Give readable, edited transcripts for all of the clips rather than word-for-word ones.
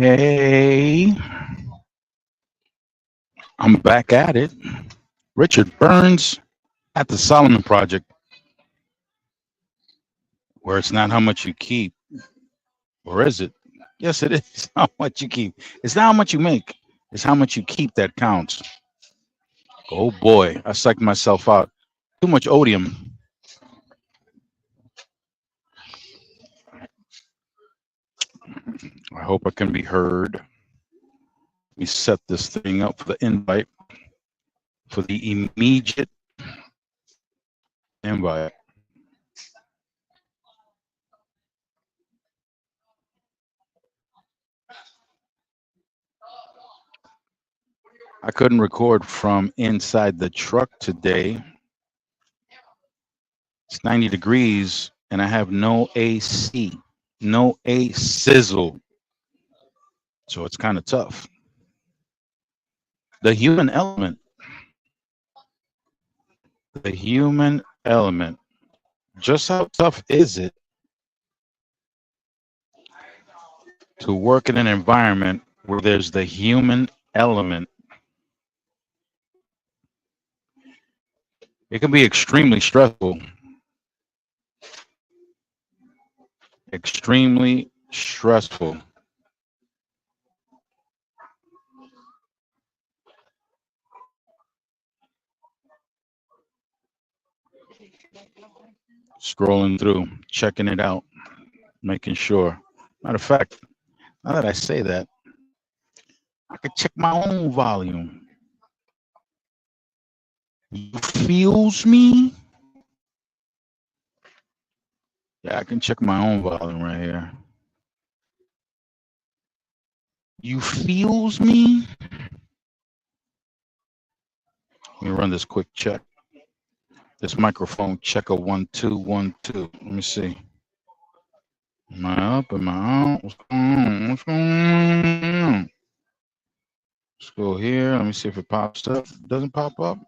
Hey, I'm back at it. Richard Burns at the Solomon Project, where it's not how much you keep, or is it? Yes, it is how much you keep. It's not how much you make, it's how much you keep that counts. Oh boy, I psyched myself out. Too much odium. I hope I can be heard. Let me set this thing up for the invite, for the immediate invite. I couldn't record from inside the truck today. It's 90 degrees and I have no AC, no A sizzle. So it's kind of tough. The human element, the human element. Just how tough is it to work in an environment where there's the human element? It can be extremely stressful. Extremely stressful. Scrolling through, checking it out, making sure. Matter of fact, now that I say that, I could check my own volume. You feels me? Yeah, I can check my own volume right here. You feels me? Let me run this quick check. This microphone checker 1 2 1 2. Let me see. Am I up? Am I out? What's going on? What's going on? Let's go here. Let me see if it pops up. Doesn't pop up.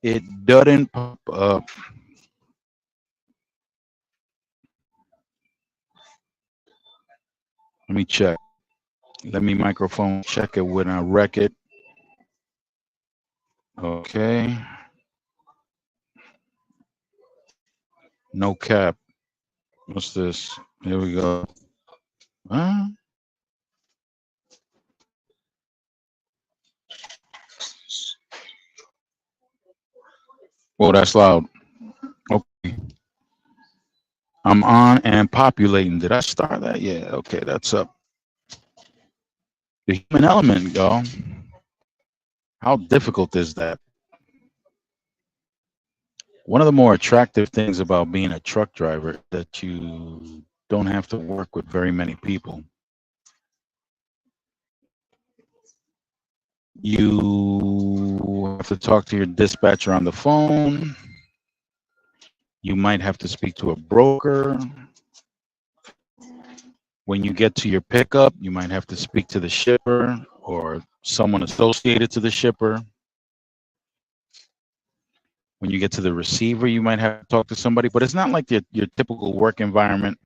It doesn't pop up. Let me check. Let me microphone check it when I wreck it. Okay. No cap. What's this? Here we go. Huh? Oh, that's loud. Okay. I'm on and populating. Did I start that? Yeah. Okay, that's up. The human element, y'all. How difficult is that? One of the more attractive things about being a truck driver is that you don't have to work with very many people. You have to talk to your dispatcher on the phone. You might have to speak to a broker. When you get to your pickup, you might have to speak to the shipper or someone associated to the shipper. When you get to the receiver, you might have to talk to somebody, but it's not like your typical work environment,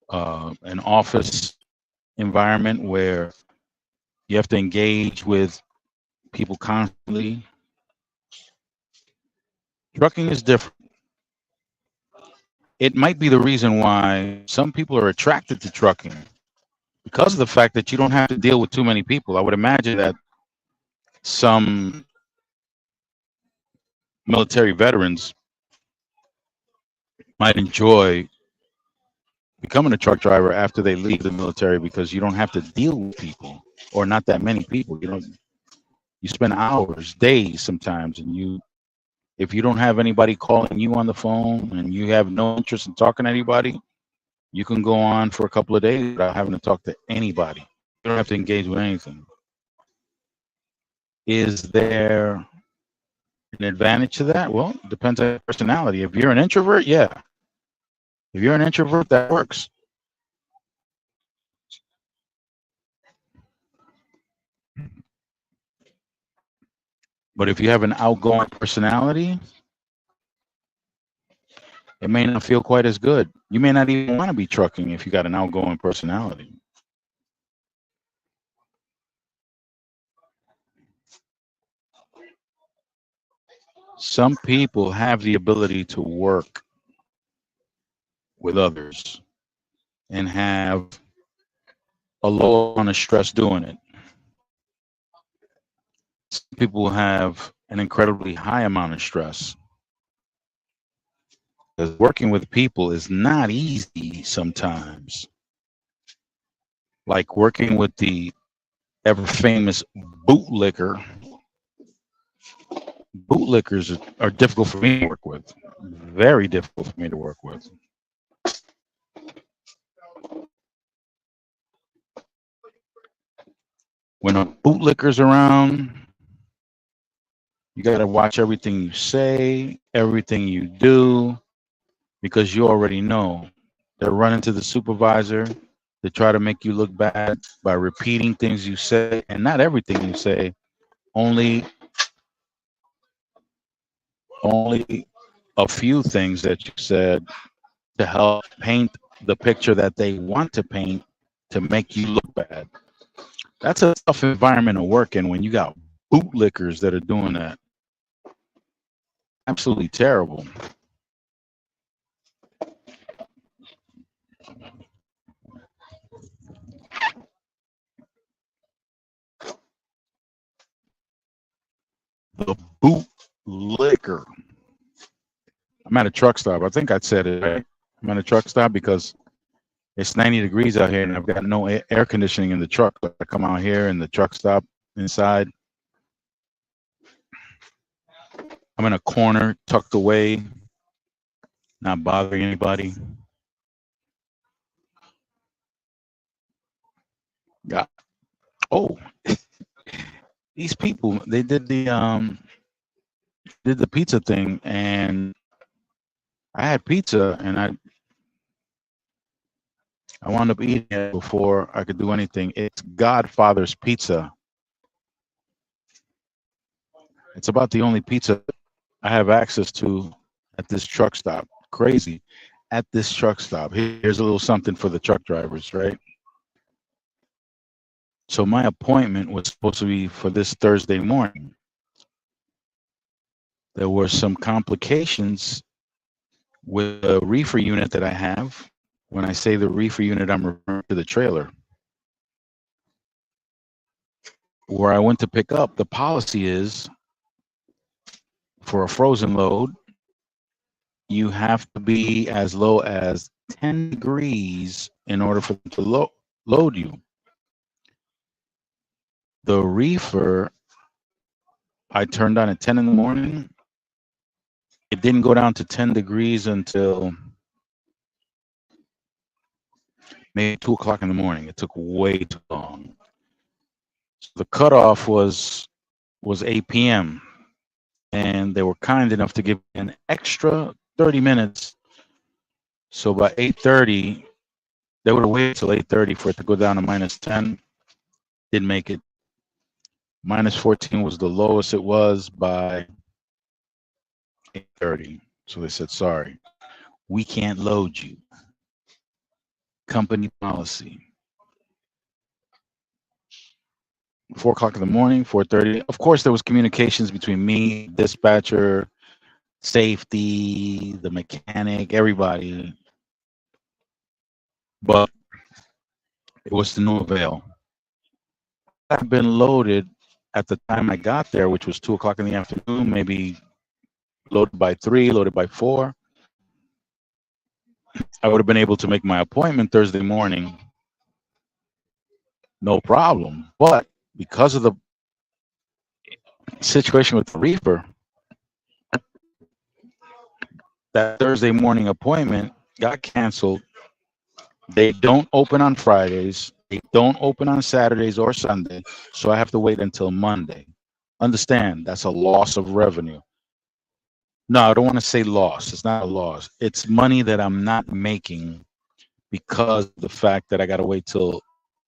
an office environment where you have to engage with people constantly. Trucking is different. It might be the reason why some people are attracted to trucking because of the fact that you don't have to deal with too many people. I would imagine that some military veterans might enjoy becoming a truck driver after they leave the military because you don't have to deal with people or not that many people. You spend hours, days sometimes, and if you don't have anybody calling you on the phone and you have no interest in talking to anybody, you can go on for a couple of days without having to talk to anybody. You don't have to engage with anything. Is there an advantage to that? Well, it depends on your personality. If you're an introvert, yeah. If you're an introvert, that works. But if you have an outgoing personality, It may not feel quite as good. You may not even want to be trucking if you got an outgoing personality. Some people have the ability to work with others and have a low amount of stress doing it. Some people have an incredibly high amount of stress. Because working with people is not easy sometimes. Like working with the ever famous bootlicker. Bootlickers are difficult for me to work with. Very difficult for me to work with. When a bootlicker's around, you got to watch everything you say, everything you do, because you already know they're running to the supervisor to try to make you look bad by repeating things you say, and not everything you say, only only a few things that you said to help paint the picture that they want to paint to make you look bad. That's a tough environment to work in when you got bootlickers that are doing that. Absolutely terrible. The bootlicker. I'm at a truck stop. I think I said it right. I'm at a truck stop because it's 90 degrees out here and I've got no air conditioning in the truck. I come out here and the truck stop inside. I'm in a corner, tucked away, not bothering anybody. Got oh, these people, they did the pizza thing, and I had pizza and I wound up eating it before I could do anything. It's Godfather's Pizza. It's about the only pizza I have access to at this truck stop. Crazy. At this truck stop. Here's a little something for the truck drivers, right? So my appointment was supposed to be for this Thursday morning. There were some complications with the reefer unit that I have. When I say the reefer unit, I'm referring to the trailer. Where I went to pick up, the policy is for a frozen load, you have to be as low as 10 degrees in order for them to load you. The reefer I turned on at 10 in the morning. It didn't go down to 10 degrees until maybe 2 o'clock in the morning. It took way too long. So the cutoff was 8 p.m. and they were kind enough to give me an extra 30 minutes. So by 8:30, they would have waited till 8:30 for it to go down to minus 10. Didn't make it. Minus 14 was the lowest it was by 8:30. So they said, sorry, we can't load you. Company policy. 4 o'clock in the morning, 4:30. Of course, there was communications between me, dispatcher, safety, the mechanic, everybody. But it was to no avail. I've been loaded at the time I got there, which was 2 o'clock in the afternoon, maybe loaded by 3, loaded by 4. I would have been able to make my appointment Thursday morning, no problem. But because of the situation with the reefer, that Thursday morning appointment got canceled. They don't open on Fridays. They don't open on Saturdays or Sunday. So I have to wait until Monday. Understand, that's a loss of revenue. No, I don't want to say loss. It's not a loss. It's money that I'm not making because of the fact that I got to wait till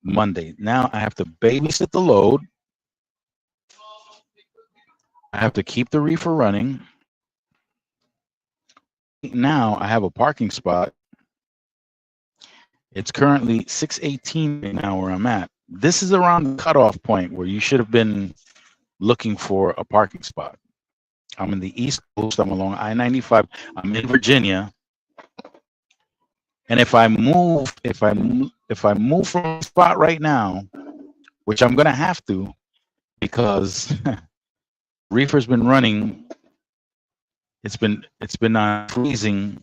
Monday. Now I have to babysit the load. I have to keep the reefer running. now I have a parking spot. It's currently 6:18 right now where I'm at. This is around the cutoff point where you should have been looking for a parking spot. I'm in the East Coast. I'm along I-95. I'm in Virginia. And if I move from the spot right now, which I'm gonna have to, because reefer's been running, it's been freezing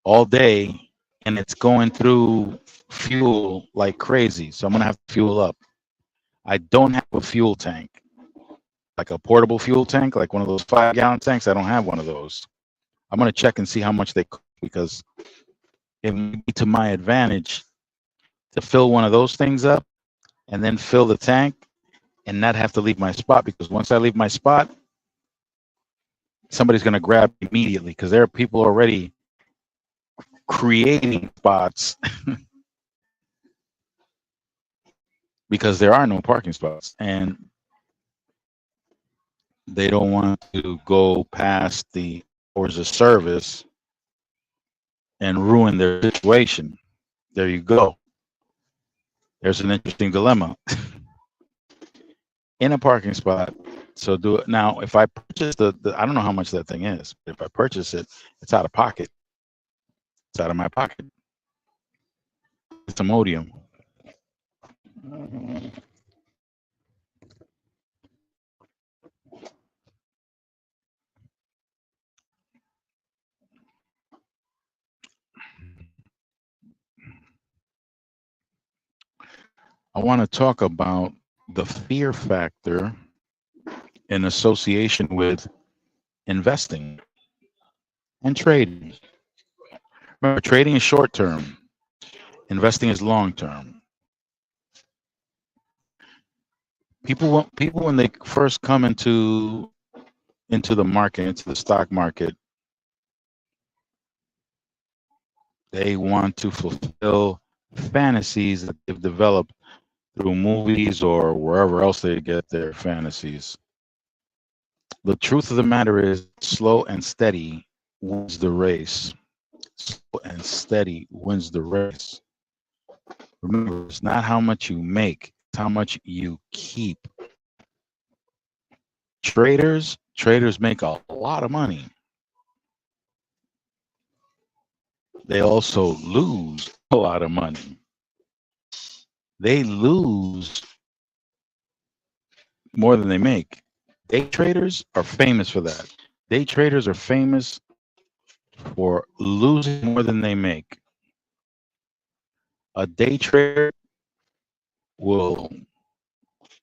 all day, and it's going through fuel like crazy. So I'm gonna have to fuel up. I don't have a fuel tank, like a portable fuel tank, like one of those 5-gallon tanks. I don't have one of those. I'm gonna check and see how much they cost, because it may be to my advantage to fill one of those things up and then fill the tank and not have to leave my spot, because once I leave my spot, somebody's going to grab immediately, because there are people already creating spots because there are no parking spots, and they don't want to go past the hours of service and ruin their situation. There you go. There's an interesting dilemma in a parking spot. So do it now. If I purchase the I don't know how much that thing is, but if I purchase it, it's out of pocket. It's out of my pocket. It's Imodium. I want to talk about the fear factor in association with investing and trading. Remember, trading is short term, investing is long term. People when they first come into the market, into the stock market, they want to fulfill fantasies that they've developed through movies or wherever else they get their fantasies. The truth of the matter is, slow and steady wins the race. Slow and steady wins the race. Remember, it's not how much you make, it's how much you keep. Traders make a lot of money. They also lose a lot of money. They lose more than they make. Day traders are famous for that. Day traders are famous for losing more than they make. A day trader will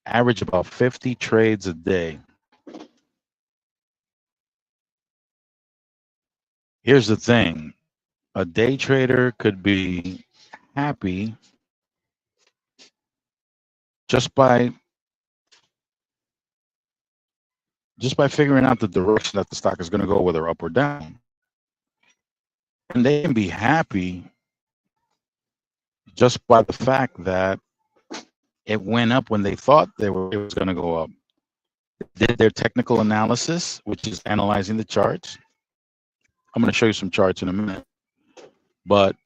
average about 50 trades a day. Here's the thing. A day trader could be happy just by figuring out the direction that the stock is going to go, whether up or down. And they can be happy just by the fact that it went up when they thought it was going to go up. They did their technical analysis, which is analyzing the charts. I'm going to show you some charts in a minute. But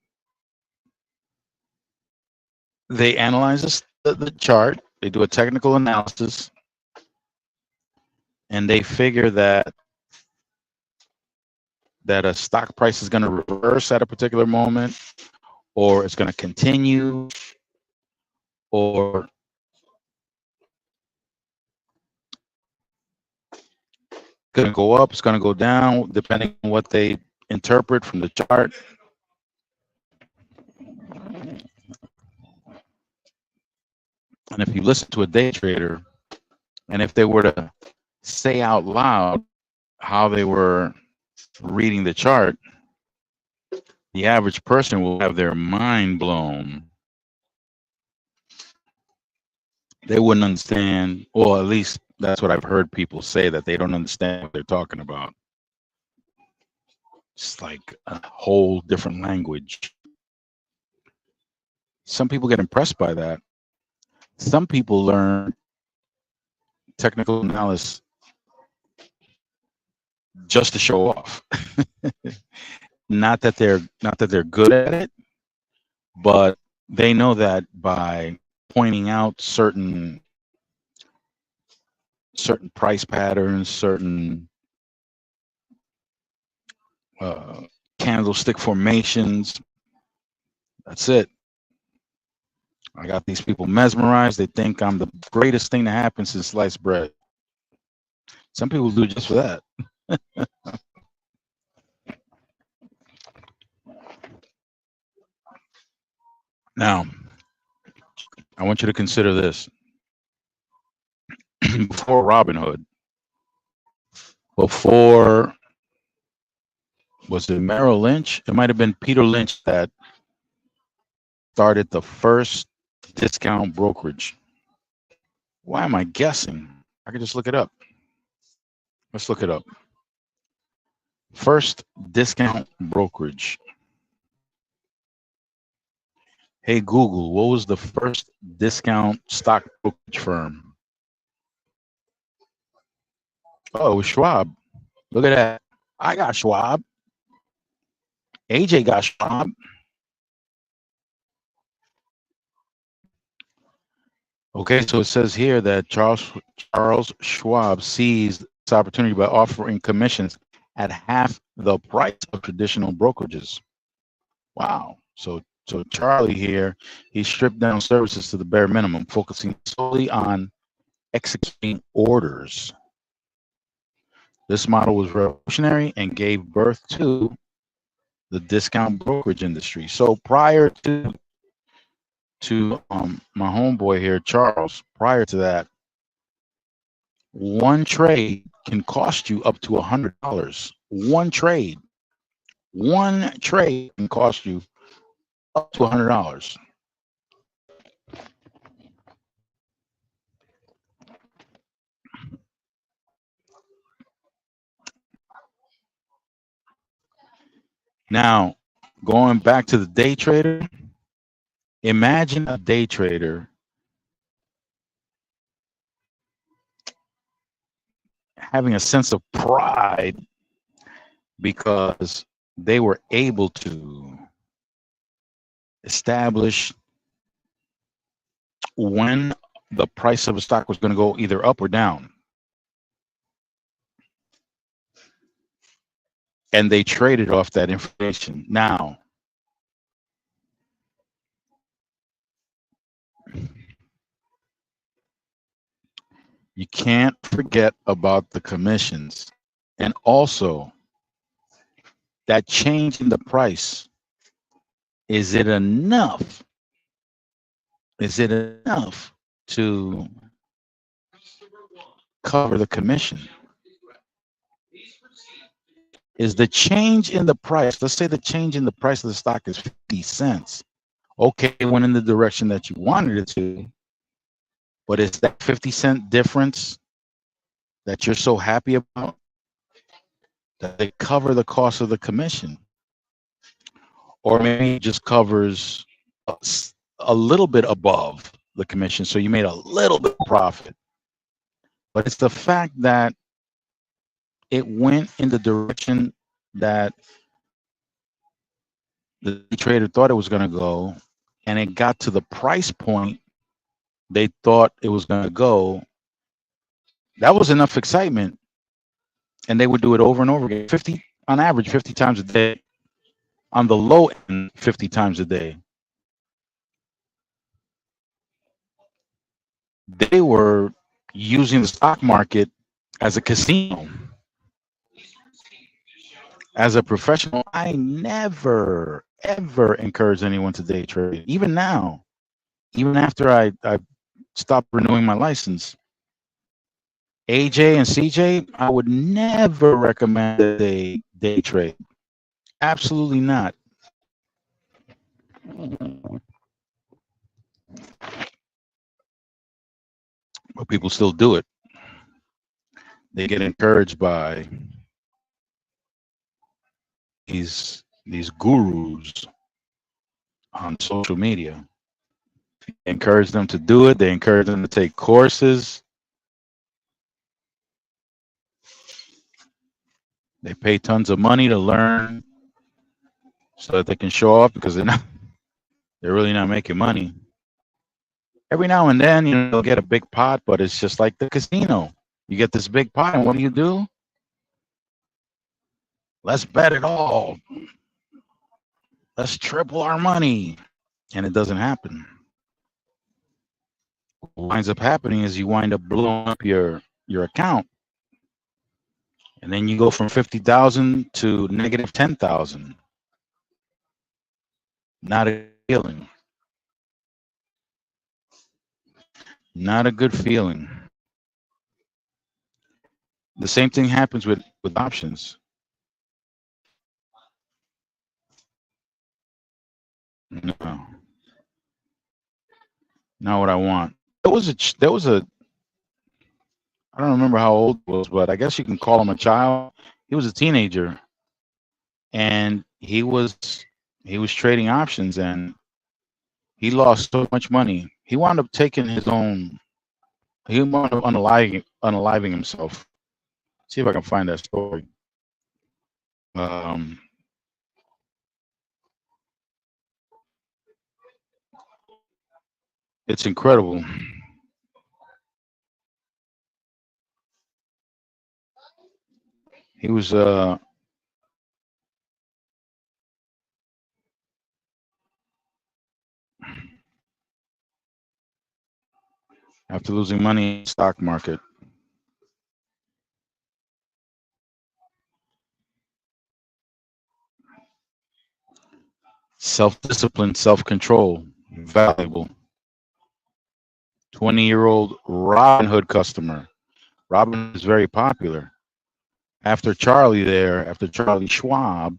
they analyze the chart, they do a technical analysis, and they figure that a stock price is going to reverse at a particular moment, or it's going to continue, or going to go up, it's going to go down, depending on what they interpret from the chart. And if you listen to a day trader, and if they were to say out loud how they were reading the chart, the average person will have their mind blown. They wouldn't understand, or at least that's what I've heard people say, that they don't understand what they're talking about. It's like a whole different language. Some people get impressed by that. Some people learn technical analysis just to show off. Not that they're good at it, but they know that by pointing out certain price patterns, certain uh, candlestick formations. That's it. I got these people mesmerized. They think I'm the greatest thing to happen since sliced bread. Some people do just for that. Now, I want you to consider this. Before Robinhood, before, was it Merrill Lynch? It might have been Peter Lynch that started the first discount brokerage. Why am I guessing? I can just look it up. Let's look it up. First discount brokerage. Hey Google, what was the first discount stock brokerage firm? Oh, it was Schwab. Look at that. I got Schwab. AJ got Schwab. Okay, so it says here that Charles Schwab seized this opportunity by offering commissions at half the price of traditional brokerages. Wow. So Charlie here, he stripped down services to the bare minimum, focusing solely on executing orders. This model was revolutionary and gave birth to the discount brokerage industry. So prior to my homeboy here, Charles, prior to that, one trade can cost you up to $100. One trade can cost you up to $100. Now, going back to the day trader, imagine a day trader having a sense of pride because they were able to establish when the price of a stock was going to go either up or down. And they traded off that information. Now, you can't forget about the commissions. And also, that change in the price, is it enough? Is it enough to cover the commission? Is the change in the price, let's say the change in the price of the stock is 50 cents. Okay, it went in the direction that you wanted it to, but it's that 50-cent difference that you're so happy about that they cover the cost of the commission. Or maybe it just covers a little bit above the commission, so you made a little bit of profit. But it's the fact that it went in the direction that the trader thought it was going to go, and it got to the price point they thought it was going to go. That was enough excitement, and they would do it over and over again, 50 on average, 50 times a day. On the low end, 50 times a day. They were using the stock market as a casino. As a professional, I never, ever encourage anyone to day trade. Even now, even after I stopped renewing my license, AJ and CJ, I would never recommend that they day trade. Absolutely not. But people still do it. They get encouraged by these gurus on social media. They encourage them to do it. They encourage them to take courses. They pay tons of money to learn so that they can show off because they're really not making money. Every now and then, they'll get a big pot, but it's just like the casino. You get this big pot, and what do? Let's bet it all. Let's triple our money. And it doesn't happen. What winds up happening is you wind up blowing up your account. And then you go from 50,000 to negative 10,000. Not a feeling. Not a good feeling. The same thing happens with options. No, not what I want. There was a I don't remember how old he was, but I guess you can call him a child. He was a teenager, and he was trading options, and he lost so much money. He wound up taking his own. He wound up unaliving himself. See if I can find that story. Um, it's incredible. He was after losing money in the stock market. Self-discipline, self-control, valuable. 20-year-old Robinhood customer. Robinhood is very popular. After Charlie Schwab,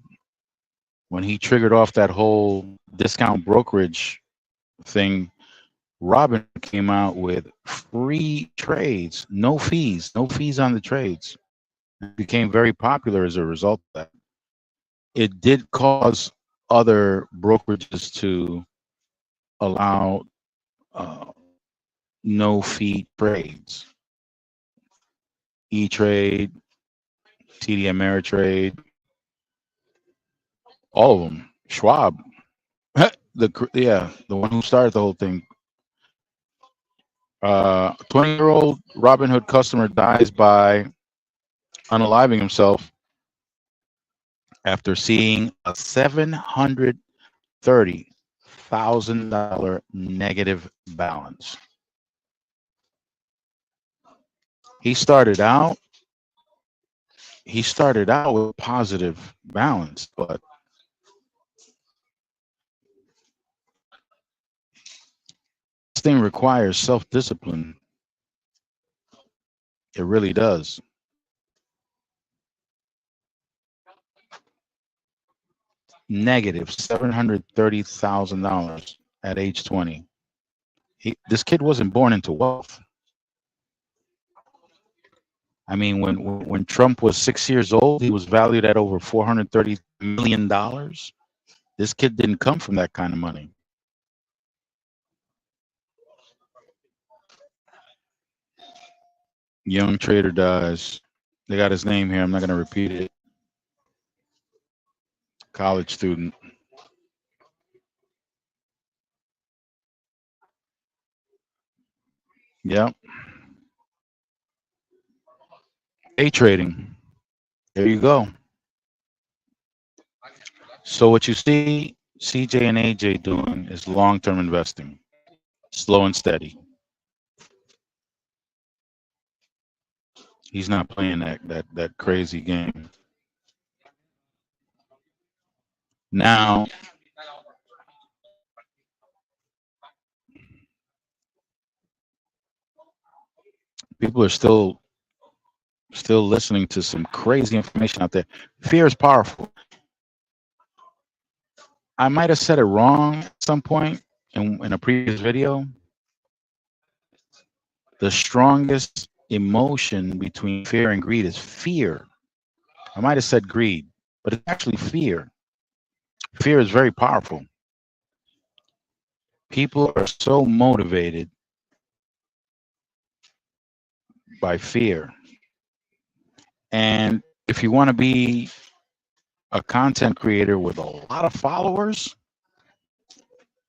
when he triggered off that whole discount brokerage thing, Robin came out with free trades, no fees on the trades. It became very popular as a result of that. It did cause other brokerages to allow no fee trades. E-Trade, TD Ameritrade, all of them. Schwab, the one who started the whole thing. 20-year-old Robinhood customer dies by unaliving himself after seeing a $730,000 negative balance. He started out with positive balance, but this thing requires self-discipline. It really does. Negative $730,000 at age 20. This kid wasn't born into wealth. I mean, when Trump was 6 years old, he was valued at over $430 million. This kid didn't come from that kind of money. Young trader dies. They got his name here. I'm not going to repeat it. College student. Yep. Day trading. There you go. So what you see CJ and AJ doing is long-term investing, slow and steady. He's not playing that crazy game. Now, people are still listening to some crazy information out there. Fear is powerful. I might have said it wrong at some point in a previous video. The strongest emotion between fear and greed is fear. I might have said greed, but it's actually fear. Fear is very powerful. People are so motivated by fear. And if you want to be a content creator with a lot of followers,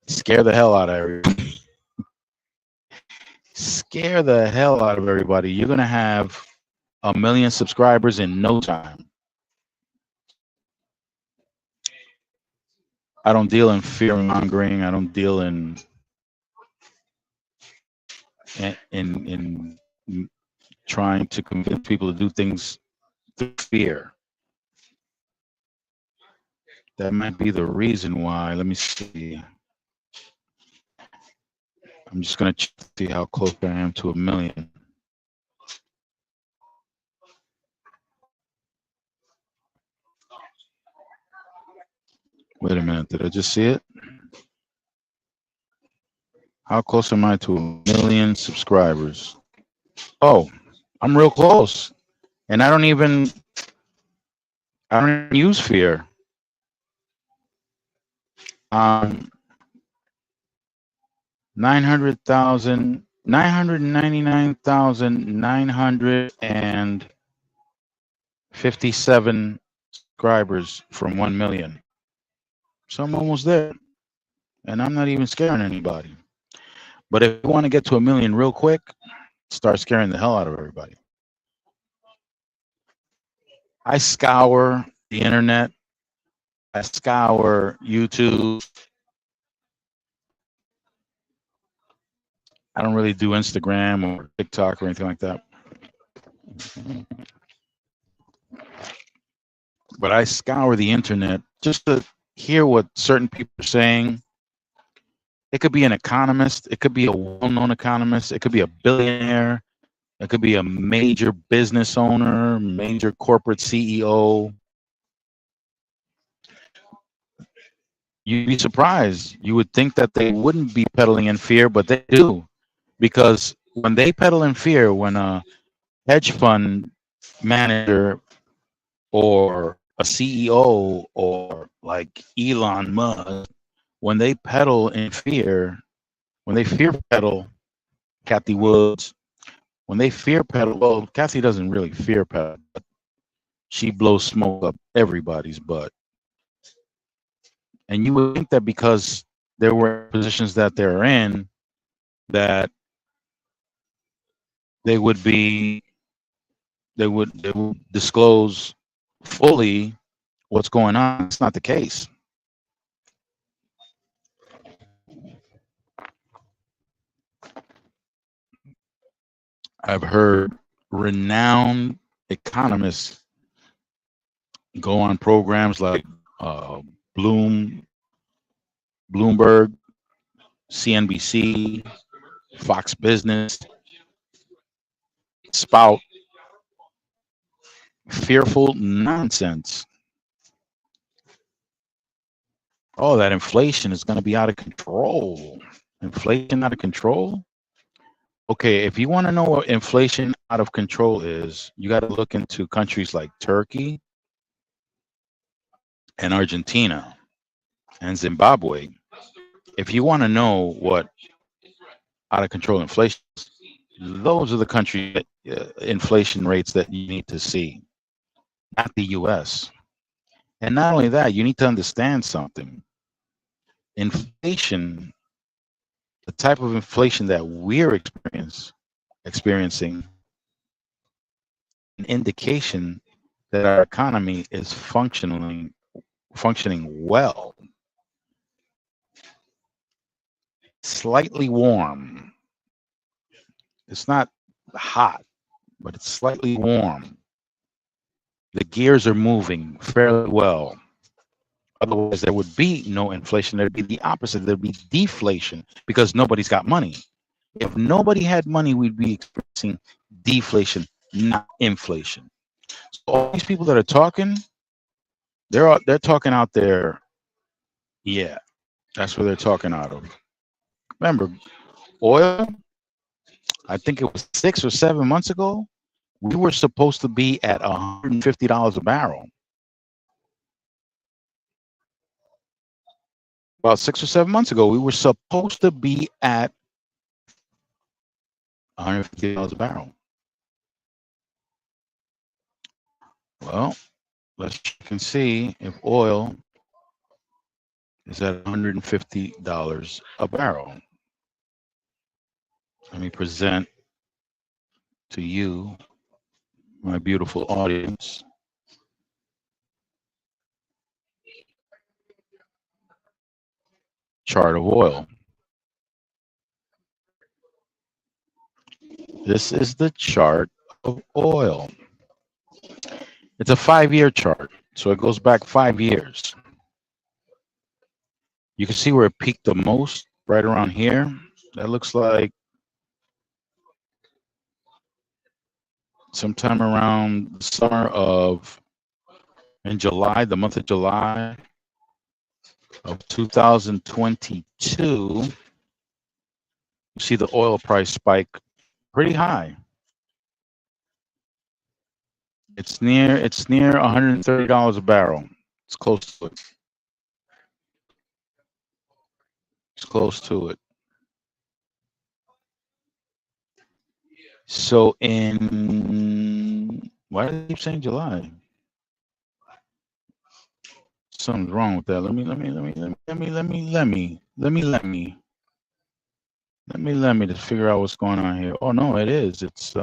scare the hell out of everybody. Scare the hell out of everybody. You're going to have 1 million subscribers in no time. I don't deal in fear mongering. I don't deal in trying to convince people to do things through fear. That might be the reason why. Let me see. I'm just going to see how close I am to 1 million. Wait a minute. Did I just see it? How close am I to 1 million subscribers? Oh, I'm real close. And I don't even use fear. 999,957 subscribers from 1 million. So I'm almost there. And I'm not even scaring anybody. But if you want to get to 1 million real quick, start scaring the hell out of everybody. I scour the internet. I scour YouTube. I don't really do Instagram or TikTok or anything like that. But I scour the internet just to hear what certain people are saying. It could be an economist. It could be a well-known economist. It could be a billionaire. It could be a major business owner, major corporate CEO. You'd be surprised. You would think that they wouldn't be peddling in fear, but they do. Because when they peddle in fear, when a hedge fund manager or a CEO or like Elon Musk, when they peddle in fear, when they fear peddle, Cathie Woods, when they fear peddle, well, Cathie doesn't really fear peddle, but she blows smoke up everybody's butt. And you would think that because there were positions that they're in, that they would disclose fully what's going on. It's not the case. I've heard renowned economists go on programs like Bloomberg, CNBC, Fox Business, spout fearful nonsense. Oh, that inflation is going to be out of control. Inflation out of control? Okay, if you want to know what inflation out of control is, you got to look into countries like Turkey and Argentina and Zimbabwe. If you want to know what out of control inflation is, those are the country inflation rates that you need to see, not the US. And not only that, you need to understand something. Inflation, the type of inflation that we're experiencing, an indication that our economy is functioning well. Slightly warm. It's not hot, but it's slightly warm. The gears are moving fairly well. Otherwise, there would be no inflation. There'd be the opposite. There'd be deflation because nobody's got money. If nobody had money, we'd be experiencing deflation, not inflation. So all these people that are talking, they're talking out there. Yeah, that's where they're talking out of. Remember, oil, I think it was 6 or 7 months ago, we were supposed to be at $150 a barrel. About 6 or 7 months ago, we were supposed to be at $150 a barrel. Well, let's check and see if oil is at $150 a barrel. Let me present to you, my beautiful audience, chart of oil. This is the chart of oil. It's a 5-year chart, so it goes back 5 years. You can see where it peaked the most, right around here. That looks like sometime around the summer of, in July, the month of July of 2022. You see the oil price spike pretty high. It's near $130 a barrel. It's close to it. It's close to it. So in, why do I keep saying July? Something's wrong with that. Let me to figure out what's going on here. Oh no, it is. It's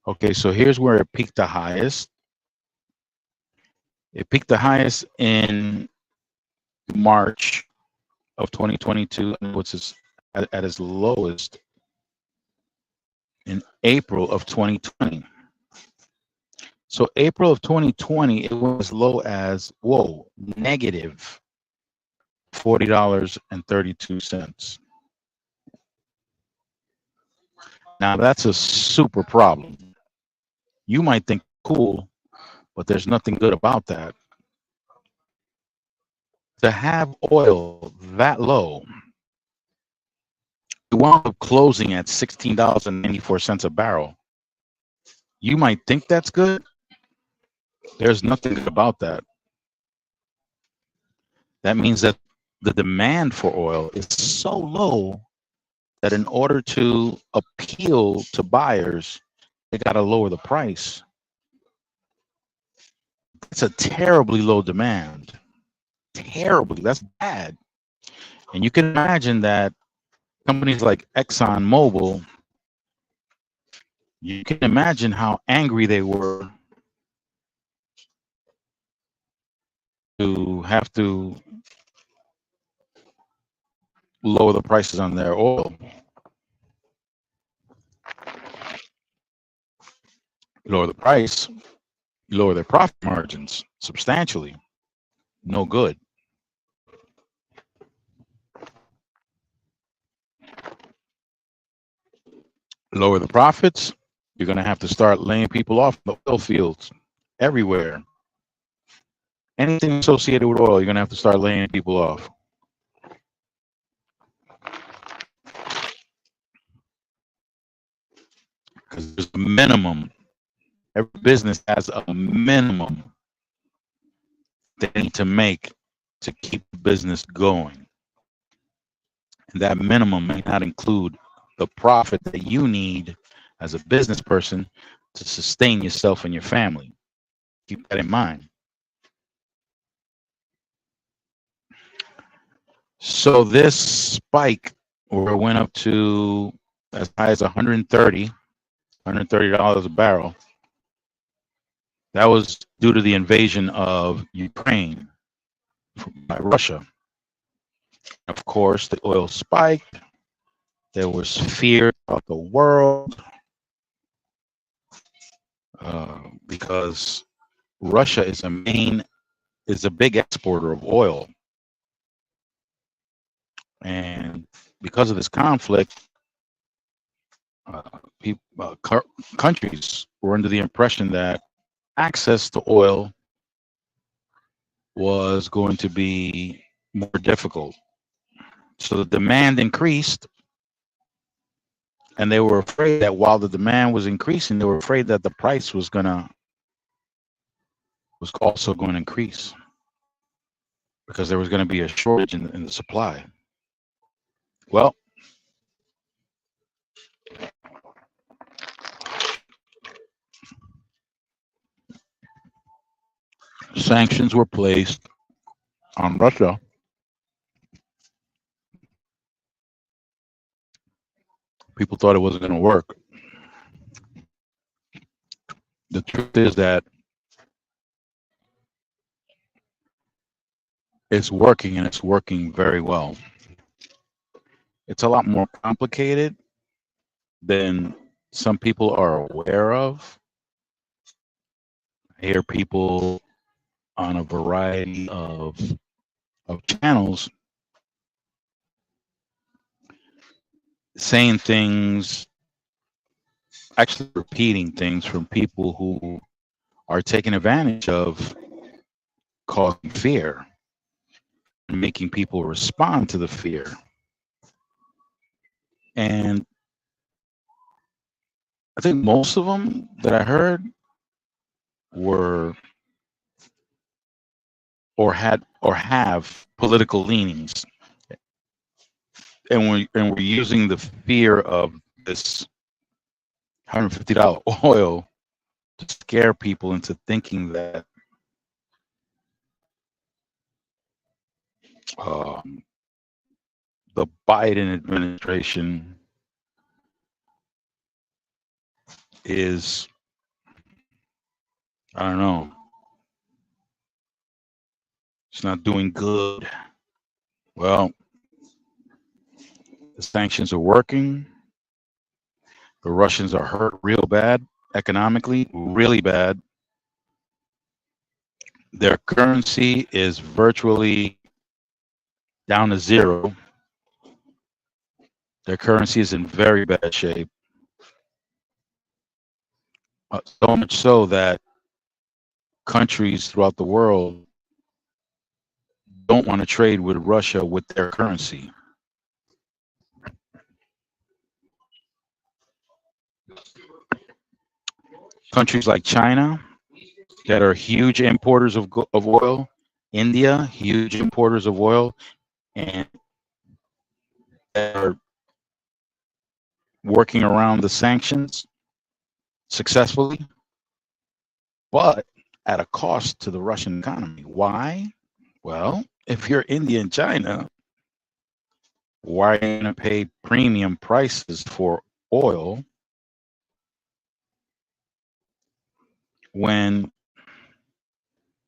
okay, so here's where it peaked the highest. It peaked the highest in March of 2022, and which is at its lowest in April of 2020. So April of 2020, it was as low as, whoa, negative $40.32. Now that's a super problem. You might think cool, but there's nothing good about that. To have oil that low, you wound up closing at $16.94 a barrel. You might think that's good. There's nothing good about that. That means that the demand for oil is so low that in order to appeal to buyers, they got to lower the price. It's a terribly low demand. Terribly. That's bad. And you can imagine that companies like ExxonMobil, you can imagine how angry they were to have to lower the prices on their oil. Lower the price, lower their profit margins substantially. No good. Lower the profits, you're going to have to start laying people off in the oil fields everywhere. Anything associated with oil, you're going to have to start laying people off. Because there's a minimum. Every business has a minimum they need to make to keep the business going. And that minimum may not include the profit that you need as a business person to sustain yourself and your family. Keep that in mind. So this spike where it went up to as high as $130 a barrel, that was due to the invasion of Ukraine by Russia. Of course, the oil spiked. There was fear about the world because Russia is a big exporter of oil. And because of this conflict, countries were under the impression that access to oil was going to be more difficult. So the demand increased, and they were afraid that while the demand was increasing, they were afraid that the price was also going to increase because there was going to be a shortage in the supply. Well, sanctions were placed on Russia, people thought it wasn't going to work. The truth is that it's working, and it's working very well. It's a lot more complicated than some people are aware of. I hear people on a variety of channels saying things, actually repeating things from people who are taking advantage of causing fear and making people respond to the fear. And I think most of them that I heard were or have political leanings, and we're using the fear of this $150 oil to scare people into thinking that the Biden administration is, I don't know, it's not doing good. Well, the sanctions are working. The Russians are hurt real bad economically, really bad. Their currency is virtually down to zero. Their currency is in very bad shape. So much so that countries throughout the world don't want to trade with Russia with their currency. Countries like China, that are huge importers of oil, India, huge importers of oil, and are working around the sanctions successfully, but at a cost to the Russian economy. Why? Well, if you're India and China, why are you going to pay premium prices for oil when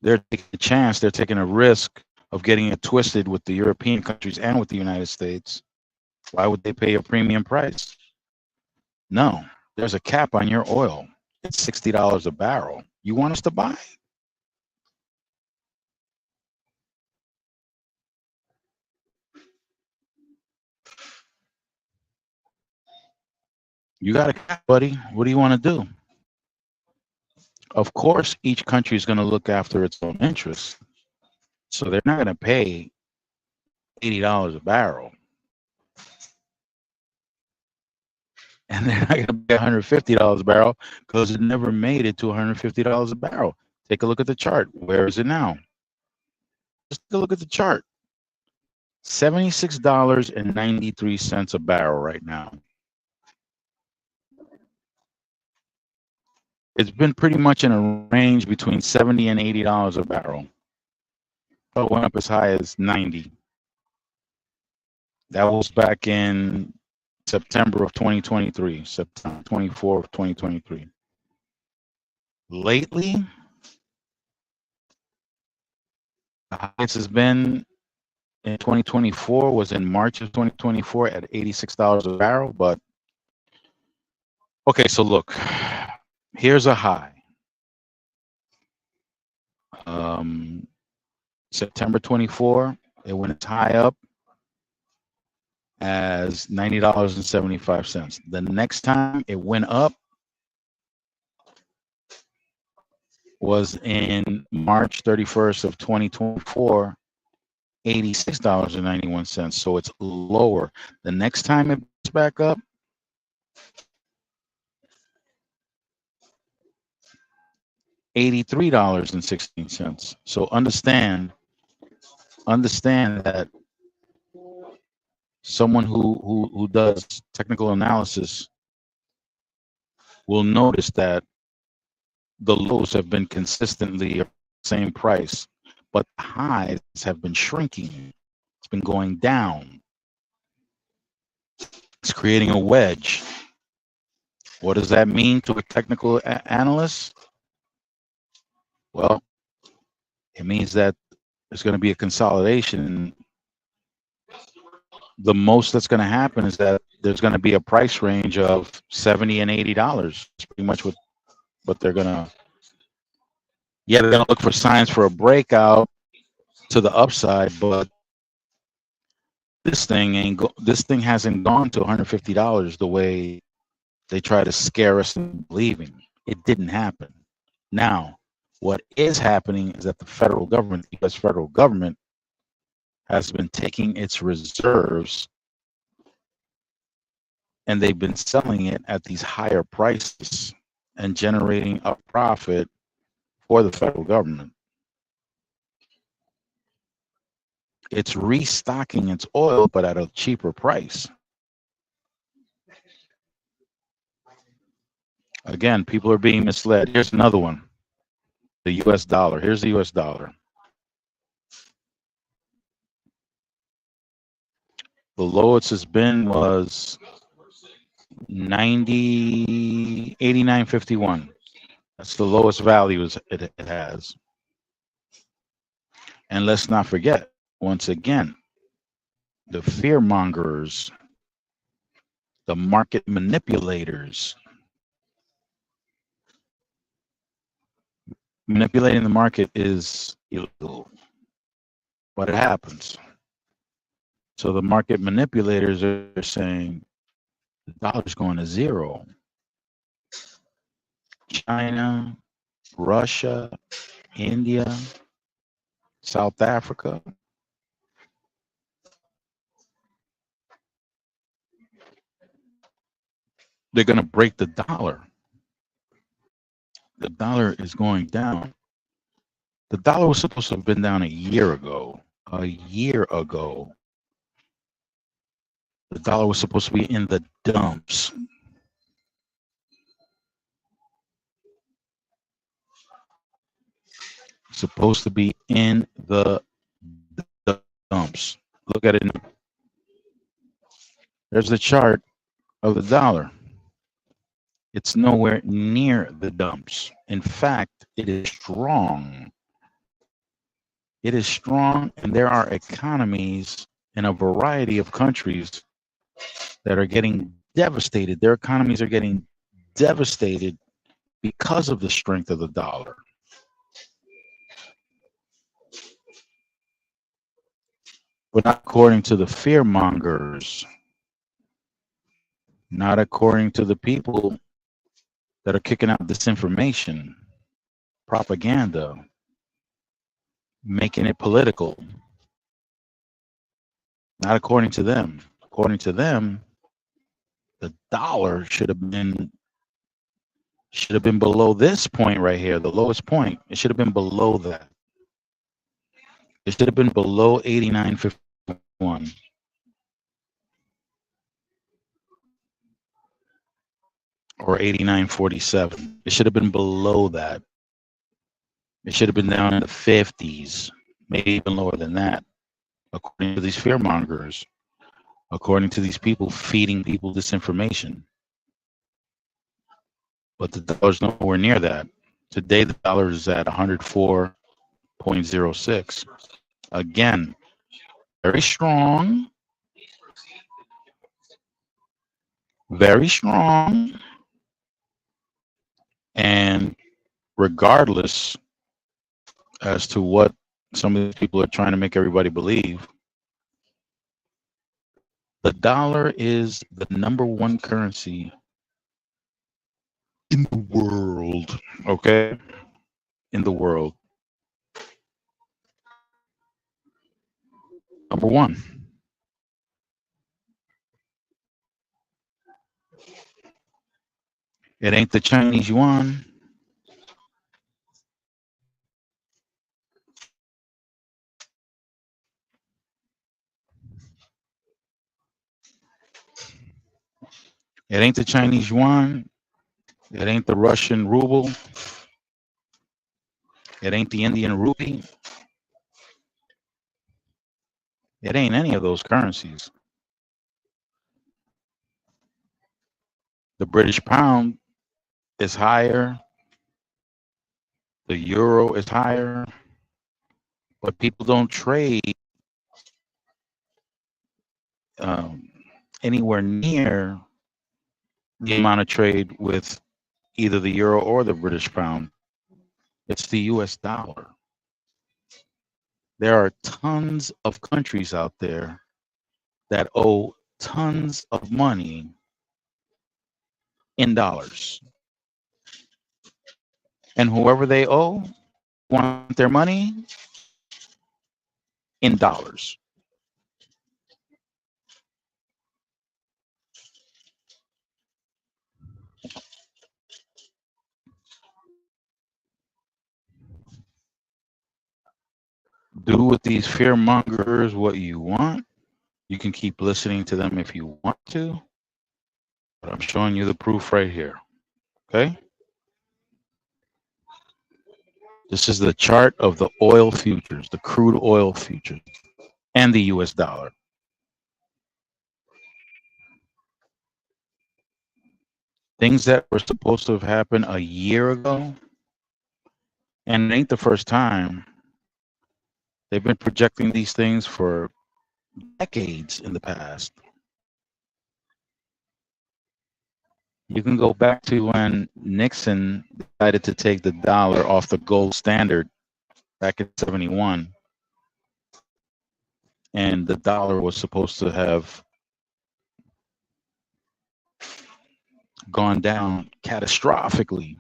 they're taking a chance, they're taking a risk of getting it twisted with the European countries and with the United States? Why would they pay a premium price? No, there's a cap on your oil. It's $60 a barrel. You want us to buy? You got a cap, buddy. What do you want to do? Of course, each country is going to look after its own interests. So they're not going to pay $80 a barrel. And they're not going to pay $150 a barrel because it never made it to $150 a barrel. Take a look at the chart. Where is it now? Just take a look at the chart. $76.93 a barrel right now. It's been pretty much in a range between $70 and $80 a barrel. But went up as high as 90. That was back in September of 2023, September 24th of 2023. Lately, the highest has been in 2024 was in March of 2024 at $86 a barrel. But okay, so look, here's a high. September 24, it went as high up as $90.75. The next time it went up was in March 31st of 2024, $86.91. So it's lower. The next time it goes back up, $83.16. So understand that someone who does technical analysis will notice that the lows have been consistently same price, but the highs have been shrinking. It's been going down. It's creating a wedge. What does that mean to a technical analyst? Well, it means that there's going to be a consolidation. The most that's going to happen is that there's going to be a price range of $70 and $80. It's pretty much what they're going to. Yeah, they're going to look for signs for a breakout to the upside, but this thing hasn't gone to $150 the way they try to scare us into believing. It didn't happen. Now, what is happening is that the federal government, the U.S. federal government, has been taking its reserves and they've been selling it at these higher prices and generating a profit for the federal government. It's restocking its oil, but at a cheaper price. Again, people are being misled. Here's another one. The US dollar. Here's the US dollar. The lowest it's been was 89.51. That's the lowest value it has. And let's not forget, once again, the fear mongers, the market manipulators, manipulating the market is illegal, but it happens. So the market manipulators are saying the dollar's going to zero. China, Russia, India, South Africa. They're going to break the dollar. The dollar is going down. The dollar was supposed to have been down a year ago. A year ago. The dollar was supposed to be in the dumps. Supposed to be in the dumps. Look at it. There's the chart of the dollar. It's nowhere near the dumps. In fact, it is strong. It is strong, and there are economies in a variety of countries that are getting devastated. Their economies are getting devastated because of the strength of the dollar. But not according to the fear mongers, not according to the people that are kicking out disinformation, propaganda, making it political. Not according to them. According to them, the dollar should have been below this point right here, the lowest point. It should have been below that. It should have been below 89.51. Or 89.47. It should have been below that. It should have been down in the 50s, maybe even lower than that, according to these fear mongers, according to these people feeding people disinformation. But the dollar's nowhere near that. Today, the dollar is at 104.06. Again, very strong. Very strong. And regardless as to what some of these people are trying to make everybody believe, the dollar is the #1 currency in the world, okay? In the world. #1. It ain't the Chinese yuan. It ain't the Chinese yuan. It ain't the Russian ruble. It ain't the Indian rupee. It ain't any of those currencies. The British pound is higher. The euro is higher. But people don't trade um, anywhere near the amount of trade with either the euro or the British pound. It's the US dollar. There are tons of countries out there that owe tons of money in dollars. And whoever they owe want their money in dollars. Do with these fear mongers what you want. You can keep listening to them if you want to, but I'm showing you the proof right here. Okay? This is the chart of the oil futures, the crude oil futures, and the US dollar. Things that were supposed to have happened a year ago, and it ain't the first time. They've been projecting these things for decades in the past. You can go back to when Nixon decided to take the dollar off the gold standard back in 71. And the dollar was supposed to have gone down catastrophically.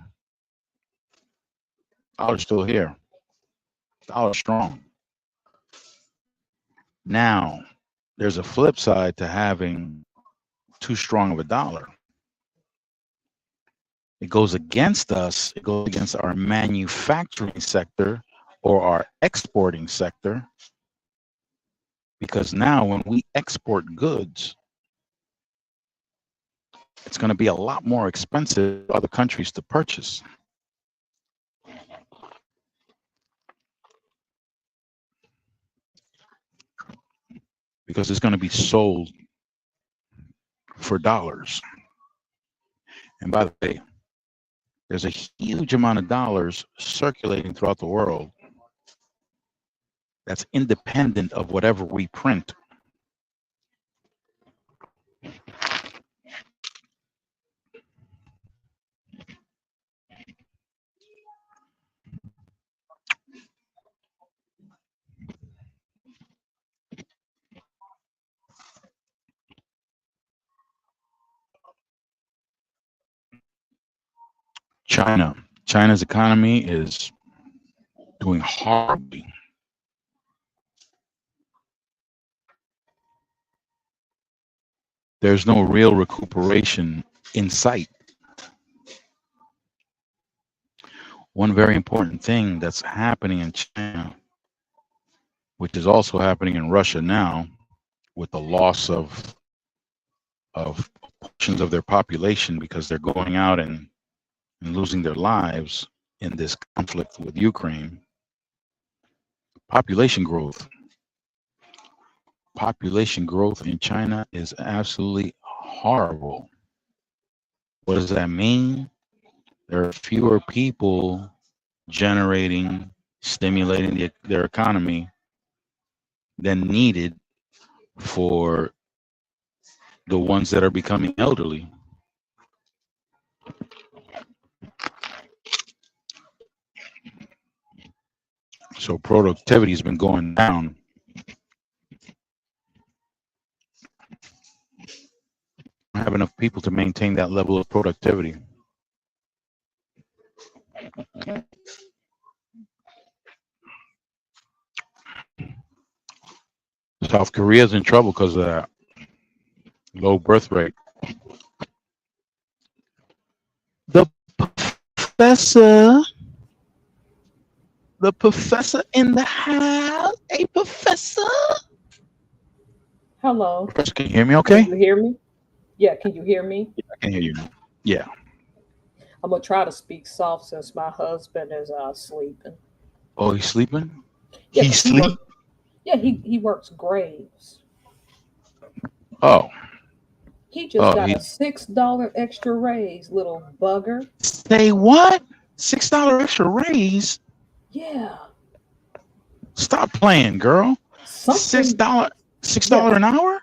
Dollar's still here. Dollar strong. Now, there's a flip side to having too strong of a dollar. It goes against us. It goes against our manufacturing sector or our exporting sector. Because now when we export goods, it's going to be a lot more expensive for other countries to purchase. Because it's going to be sold for dollars. And by the way, there's a huge amount of dollars circulating throughout the world that's independent of whatever we print. China's economy is doing horribly. There's no real recuperation in sight. One very important thing that's happening in China, which is also happening in Russia now, with the loss of portions of their population because they're going out and losing their lives in this conflict with Ukraine. Population growth. Population growth in China is absolutely horrible. What does that mean? There are fewer people generating, stimulating their economy than needed for the ones that are becoming elderly. So productivity has been going down. I don't have enough people to maintain that level of productivity. South Korea is in trouble because of that low birth rate. The professor, in the house. Hey, professor. Hello. Professor, can you hear me okay? Can you hear me? Yeah, can you hear me? I can hear you now. Yeah. I'm gonna try to speak soft since my husband is sleeping. Oh, he's sleeping. Yeah, He 'cause he sleep. works. Yeah, he works graves. Oh, He just oh, got he a $6 extra raise, little bugger. say what? $6 extra raise. Yeah, Stop playing, girl. Six something. dollar, six Yeah, dollar an hour.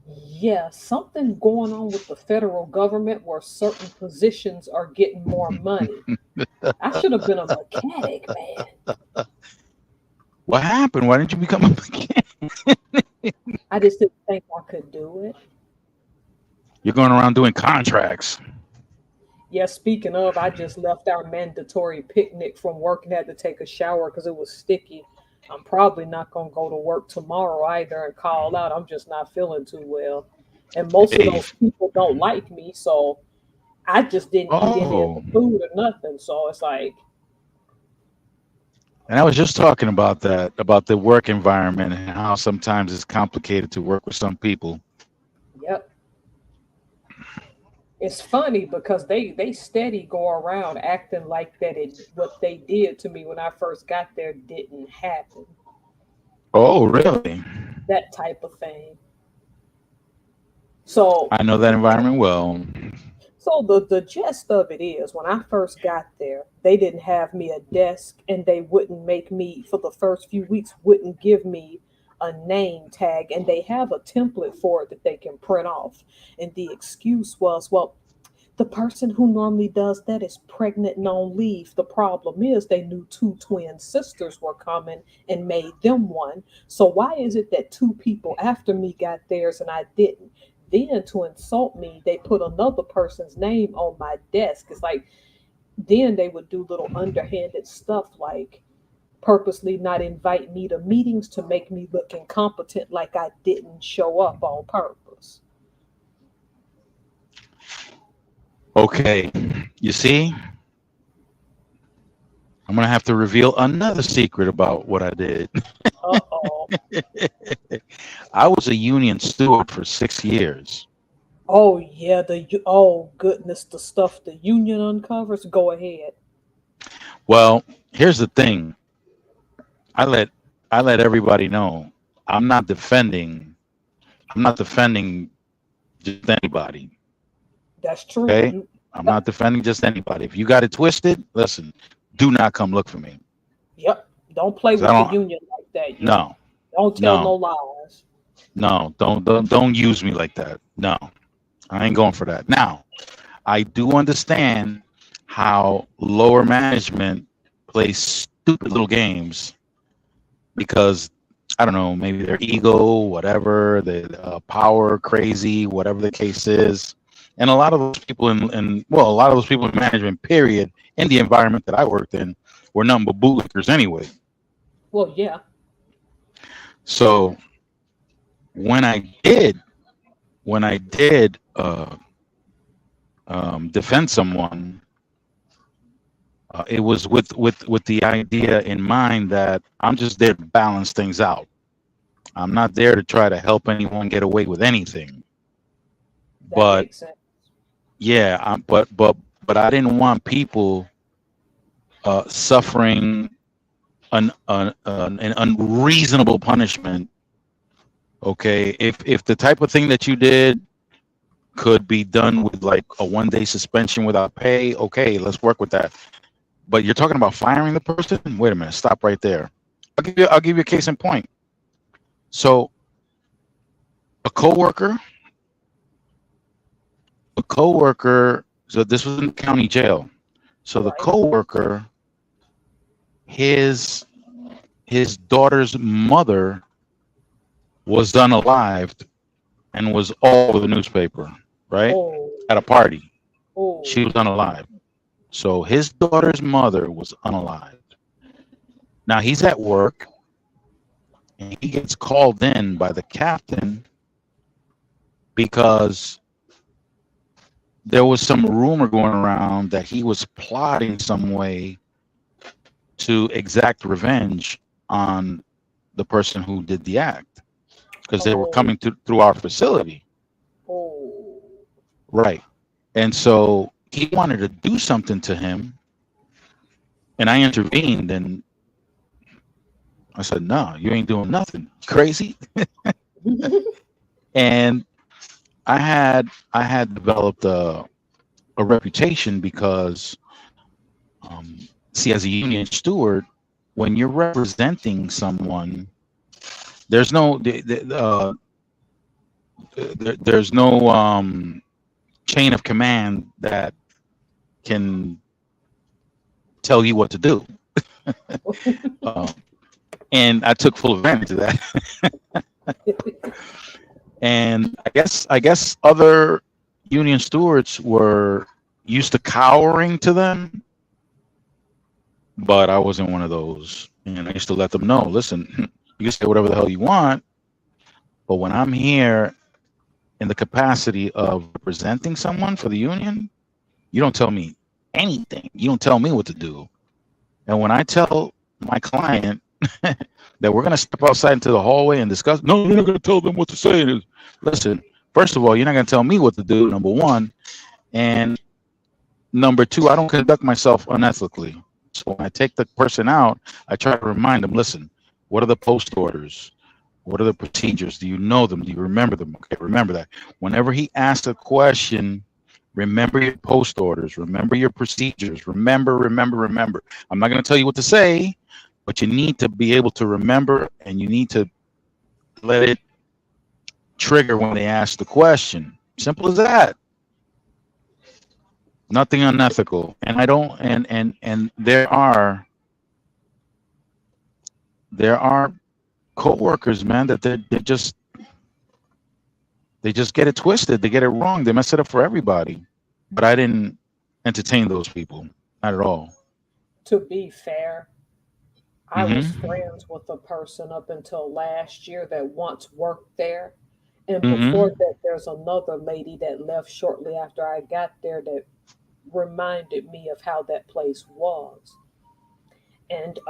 yeah, something going on with the federal government where certain positions are getting more money. I should have been a mechanic, man. What happened? Why didn't you become a mechanic? I just didn't think I could do it. You're going around doing contracts. Yeah, speaking of, I just left our mandatory picnic from work and had to take a shower because it was sticky. I'm probably not going to go to work tomorrow either and call out. I'm just not feeling too well. And most of Hey, those people don't like me. So I just didn't eat any of oh, the food or nothing. So it's like, and I was just talking about the work environment and how sometimes it's complicated to work with some people. yep. It's funny because they steady go around acting like that what they did to me when I first got there didn't happen. Oh, really? That type of thing. So I know that environment well. So the gist of it is, when I first got there, they didn't have me a desk, and they wouldn't make me for the first few weeks wouldn't give me a name tag, and they have a template for it that they can print off. And the excuse was, well, the person who normally does that is pregnant and on leave. The problem is they knew two twin sisters were coming and made them one. So why is it that two people after me got theirs and I didn't? Then to insult me, they put another person's name on my desk. It's like then they would do little underhanded stuff like purposely not invite me to meetings to make me look incompetent like I didn't show up on purpose. Okay, you see, I'm gonna have to reveal another secret about what I did. Uh-oh. I was a union steward for 6 years. Oh yeah, oh goodness, the stuff the union uncovers. Go ahead. Well, here's the thing. I let I let everybody know I'm not defending. I'm not defending just anybody. That's true. Okay, I'm not defending just anybody. If you got it twisted, listen. Do not come look for me. Yep. Don't play 'Cause I with the don't. union like that. You No, don't tell no no, lies. no. Don't use me like that. No, I ain't going for that. Now, I do understand how lower management plays stupid little games because I don't know, maybe their ego, whatever, the power crazy, whatever the case is. And a lot of those people a lot of those people in management, period, in the environment that I worked in, were nothing but bootlickers anyway. Well, yeah. So when I did, when I did defend someone, it was with the idea in mind that I'm just there to balance things out. I'm not there to try to help anyone get away with anything. That But makes sense. yeah, but I didn't want people suffering an unreasonable punishment. Okay, if the type of thing that you did could be done with like a 1 day suspension without pay, okay, let's work with that. But you're talking about firing the person? Wait a minute, stop right there. I'll give you a case in point. So a coworker, so this was in the county jail. So the Right. coworker, his his daughter's mother was unalived and was all over the newspaper, right? Oh, At a party. She oh, was unalived. So his daughter's mother was unalived. Now he's at work and he gets called in by the captain because there was some rumor going around that he was plotting some way to exact revenge on the person who did the act because they were oh, coming through our facility. oh. Right. And so he wanted to do something to him and I intervened and I said, no, you ain't doing nothing. Crazy. And I had developed a reputation because, see, as a union steward, when you're representing someone, there's no there's no chain of command that can tell you what to do. uh, and I took full advantage of that. And I guess other union stewards were used to cowering to them, but I wasn't one of those. And I used to let them know, listen, you can say whatever the hell you want, but when I'm here in the capacity of representing someone for the union, you don't tell me anything. You don't tell me what to do. And when I tell my client that we're going to step outside into the hallway and discuss, no, you're not going to tell them what to say. Listen, first of all, you're not going to tell me what to do, number one. And number two, I don't conduct myself unethically. So when I take the person out, I try to remind them, listen, what are the post orders? What are the procedures? Do you know them? Do you remember them? Okay, remember that. Whenever he asks a question, remember your post orders. Remember your procedures. Remember. I'm not going to tell you what to say, but you need to be able to remember, and you need to let it trigger when they ask the question. Simple as that. Nothing unethical. And I don't. And there are co-workers, man, that they just get it twisted. They get it wrong. They mess it up for everybody. But I didn't entertain those people, not at all. To be fair, I was Mm-hmm. friends with a person up until last year that once worked there. And before Mm-hmm. that, there's another lady that left shortly after I got there that reminded me of how that place was. And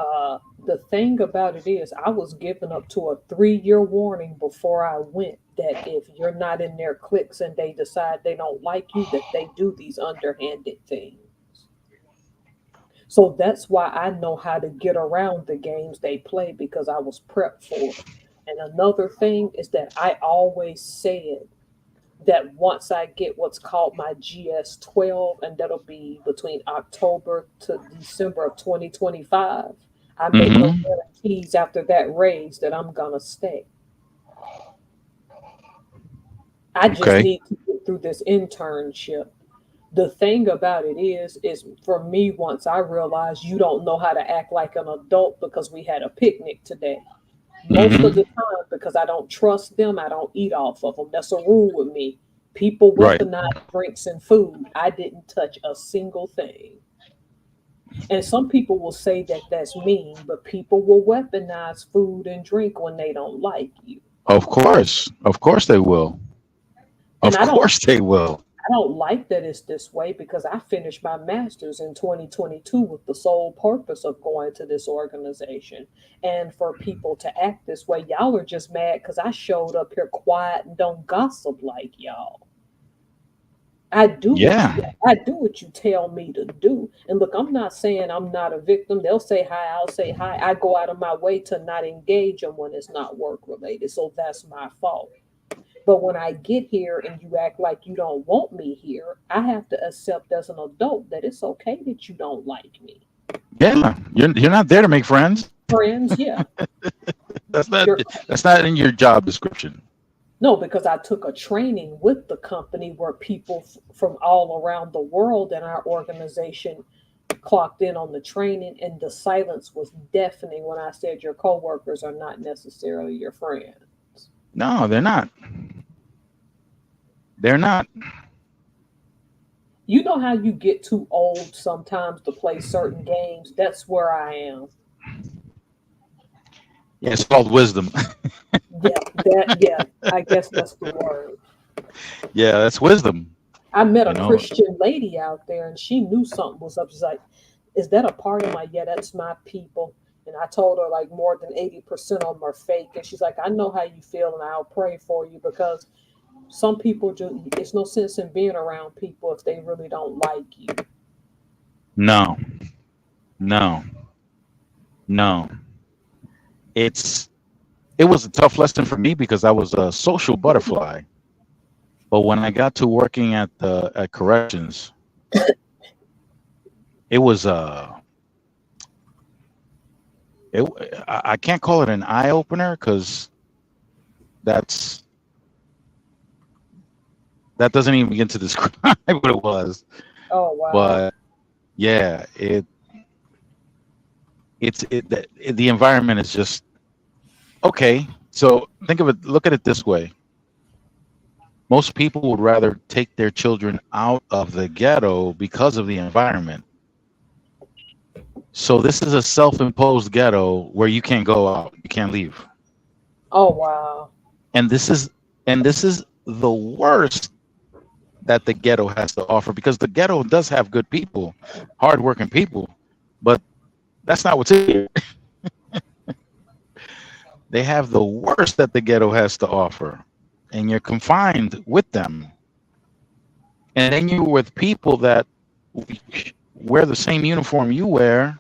the thing about it is, I was given up to a 3 year warning before I went that if you're not in their cliques and they decide they don't like you, that they do these underhanded things. So that's why I know how to get around the games they play because I was prepped for it. And another thing is that I always said that once I get what's called my GS 12, and that'll be between October to December of 2025, I make no Mm-hmm. guarantees after that raise that I'm going to stay. I just Okay. need to get through this internship. The thing about it is for me, once I realized you don't know how to act like an adult because we had a picnic today. Most of Mm-hmm. the time, because I don't trust them, I don't eat off of them. That's a rule with me. People Right. weaponize drinks and food. I didn't touch a single thing. And some people will say that that's mean, but people will weaponize food and drink when they don't like you. Of course. Of course they will. And Of course they will. I don't like that it's this way because I finished my master's in 2022 with the sole purpose of going to this organization. And for people to act this way, y'all are just mad because I showed up here quiet and don't gossip like y'all. Yeah. I do what you tell me to do. And look, I'm not saying I'm not a victim. They'll say hi, I'll say hi. I go out of my way to not engage them when it's not work related. So that's my fault. But when I get here and you act like you don't want me here, I have to accept as an adult that it's okay that you don't like me. Yeah. You're not there to make friends. Friends, yeah. That's not You're that's not in your job description. no, because I took a training with the company where people from all around the world in our organization clocked in on the training, and the silence was deafening when I said your coworkers are not necessarily your friends. No, they're not. They're not. You know how you get too old sometimes to play certain games? That's where I am. Yeah, it's called wisdom. Yeah, yeah, I guess that's the word. Yeah, that's wisdom. I met You a know. Christian lady out there and she knew something was up. She's like, is that a part of my, yeah, that's my people. And I told her like more than 80% of them are fake. And she's like, I know how you feel and I'll pray for you because some people just, it's no sense in being around people if they really don't like you. No, no, no. it's it was a tough lesson for me because I was a social butterfly. But when I got to working at the at corrections, it was it I can't call it an eye opener because that's that doesn't even begin to describe what it was. Oh wow. But yeah, the environment is just okay. So think of it, look at it this way. Most people would rather take their children out of the ghetto because of the environment. So this is a self-imposed ghetto where you can't go out, you can't leave. Oh wow. And this is the worst that the ghetto has to offer because the ghetto does have good people, hardworking people, but that's not what's here. They have the worst that the ghetto has to offer, and you're confined with them. And then you're with people that wear the same uniform you wear,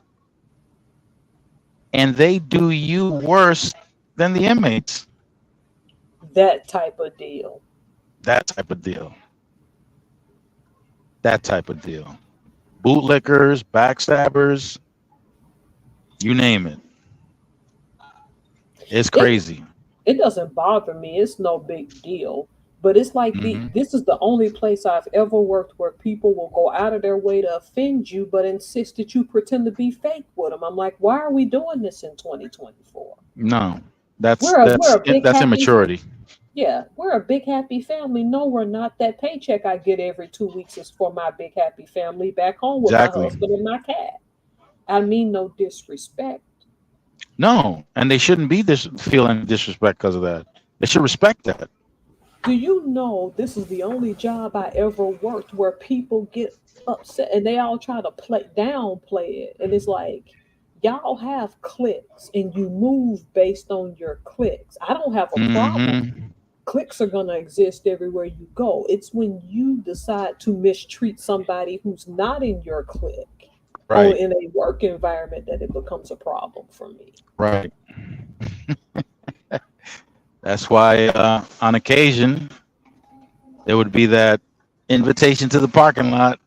and they do you worse than the inmates. That type of deal. That type of deal. That type of deal. Bootlickers, backstabbers, you name it. It's It crazy. it doesn't bother me. It's no big deal. But it's like Hmm. this is the only place I've ever worked where people will go out of their way to offend you, but insist that you pretend to be fake with them. I'm like, why are we doing this in 2024? No, that's We're that's a big that's happy immaturity. yeah, we're a big happy family. No, we're not. That paycheck I get every 2 weeks is for my big happy family back home with my Exactly. husband and my cat. I mean no disrespect. No, and they shouldn't be feeling disrespect because of that. They should respect that. Do you know this is the only job I ever worked where people get upset and they all try to downplay it, and it's like y'all have clicks and you move based on your clicks. I don't have a problem. Hmm. Clicks are going to exist everywhere you go. It's when you decide to mistreat somebody who's not in your clique or Right, in a work environment that it becomes a problem for me. right. That's why, on occasion, there would be that invitation to the parking lot.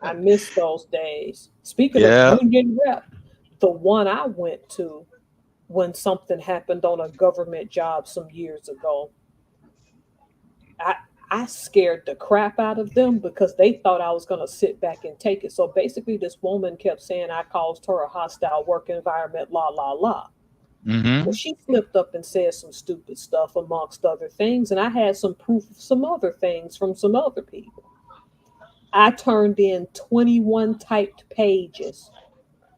I miss those days. Speaking of Yeah. union rep, the one I went to when something happened on a government job some years ago, I I scared the crap out of them because they thought I was going to sit back and take it. So basically, this woman kept saying I caused her a hostile work environment, la la la. Well, Hmm. she flipped up and said some stupid stuff amongst other things, and I had some proof of some other things from some other people. I turned in 21 typed pages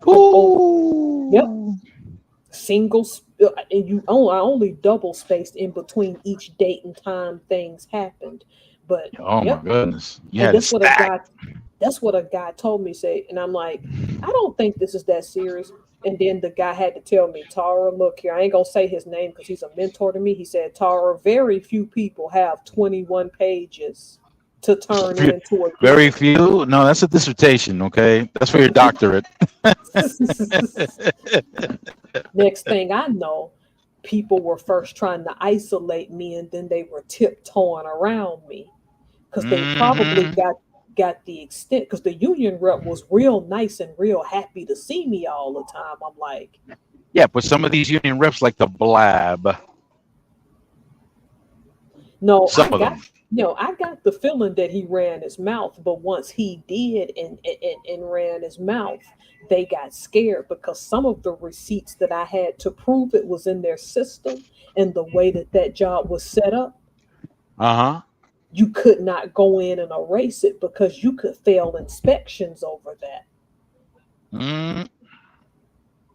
from over, yep, Ooh. and I only double spaced in between each date and time things happened. But Oh my yep, goodness. You and had it stacked. that's what a guy told me say, and I'm like, I don't think this is that serious. And then the guy had to tell me, Tara, look here, I ain't gonna say his name because he's a mentor to me. He said, Tara, very few people have 21 pages to turn into a Very given. few. No, that's a dissertation. Okay, that's for your doctorate. Next thing I know, people were first trying to isolate me, and then they were tiptoeing around me because they probably Hmm. got the extent because the union rep was real nice and real happy to see me all the time. I'm like, Yeah, but some of these union reps like to blab. no, Some of them. I got the feeling that he ran his mouth, but once he did and ran his mouth, they got scared because some of the receipts that I had to prove it was in their system and the way that that job was set up, Uh huh. you could not go in and erase it because you could fail inspections over that. Mm,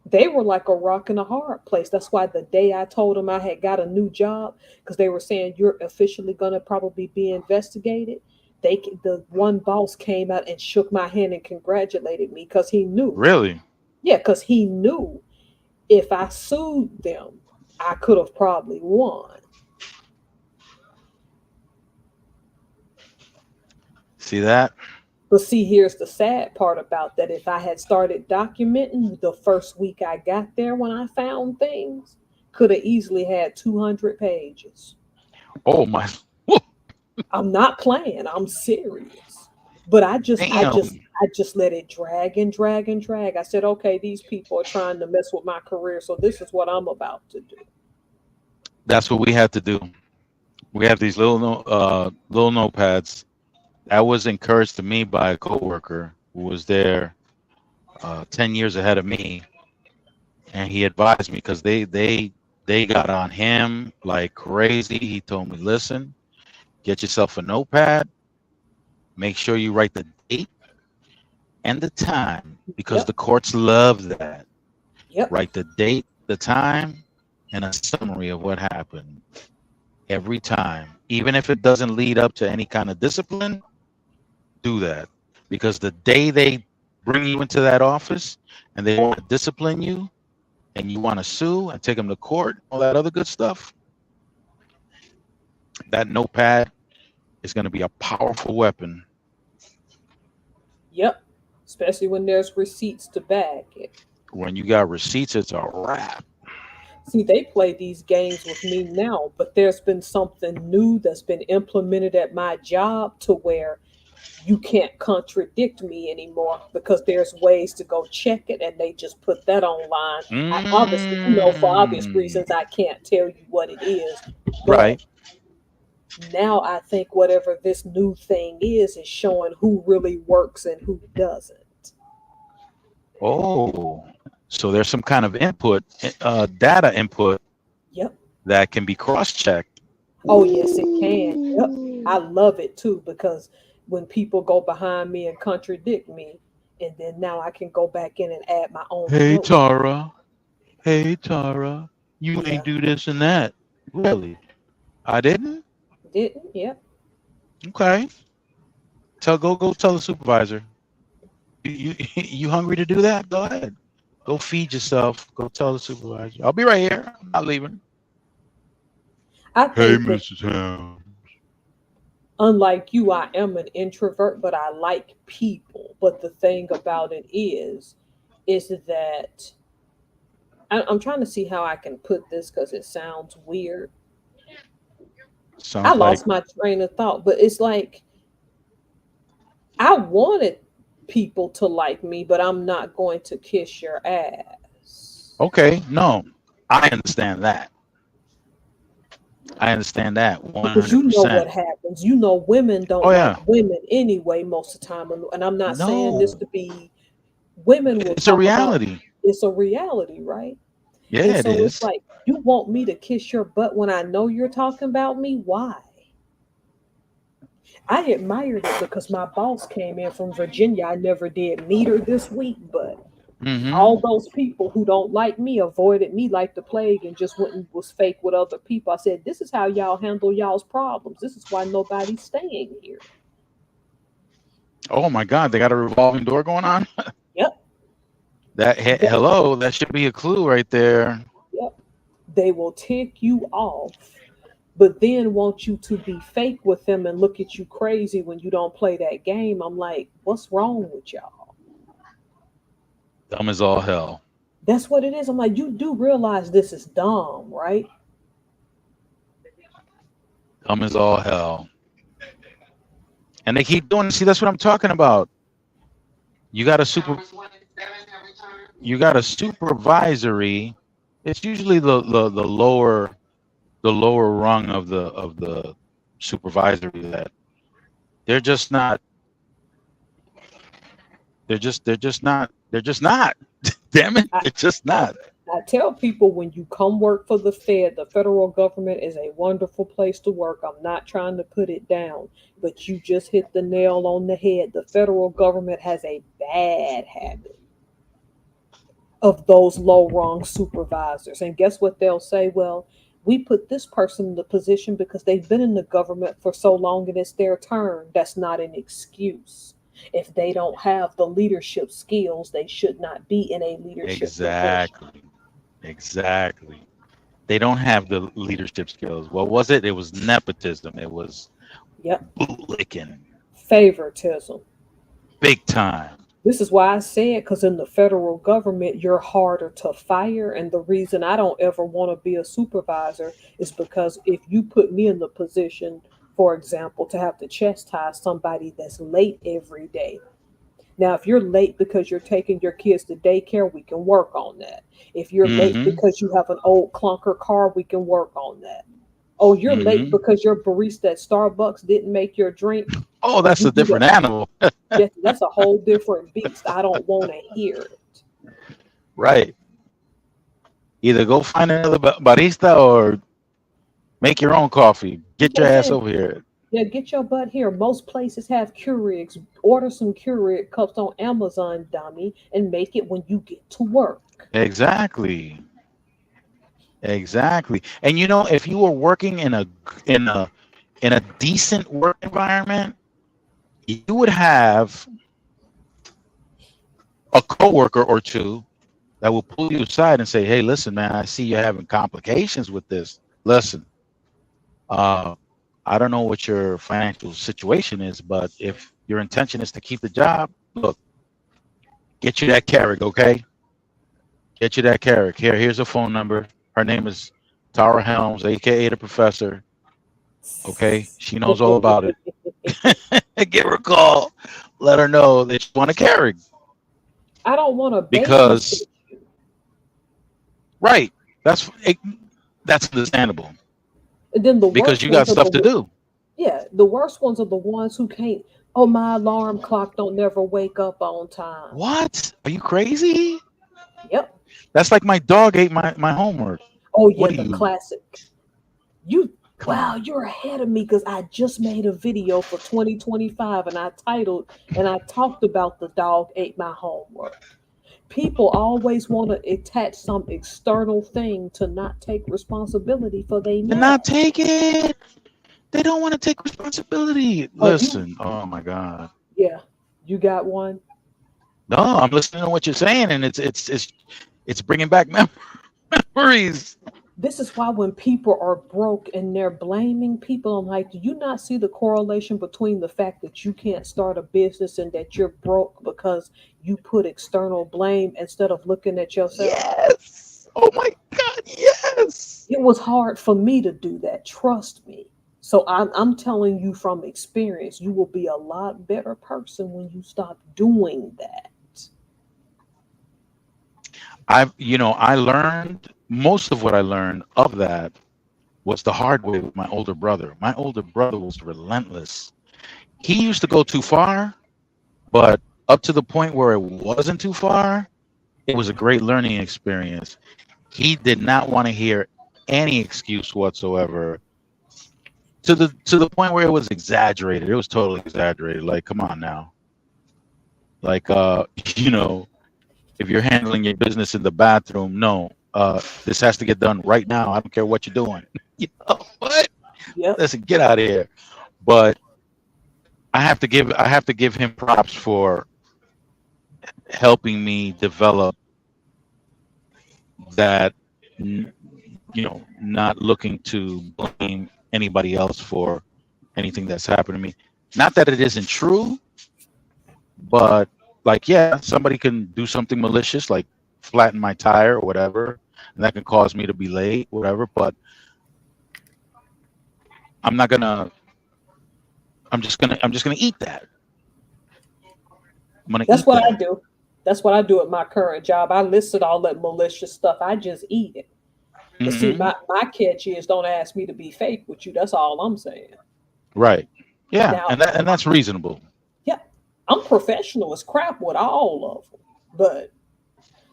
They were like a rock and a hard place. That's why the day I told them I had got a new job, because they were saying you're officially going to probably be investigated. The one boss came out and shook my hand and congratulated me because he knew. really? Yeah, because he knew if I sued them, I could have probably won. See that? But see, here's the sad part about that. If I had started documenting the first week I got there when I found things, could have easily had 200 pages. Oh my. I'm not playing. I'm serious. But Damn. I just let it drag and drag and drag. I said, okay, these people are trying to mess with my career, so this is what I'm about to do. That's what we had to do. We have these little notepads. That was encouraged to me by a coworker who was there 10 years ahead of me, and he advised me because they got on him like crazy. He told me, listen, get yourself a notepad. Make sure you write the date and the time because Yep, the courts love that. yep, Write the date, the time, and a summary of what happened every time. Even if it doesn't lead up to any kind of discipline, do that. Because the day they bring you into that office and they want to discipline you and you want to sue and take them to court, all that other good stuff, that notepad is going to be a powerful weapon. yep. Especially when there's receipts to back it. When you got receipts, it's a wrap. See, they play these games with me now, but there's been something new that's been implemented at my job to where you can't contradict me anymore because there's ways to go check it and they just put that online. I obviously, for obvious Mm, reasons, I can't tell you what it is, but right. now I think whatever this new thing is showing who really works and who doesn't. Oh, so there's some kind of input, data input Yep. that can be cross-checked. Oh, yes, it can. Yep. I Ooh. love it too because when people go behind me and contradict me, and then now I can go back in and add my own Hey notes. Tara, hey Tara, you ain't Yeah, do this and that. Really? I didn't? didn't. Yep. Okay. Go tell the supervisor. You you hungry to do that? Go ahead. Go feed yourself. Go tell the supervisor. I'll be right here. I'm not leaving. I Hey, think that Mrs. Ham. unlike you, I am an introvert, but I like people. But the thing about it is that I'm trying to see how I can put this because it sounds weird. I Sounds like lost my train of thought, but it's like I wanted people to like me, but I'm not going to kiss your ass. okay. No, I understand that. I understand that Because you know what 100%. happens. You know, women Oh don't like yeah. women anyway, most of the time. And I'm not saying this No, to be, women will it's a talk about reality. it's a reality, right? And Yeah, it so it's is. like, you want me to kiss your butt when I know you're talking about me? Why? I admired it because my boss came in from Virginia. I never did meet her this week, but all Mm-hmm. those people who don't like me avoided me like the plague and just went and was fake with other people. I said, this is how y'all handle y'all's problems. This is why nobody's staying here. Oh my God, they got a revolving door going on. Yep. That They, hello, that should be a clue right there. yep. They will tick you off, but then want you to be fake with them and look at you crazy when you don't play that game. I'm like, what's wrong with y'all? Dumb as all hell. That's what it is. I'm like, you do realize this is dumb, right? Dumb as all hell. And they keep doing. See, that's what I'm talking about. You got a super. You got a supervisory. It's usually the lower rung of the supervisory that they're just not. They're just not. Damn it, I, they're just I not. I tell people when you come work for the federal government is a wonderful place to work. I'm not trying to put it down, but you just hit the nail on the head. The federal government has a bad habit of those low rung supervisors. And guess what they'll say? Well, we put this person in the position because they've been in the government for so long and it's their turn. That's not an excuse. If they don't have the leadership skills, they should not be in a leadership position. Exactly. Exactly. They don't have the leadership skills. What was it? It was nepotism. It was Yep. bootlicking. Favoritism. big time. This is why I said, because in the federal government, you're harder to fire. And the reason I don't ever want to be a supervisor is because if you put me in the position, for example, to have to chastise somebody that's late every day. Now, if you're late because you're taking your kids to daycare, we can work on that. If you're late Mm-hmm. because you have an old clunker car, we can work on that. Oh, you're late Mm-hmm. because your barista at Starbucks didn't make your drink. Oh, Well, that's you a do that. different animal. That's a whole different beast. I don't want to hear it. Right. Either go find another barista or make your own coffee. Get your That's ass it. over here. Yeah, get your butt here. Most places have Keurigs. Order some Keurig cups on Amazon, dummy, and make it when you get to work. Exactly. Exactly. And you know, if you were working in a in a decent work environment, you would have a coworker or two that will pull you aside and say, "Hey, listen, man, I see you're having complications with this. Listen, uh, I don't know what your financial situation is, but if your intention is to keep the job, look, get you that Carrick, okay? Get you that Carrick. Here's a phone number. Her name is Tara Helms, aka the Professor. Okay, she knows all about it. Give her a call. Let her know that you want a Carrick I don't want to babysit. because right, that's it, that's understandable And then the because worst you got ones are stuff to the do. yeah, the worst ones are the ones who can't. Oh, my alarm clock don't never wake up on time. What? Are you crazy? Yep. That's like my dog ate my homework. Oh yeah, What do the you? classic. You Come wow, on. you're ahead of me because I just made a video for 2025 and I titled and I talked about the dog ate my homework. People always want to attach some external thing to not take responsibility for their To not mess. take it. They don't want to take responsibility. Oh, you Listen. Oh my God. yeah, you got one. No, I'm listening to what you're saying, and it's bringing back memories. This is why when people are broke and they're blaming people, I'm like, do you not see the correlation between the fact that you can't start a business and that you're broke because you put external blame instead of looking at yourself? Yes. Oh my God. Yes. It was hard for me to do that, trust me. So I'm telling you from experience, you will be a lot better person when you stop doing that. I learned most of what I learned of that was the hard way with my older brother. My older brother was relentless. He used to go too far, but up to the point where it wasn't too far, it was a great learning experience. He did not want to hear any excuse whatsoever to the point where it was exaggerated. It was totally exaggerated. Like, come on now. Like you know, if you're handling your business in the bathroom, no. This has to get done right now. I don't care what you're doing. You know what? Yep. Listen, get out of here. But I have to give him props for helping me develop that not looking to blame anybody else for anything that's happened to me. Not that it isn't true, but like yeah, somebody can do something malicious like flatten my tire or whatever, and that can cause me to be late, whatever, but I'm not gonna I'm just gonna eat that. I'm gonna That's eat what I that. do. That's what I do at my current job. I listed all that malicious stuff. I just eat it. But see, Hmm. my catch is don't ask me to be fake with you. That's all I'm saying. Right. Yeah, Now, and that's reasonable. yeah, I'm professional as crap with all of them. But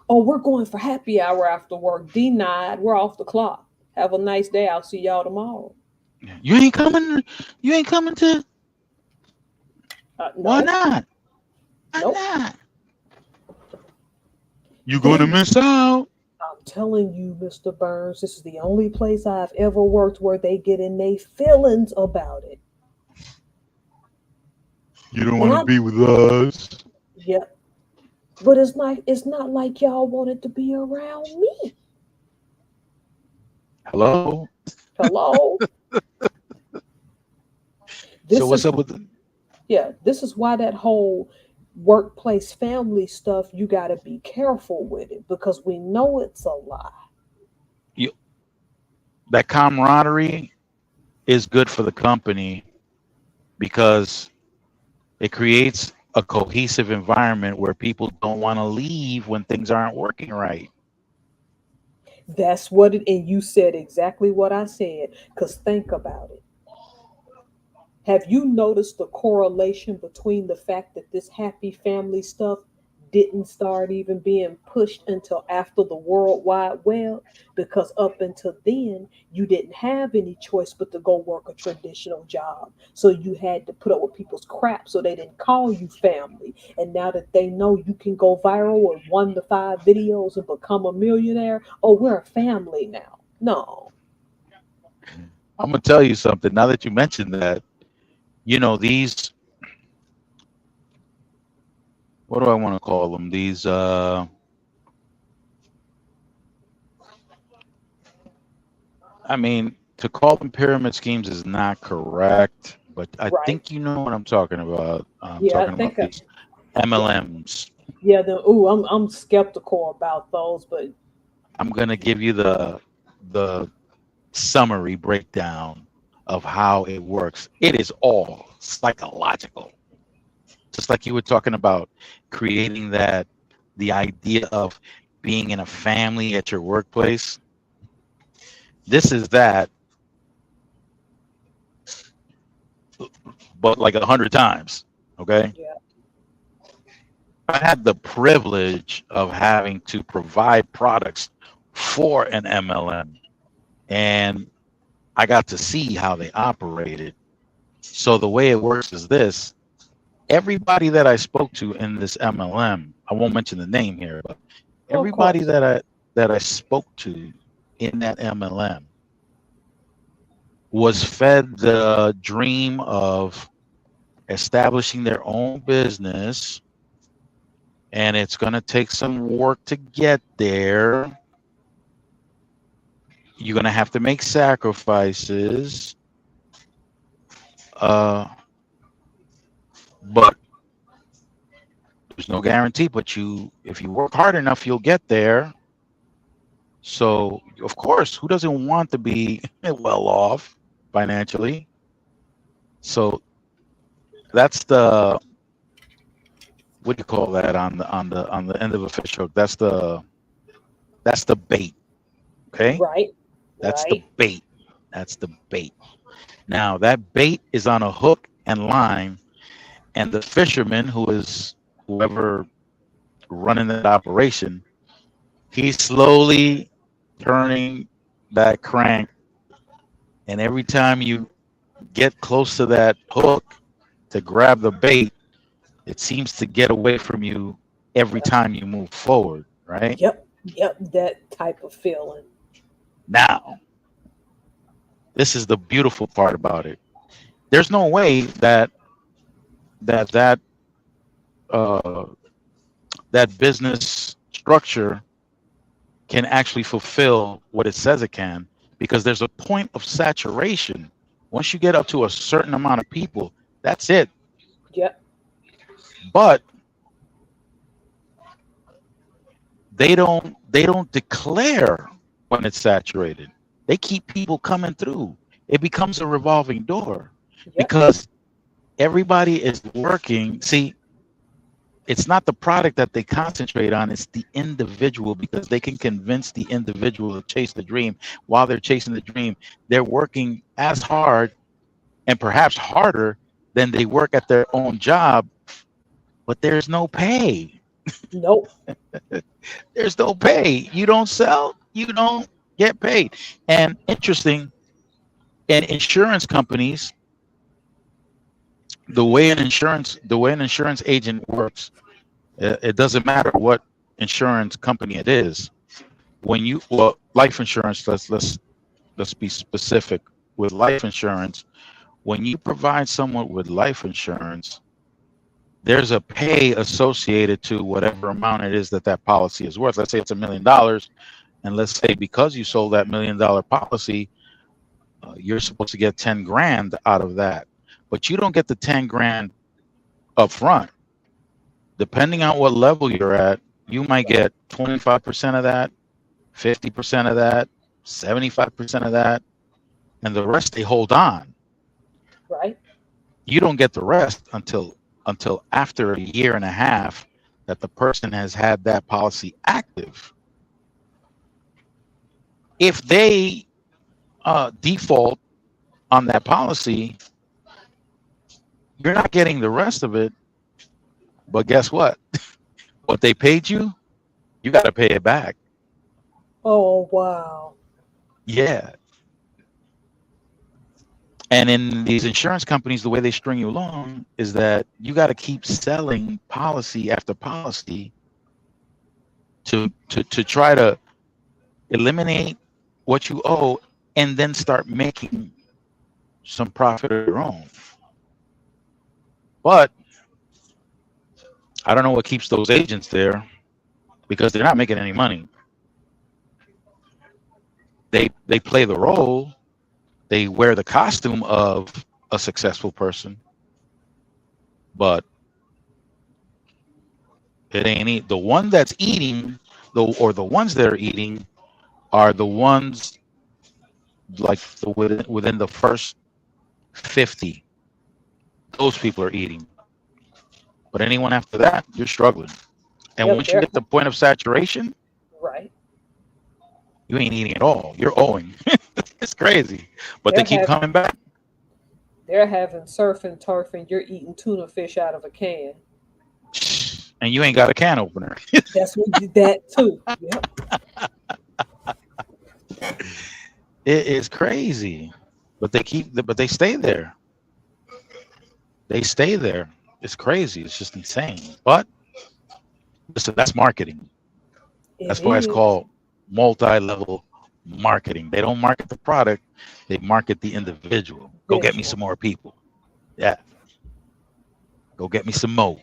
oh, we're going for happy hour after work. Denied. We're off the clock. Have a nice day. I'll see y'all tomorrow. You ain't coming. You ain't coming to. Why No, not? Why nope. not? You're gonna They, miss out. I'm telling you, Mr. Burns, this is the only place I've ever worked where they get in their feelings about it. You don't And want to I, be with us. yeah, but it's not like y'all wanted to be around me. Hello. Hello. So This what's is up with? yeah, this is why that whole workplace family stuff, you got to be careful with it because we know it's a lie. You, that camaraderie is good for the company because it creates a cohesive environment where people don't want to leave when things aren't working right. That's what it, and you said exactly what I said. Because think about it. Have you noticed the correlation between the fact that this happy family stuff didn't start even being pushed until after the World Wide Web? Because up until then, you didn't have any choice but to go work a traditional job. So you had to put up with people's crap so they didn't call you family. And now that they know you can go viral with 1 to 5 videos and become a millionaire, oh, we're a family now. No. I'm gonna tell you something. Now that you mentioned that, these, what do I want to call them? These I mean, to call them pyramid schemes is not correct, but I Right. think you know what I'm talking about. I'm Yeah, I talking think about I, these yeah. MLMs. Yeah, I'm skeptical about those, but I'm gonna give you the summary breakdown of how it works. It is all psychological. Just like you were talking about creating the idea of being in a family at your workplace. This is that, but like 100 times. Okay. yeah. I had the privilege of having to provide products for an MLM, and I got to see how they operated. So the way it works is this: everybody that I spoke to in this MLM, I won't mention the name here, but Of everybody course. that I spoke to in that MLM was fed the dream of establishing their own business, and it's going to take some work to get there. You're going to have to make sacrifices, uh, but there's no guarantee. But if you work hard enough, you'll get there. So, of course, who doesn't want to be well off financially? So that's the, what do you call that on the end of a fish hook? That's the bait. Okay, Right. that's the Right. bait. That's the bait. Now that bait is on a hook and line, and the fisherman, who is whoever running that operation, he's slowly turning that crank, and every time you get close to that hook to grab the bait, it seems to get away from you every Yep. time you move forward, right? Yep. Yep. That type of feeling. Now, this is the beautiful part about it. There's no way that uh, that business structure can actually fulfill what it says it can, because there's a point of saturation. Once you get up to a certain amount of people, that's it. Yep. But they don't declare when it's saturated. They keep people coming through. It becomes a revolving door Yep. because everybody is working. See, it's not the product that they concentrate on, it's the individual, because they can convince the individual to chase the dream. While they're chasing the dream, they're working as hard and perhaps harder than they work at their own job, but there's no pay. Nope. There's no pay. You don't sell, you don't get paid. And interesting, and insurance companies, the way an insurance agent works, it doesn't matter what insurance company it is. When you, well, life insurance, let's be specific with life insurance. When you provide someone with life insurance, there's a pay associated to whatever amount it is that that policy is worth. Let's say it's $1 million, and let's say because you sold that $1 million policy, you're supposed to get 10 grand out of that, but you don't get the 10 grand up front. depending on what level you're at, you might get 25% of that, 50% of that, 75% of that, and the rest they hold on. Right. You don't get the rest until after a year and a half that the person has had that policy active. If they default on that policy, you're not getting the rest of it. But guess what? What they paid you, you got to pay it back. Oh wow. Yeah. And in these insurance companies, the way they string you along is that you got to keep selling policy after policy to try to eliminate what you owe and then start making some profit of your own. But I don't know what keeps those agents there because they're not making any money. They play the role, they wear the costume of a successful person, but it ain't the one that's eating the ones that are eating are the ones like within the first 50. Those people are eating. But anyone after that, you're struggling. And Yep. once you get the point of saturation, Right. you ain't eating at all. You're owing. It's crazy. But they They're keep having coming back. they're having surf and turf, and you're eating tuna fish out of a can. And you ain't got a can opener. That's what did that too. Yep. It is crazy. But they stay there. They stay there. It's crazy. It's just insane. But listen, that's marketing. It That's why it's is. called multi-level marketing. They don't market the product, they market the individual. Go get me Visual. some more people. Yeah. Go get me some mo.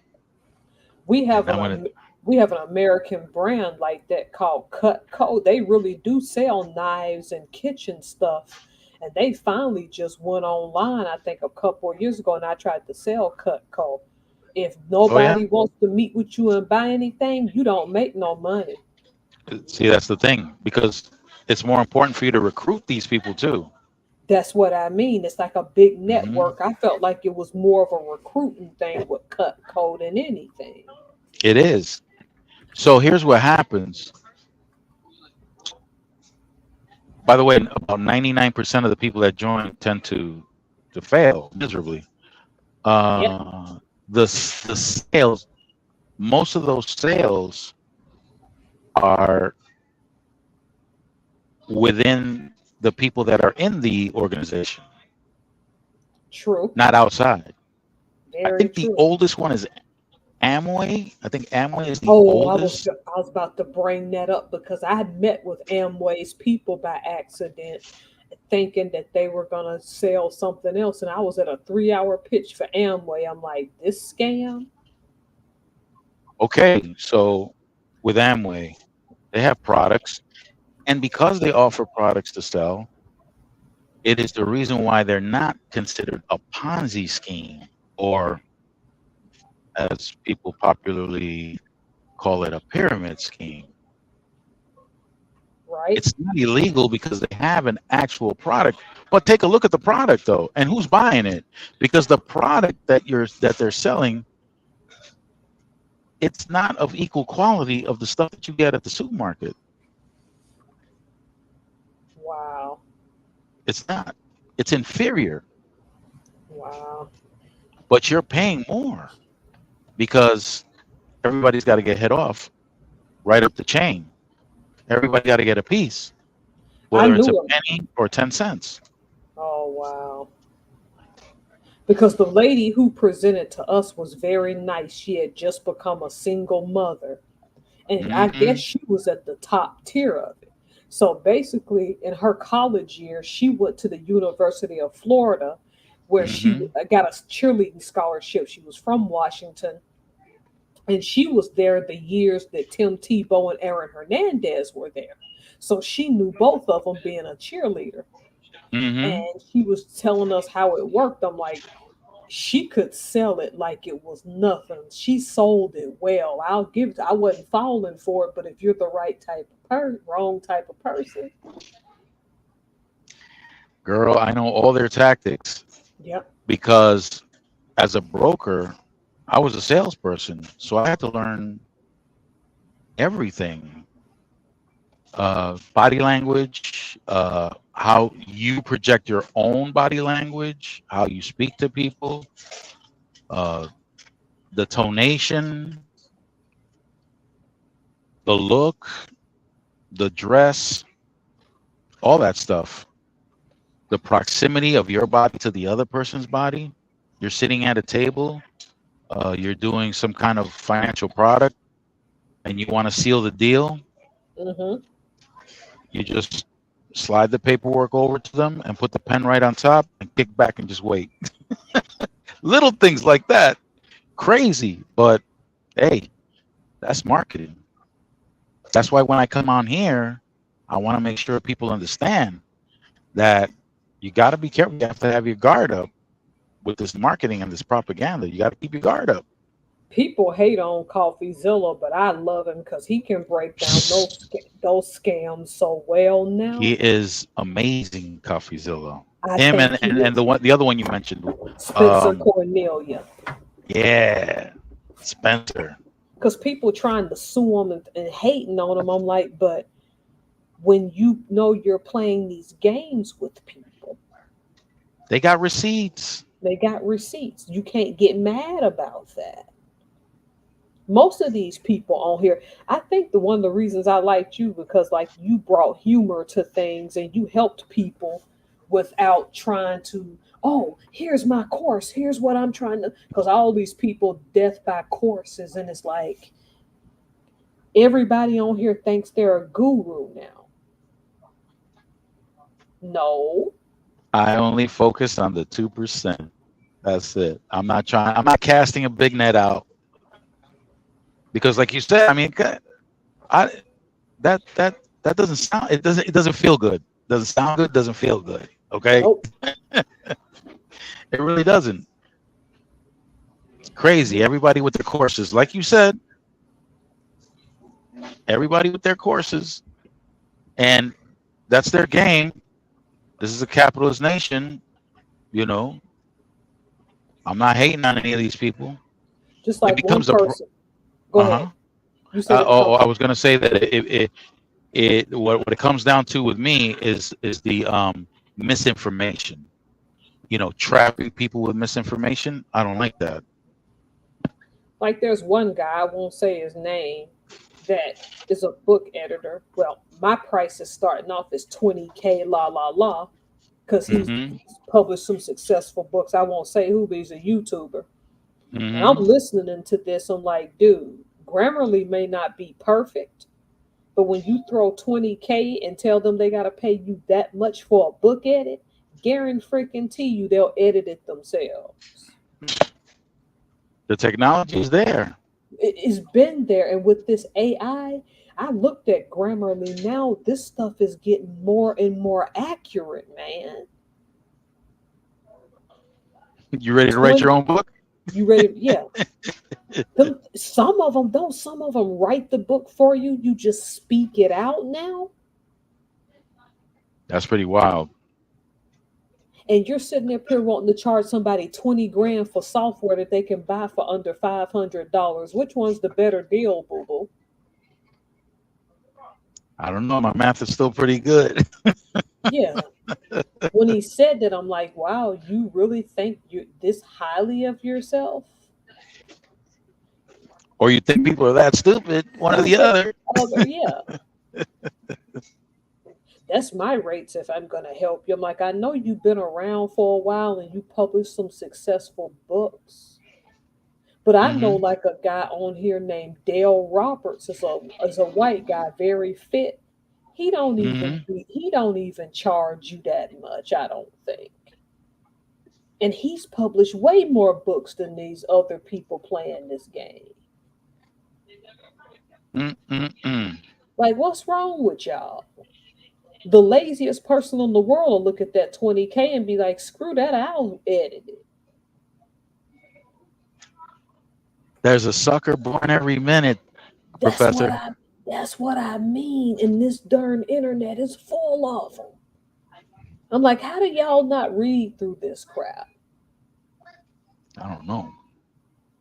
We And have I'm gonna we have an American brand like that called Cutco. They really do sell knives and kitchen stuff. And they finally just went online, I think a couple of years ago, and I tried to sell Cutco. If oh yeah. nobody wants to meet with you and buy anything, you don't make no money. See, that's the thing. Because it's more important for you to recruit these people too. That's what I mean. It's like a big Hmm. network. I felt like it was more of a recruiting thing with Cutco than anything. It is. So here's what happens. By the way, about 99% of the people that join tend to fail miserably. Yep, Uh, the sales, most of those sales are within the people that are in the organization, true. not outside. I Very think the true. oldest one is Amway. I think Amway is the Oh, oldest. I was about to bring that up because I had met with Amway's people by accident, thinking that they were gonna sell something else, and I was at a 3 hour pitch for Amway. I'm like, this scam? Okay, so with Amway, they have products, and because they offer products to sell, it is the reason why they're not considered a Ponzi scheme, or as people popularly call it, a pyramid scheme. Right? It's not illegal because they have an actual product. But take a look at the product though, and who's buying it? Because the product that they're selling, it's not of equal quality of the stuff that you get at the supermarket. Wow. It's not. It's inferior, Wow. but you're paying more because everybody's got to get hit off right up the chain. Everybody got to get a piece, I whether it's a knew it. penny or 10 cents. Oh wow. Because the lady who presented to us was very nice. She had just become a single mother. And I guess Hmm. she was at the top tier of it. So basically, in her college years, she went to the University of Florida, where she Hmm. got a cheerleading scholarship. She was from Washington, and she was there the years that Tim Tebow and Aaron Hernandez were there. So she knew both of them being a cheerleader. Hmm. And she was telling us how it worked. I'm like, she could sell it like it was nothing. She sold it well. I'll give it. I wasn't falling for it, but if you're the right type of wrong type of person, Girl, I know all their tactics yep. because as a broker, I was a salesperson, so I had to learn everything. Body language, how you project your own body language, how you speak to people, uh, the tonation, the look, the dress, all that stuff. The proximity of your body to the other person's body. You're sitting at a table, you're doing some kind of financial product, and you want to seal the deal. Mm-hmm. You just slide the paperwork over to them and put the pen right on top and kick back and just wait. Little things like that. Crazy, but hey, that's marketing. That's why when I come on here, I want to make sure people understand that you got to be careful. You have to have your guard up with this marketing and this propaganda. You got to keep your guard up. People hate on CoffeeZilla, but I love him because he can break down those scams so well now. He is amazing, CoffeeZilla. I Him think and the other one you mentioned, Spencer Cornelia. yeah, Spencer. Because people trying to sue him and hating on him, I'm like, but when you know you're playing these games with people, They got receipts. they got receipts. You can't get mad about that. Most of these people on here, I think the one of the reasons I liked you because like you brought humor to things and you helped people without trying to, oh, here's my course, here's what I'm trying to, because all these people death by courses, and it's like everybody on here thinks they're a guru now. No. I only focus on the 2%. That's it. I'm not casting a big net out because, like you said, I mean, I that doesn't sound. It doesn't feel good. Doesn't sound good. Doesn't feel good. Okay. Nope. It really doesn't. It's crazy. Everybody with their courses, like you said, everybody with their courses, and that's their game. This is a capitalist nation. You know, I'm not hating on any of these people. Just It like one becomes a person. Go uh-huh. ahead. You said it I first. was gonna say that what it comes down to with me is the misinformation. You know, trapping people with misinformation. I don't like that. Like there's one guy, I won't say his name, that is a book editor. Well, my price is starting off as 20K la la la because Mm-hmm. he's published some successful books. I won't say who, but he's a YouTuber. And I'm Mm-hmm. listening to this. I'm like, dude, Grammarly may not be perfect, but when you throw 20K and tell them they got to pay you that much for a book edit, guarantee you they'll edit it themselves. The technology is there. It's been there. And with this I looked at Grammarly now. This stuff is getting more and more accurate, man. You ready to write 20, your own book? you ready? Yeah. Some of them don't. Some of them write the book for you. You just speak it out now. That's pretty wild. And you're sitting up here wanting to charge somebody 20 grand for software that they can buy for under $500. Which one's the better deal, boo boo? I don't know. My math is still pretty good. Yeah. When he said that, I'm like, wow, you really think you this highly of yourself? Or you think people are that stupid? One or the other. Yeah. That's my rates if I'm going to help you. I'm like, I know you've been around for a while and you published some successful books. But I know Mm-hmm. like a guy on here named Dale Roberts is a white guy, very fit. Mm-hmm. He don't even charge you that much, I don't think. And he's published way more books than these other people playing this game. Mm-mm-mm. Like, what's wrong with y'all? The laziest person in the world will look at that 20K and be like, screw that, I'll edit it. There's a sucker born every minute, That's what Professor. I that's what I mean. And this darn internet is full of them. I'm like, how do y'all not read through this crap? I don't know.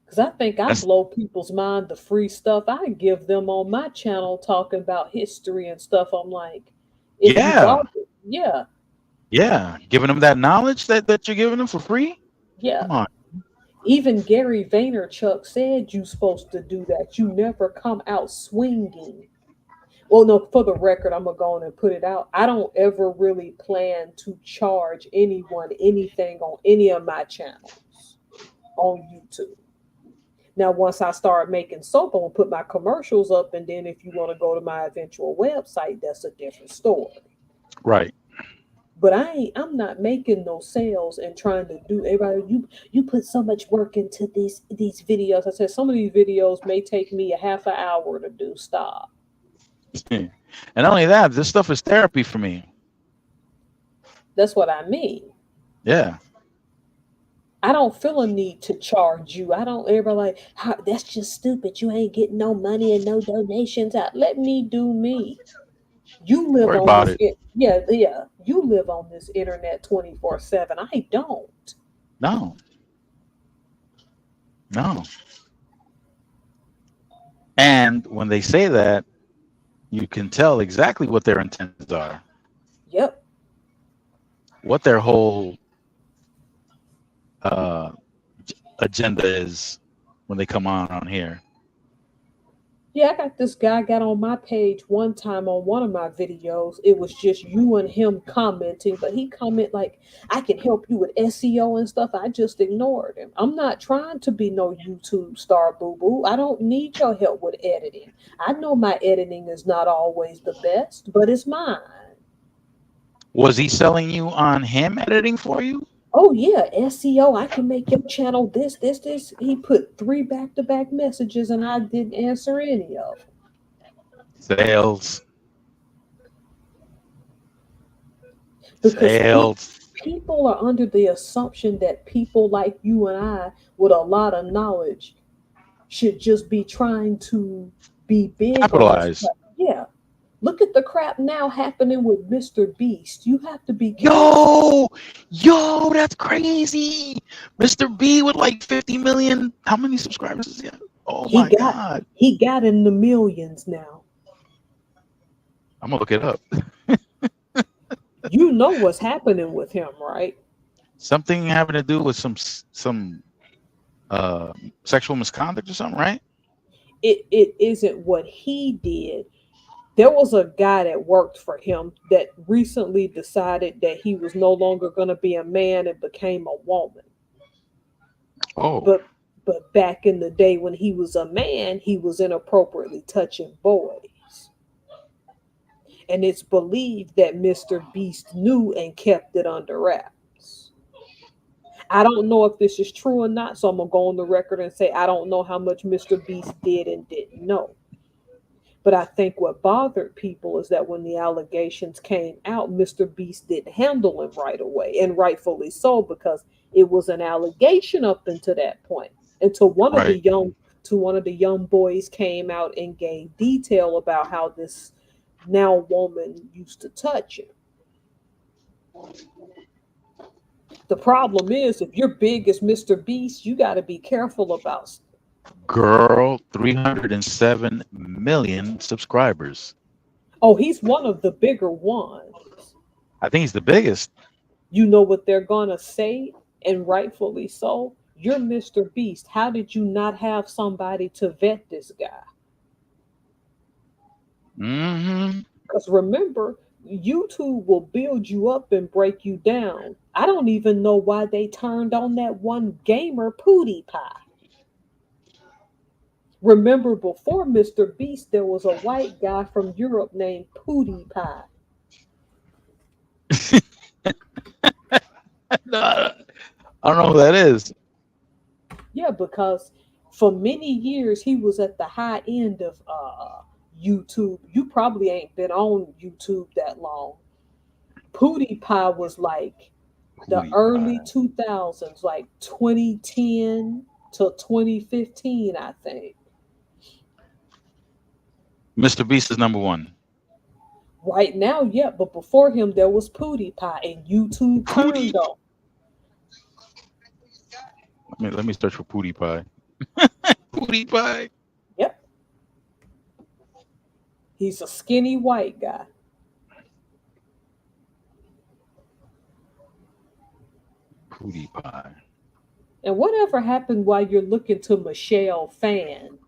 Because I think I That's blow people's mind the free stuff I give them on my channel talking about history and stuff. I'm like, if you yeah, bought it, yeah, yeah. Giving them that knowledge that you're giving them for free. yeah. Come on. Even Gary Vaynerchuk said you supposed to do that. You never come out swinging. Well, no, for the record, I'm gonna go on and put it out. I don't ever really plan to charge anyone anything on any of my channels on YouTube. Now, once I start making soap, I'm gonna put my commercials up, and then if you want to go to my eventual website, that's a different story. Right. But I'm not making no sales and trying to do everybody. You put so much work into these videos. I said some of these videos may take me a half an hour to do. Stop. And not only that, this stuff is therapy for me. That's what I mean. Yeah. I don't feel a need to charge you. I don't everybody like how, that's just stupid. You ain't getting no money and no donations out. Let me do me. You live Worry on about this it. yeah, yeah. You live on this internet 24/7. I don't. No. No. And when they say that, you can tell exactly what their intentions are, Yep. what their whole uh, agenda is when they come on here. Yeah, I got this guy got on my page one time on one of my videos. It was just you and him commenting, but he comment like, I can help you with SEO and stuff. I just ignored him. I'm not trying to be no YouTube star boo boo. I don't need your help with editing. I know my editing is not always the best, but it's mine. Was he selling you on him editing for you? Oh yeah, SEO. I can make your channel this. He put three back-to-back messages and I didn't answer any of them. Sales. Because Sales. people are under the assumption that people like you and I with a lot of knowledge should just be trying to be big on this Capitalize. stuff. Yeah. Look at the crap now happening with Mr. Beast. You have to be careful. Yo, that's crazy. Mr. B with like 50 million. How many subscribers is he at? Oh He my got God. he got in the millions now. I'm gonna look it up. You know what's happening with him, right? Something having to do with some sexual misconduct or something, right? It isn't what he did. There was a guy that worked for him that recently decided that he was no longer going to be a man and became a woman. Oh, But back in the day when he was a man, he was inappropriately touching boys. And it's believed that Mr. Beast knew and kept it under wraps. I don't know if this is true or not, so I'm gonna go on the record and say I don't know how much Mr. Beast did and didn't know. But I think what bothered people is that when the allegations came out, Mr. Beast didn't handle him right away, and rightfully so, because it was an allegation up until that point. Until right. one of the young boys came out and gave detail about how this now woman used to touch him. The problem is if you're big as Mr. Beast, you got to be careful about. Girl, 307 million subscribers. Oh, he's one of the bigger ones. I think he's the biggest. You know what they're gonna say, and rightfully so. You're Mr. Beast. How did you not have somebody to vet this guy? Mm-hmm. Because remember, YouTube will build you up and break you down. I don't even know why they turned on that one gamer, PewDiePie. Remember, before Mr. Beast, there was a white guy from Europe named PewDiePie. No, I don't know who that is. Yeah, because for many years he was at the high end of YouTube. You probably ain't been on YouTube that long. PewDiePie was like the early PewDiePie. 2000s, like 2010. till 2015, I think. Mr. Beast is number one. Right now, yeah, but before him there was PewDiePie, and YouTube Pootie. turned on. Let me search for PewDiePie. PewDiePie. Yep, he's a skinny white guy. PewDiePie. And whatever happened while you're looking to Michelle Fan?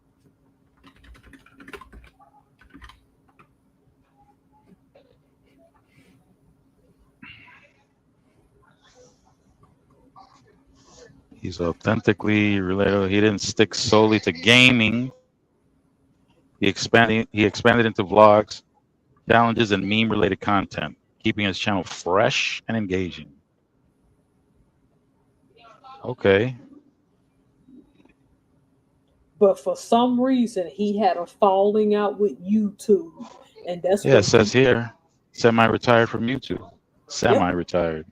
He's authentically relatable. He didn't stick solely to gaming. He expanded into vlogs, challenges, and meme-related content, keeping his channel fresh and engaging. Okay. But for some reason, he had a falling out with YouTube, and that's Yeah, it what. says here, semi-retired from YouTube. Yep. Semi-retired.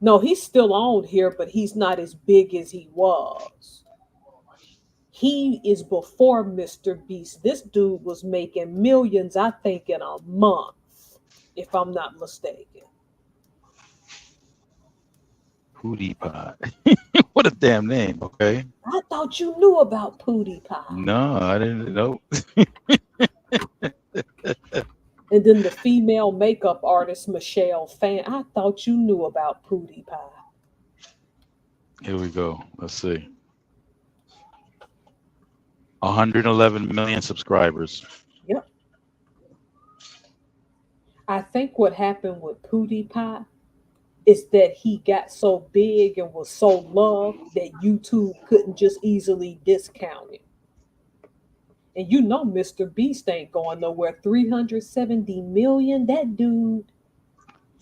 No, he's still on here, but he's not as big as he was. He is before Mr. Beast. This dude was making millions, I think, in a month, if I'm not mistaken. PewDiePie. What a damn name. Okay. I thought you knew about PewDiePie. No, I didn't know. And then the female makeup artist, Michelle Fan. I thought you knew about PewDiePie. Here we go. Let's see. 111 million subscribers. Yep. I think what happened with PewDiePie is that he got so big and was so loved that YouTube couldn't just easily discount it. And you know Mr. Beast ain't going nowhere. 370 million, that dude.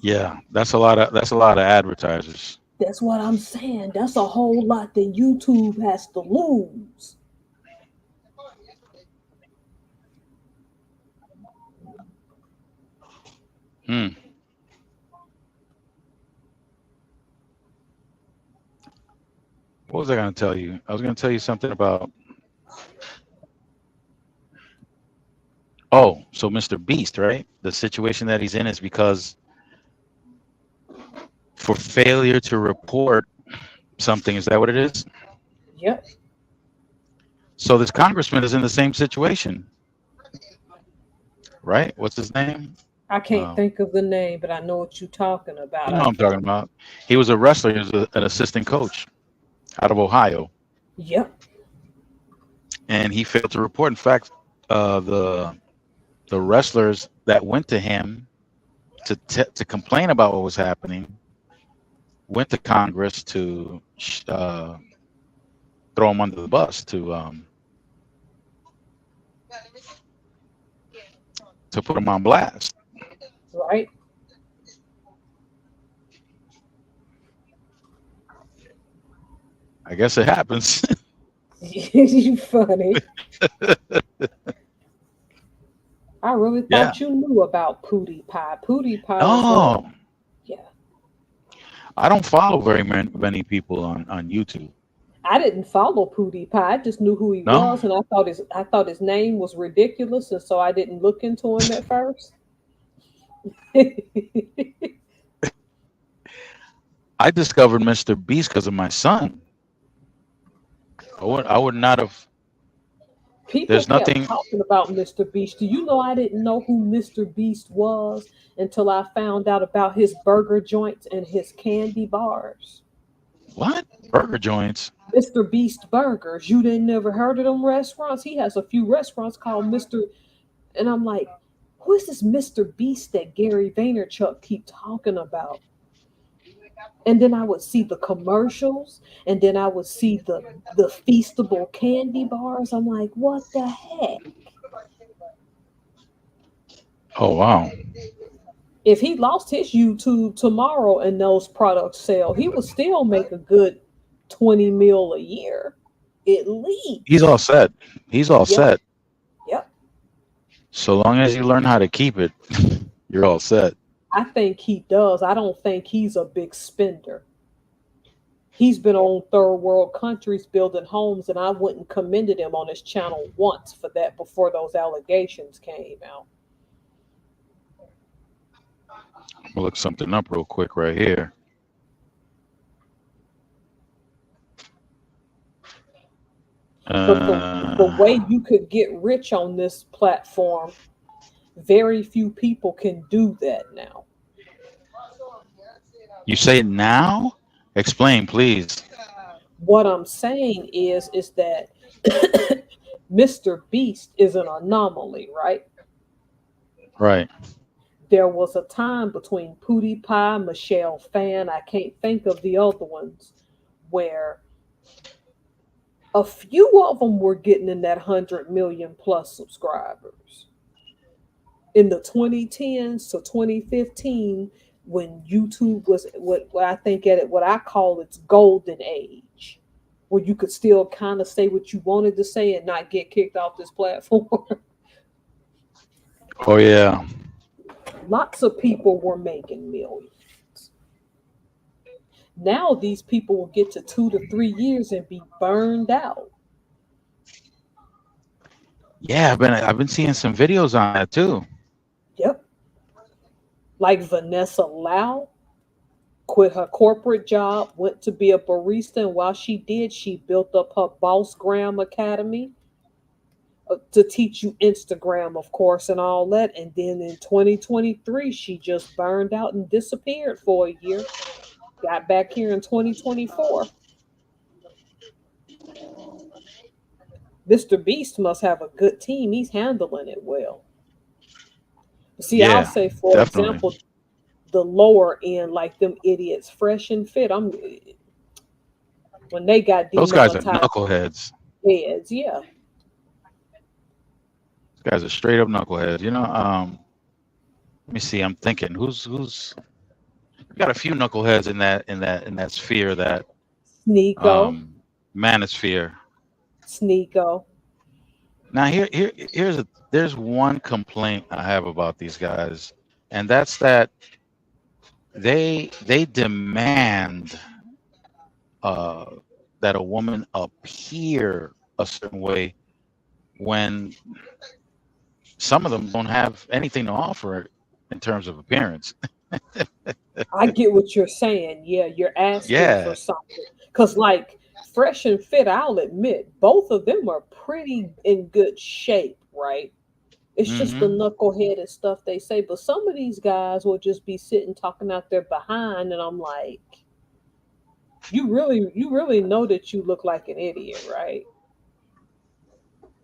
Yeah, that's a lot of advertisers. That's what I'm saying. That's a whole lot that YouTube has to lose. What was I going to tell you? I was going to tell you something about. Oh, so Mr. Beast, right? The situation that he's in is because for failure to report something. Is that what it is? Yep. So this congressman is in the same situation, right? What's his name? I can't think of the name, but I know what you're talking about. You know what I'm talking about. He was a wrestler. He was an assistant coach out of Ohio. Yep. And he failed to report. In fact, the wrestlers that went to him to complain about what was happening went to Congress to throw him under the bus, to put him on blast. Right. I guess it happens. You funny. I really thought you knew about PewDiePie. PewDiePie. Oh, yeah. I don't follow very many people on YouTube. I didn't follow PewDiePie. I just knew who he was, and I thought his name was ridiculous, and so I didn't look into him at first. I discovered Mr. Beast because of my son. I would not have. People kept talking about Mr. Beast. Do you know I didn't know who Mr. Beast was until I found out about his burger joints and his candy bars? What? Burger joints? Mr. Beast Burgers. You didn't never heard of them restaurants? He has a few restaurants called Mr. And I'm like, who is this Mr. Beast that Gary Vaynerchuk keep talking about? And then I would see the commercials, and then I would see the Feastable candy bars. I'm like, what the heck? Oh, wow. If he lost his YouTube tomorrow and those products sell, he would still make a good 20 mil a year, at least. He's all set. He's all set. Yep. So long as you learn how to keep it, you're all set. I think he does. I don't think he's a big spender. He's been on third world countries building homes, and I wouldn't commended him on his channel once for that before those allegations came out. I'm gonna look something up real quick right here. But the way you could get rich on this platform, very few people can do that now. You say it now? Explain, please. What I'm saying is that Mr. Beast is an anomaly, right? Right. There was a time between PewDiePie, Michelle Fan, I can't think of the other ones, where a few of them were getting in that 100 million plus subscribers. In the 2010s to 2015, when YouTube was what I think at it, what I call its golden age, where you could still kind of say what you wanted to say and not get kicked off this platform. Oh yeah. Lots of people were making millions. Now these people will get to 2 to 3 years and be burned out. Yeah, I've been seeing some videos on that too. Yep. Like Vanessa Lau quit her corporate job, went to be a barista, and while she did, she built up her Bossgram Academy to teach you Instagram, of course, and all that. And then in 2023, she just burned out and disappeared for a year. Got back here in 2024. Mr. Beast must have a good team. He's handling it well. See, Yeah, I'll say, for definitely. example, the lower end, like them idiots, Fresh and Fit. When they got Those guys are demonetized knuckleheads. heads, yeah. These guys are straight up knuckleheads. You know, let me see. I'm thinking who's we got a few knuckleheads in that sphere, that Sneeko, manosphere. Sneeko. Now there's one complaint I have about these guys, and that's that they demand that a woman appear a certain way when some of them don't have anything to offer in terms of appearance. I get what you're saying. Yeah, you're asking Yeah. for something. Because, like, Fresh and Fit, I'll admit, both of them are pretty in good shape, right? It's just the knuckleheaded stuff they say. But some of these guys will just be sitting talking out their behind, and I'm like, you really know that you look like an idiot, right?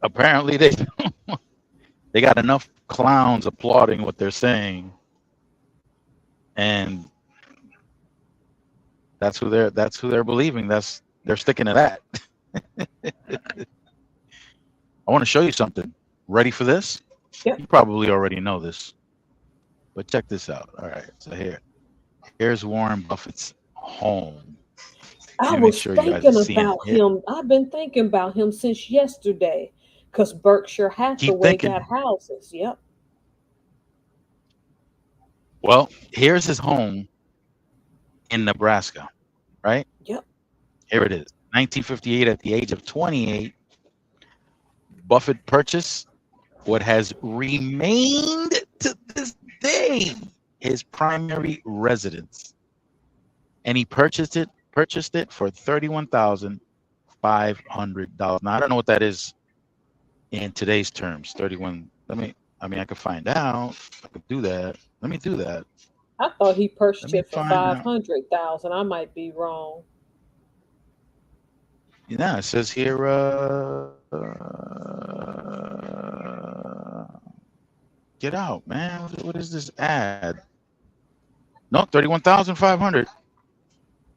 Apparently they got enough clowns applauding what they're saying, and that's who they're believing. They're sticking to that. I want to show you something. Ready for this? Yep. You probably already know this, but check this out. All right, so here's Warren Buffett's home. I was thinking about him. I've been thinking about him since yesterday, because Berkshire Hathaway got houses. Yep. Well, here's his home in Nebraska, right? Yep. Here it is. 1958, at the age of 28, Buffett purchased what has remained to this day his primary residence. And he purchased it for $31,500. Now I don't know what that is in today's terms. 31. I could find out. I could do that. Let me do that. I thought he purchased it for 500,000. I might be wrong. Yeah, it says here. Get out, man! What is this ad? No, 31,500.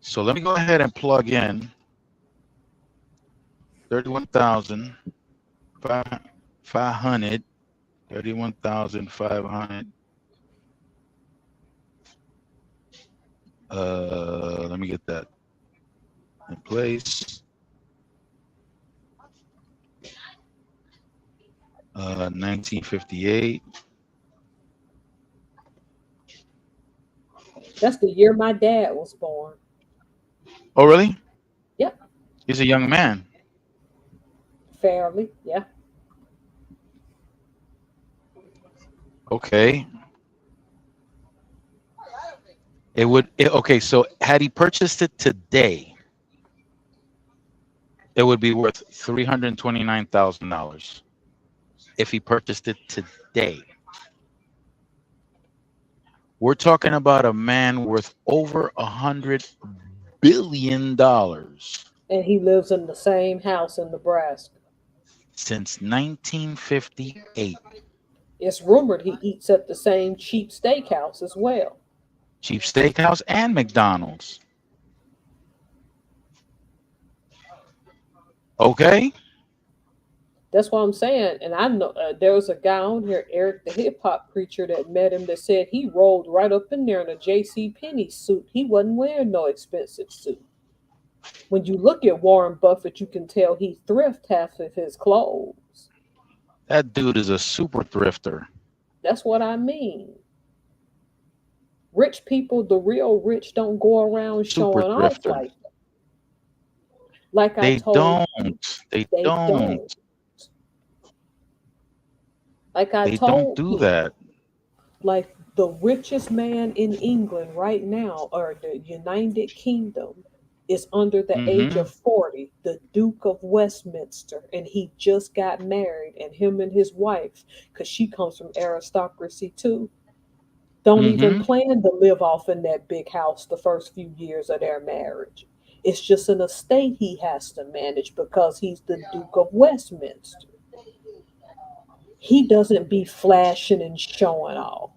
So let me go ahead and plug in 31,500. 31,500. Let me get that in place. 1958. That's the year my dad was born. Oh, really? He's a young man. Fairly, yeah. Okay. Okay, so had he purchased it today, it would be worth $329,000 if he purchased it today. We're talking about a man worth over $100 billion And he lives in the same house in Nebraska. since 1958. It's rumored he eats at the same cheap steakhouse as well. Cheap Steakhouse and McDonald's. Okay. That's what I'm saying. And I know there was a guy on here, Eric the hip hop preacher, that met him that said he rolled right up in there in a J.C. Penney suit. He wasn't wearing no expensive suit. When you look at Warren Buffett, you can tell he thrift half of his clothes. That dude is a super thrifter. That's what I mean. Rich people, the real rich, don't go around Super showing off thrifter. like that. Like I They told don't. you, They they don't. don't. Like I They don't told do you, that. like the richest man in England right now, or the United Kingdom, is under the age Mm-hmm. of 40, the Duke of Westminster, and he just got married, and him and his wife, because she comes from aristocracy too, don't even Mm-hmm. plan to live off in that big house the first few years of their marriage. It's just an estate he has to manage because he's the Duke of Westminster. He doesn't be flashing and showing off.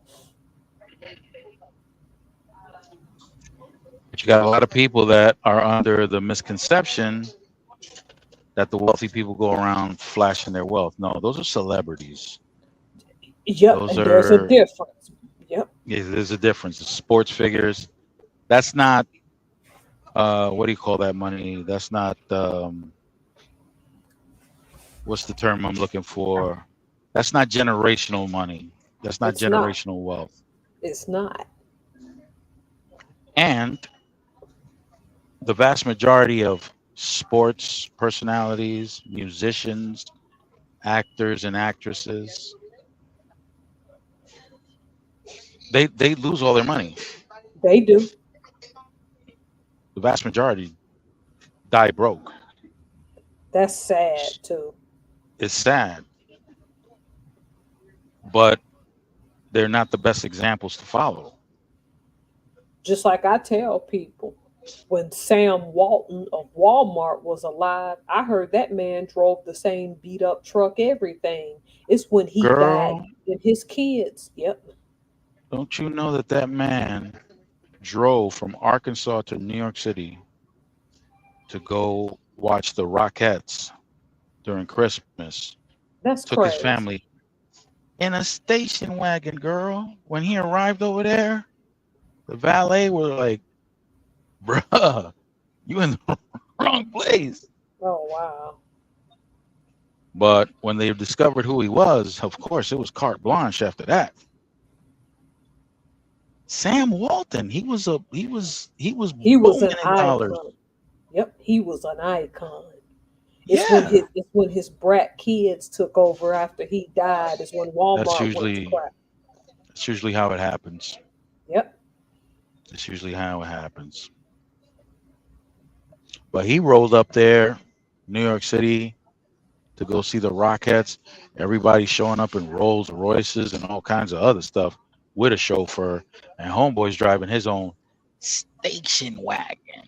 But you got a lot of people that are under the misconception that the wealthy people go around flashing their wealth. No, those are celebrities. Yep, Those and there's a are, difference. Yep, yeah, there's a difference. It's sports figures. That's not, what do you call that money? That's not, what's the term I'm looking for? That's not generational money. That's not it's not. generational wealth. It's not. And the vast majority of sports personalities, musicians, actors, and actresses, they lose all their money. They do. The vast majority die broke. That's sad too. It's sad, but they're not the best examples to follow. Just like I tell people, when Sam Walton of Walmart was alive, I heard that man drove the same beat up truck, everything. It's when he died Girl, and his kids. Yep. don't you know that that man drove from Arkansas to New York City to go watch the Rockettes during Christmas? That's Took his crazy. family in a station wagon, girl. When he arrived over there, the valet were like, bruh, you in the wrong place. Oh wow. But when they discovered who he was, of course, it was carte blanche after that. Sam Walton, he was He was booming an in dollars. icon. Yep, he was an icon. Yeah, It's when his brat kids took over after he died. Is when that's Walmart went to usually crap. that's usually how it happens. Yep. That's usually how it happens. But he rolled up there, New York City, to go see the Rockettes. Everybody showing up in Rolls Royces and all kinds of other stuff with a chauffeur, and homeboy's driving his own station wagon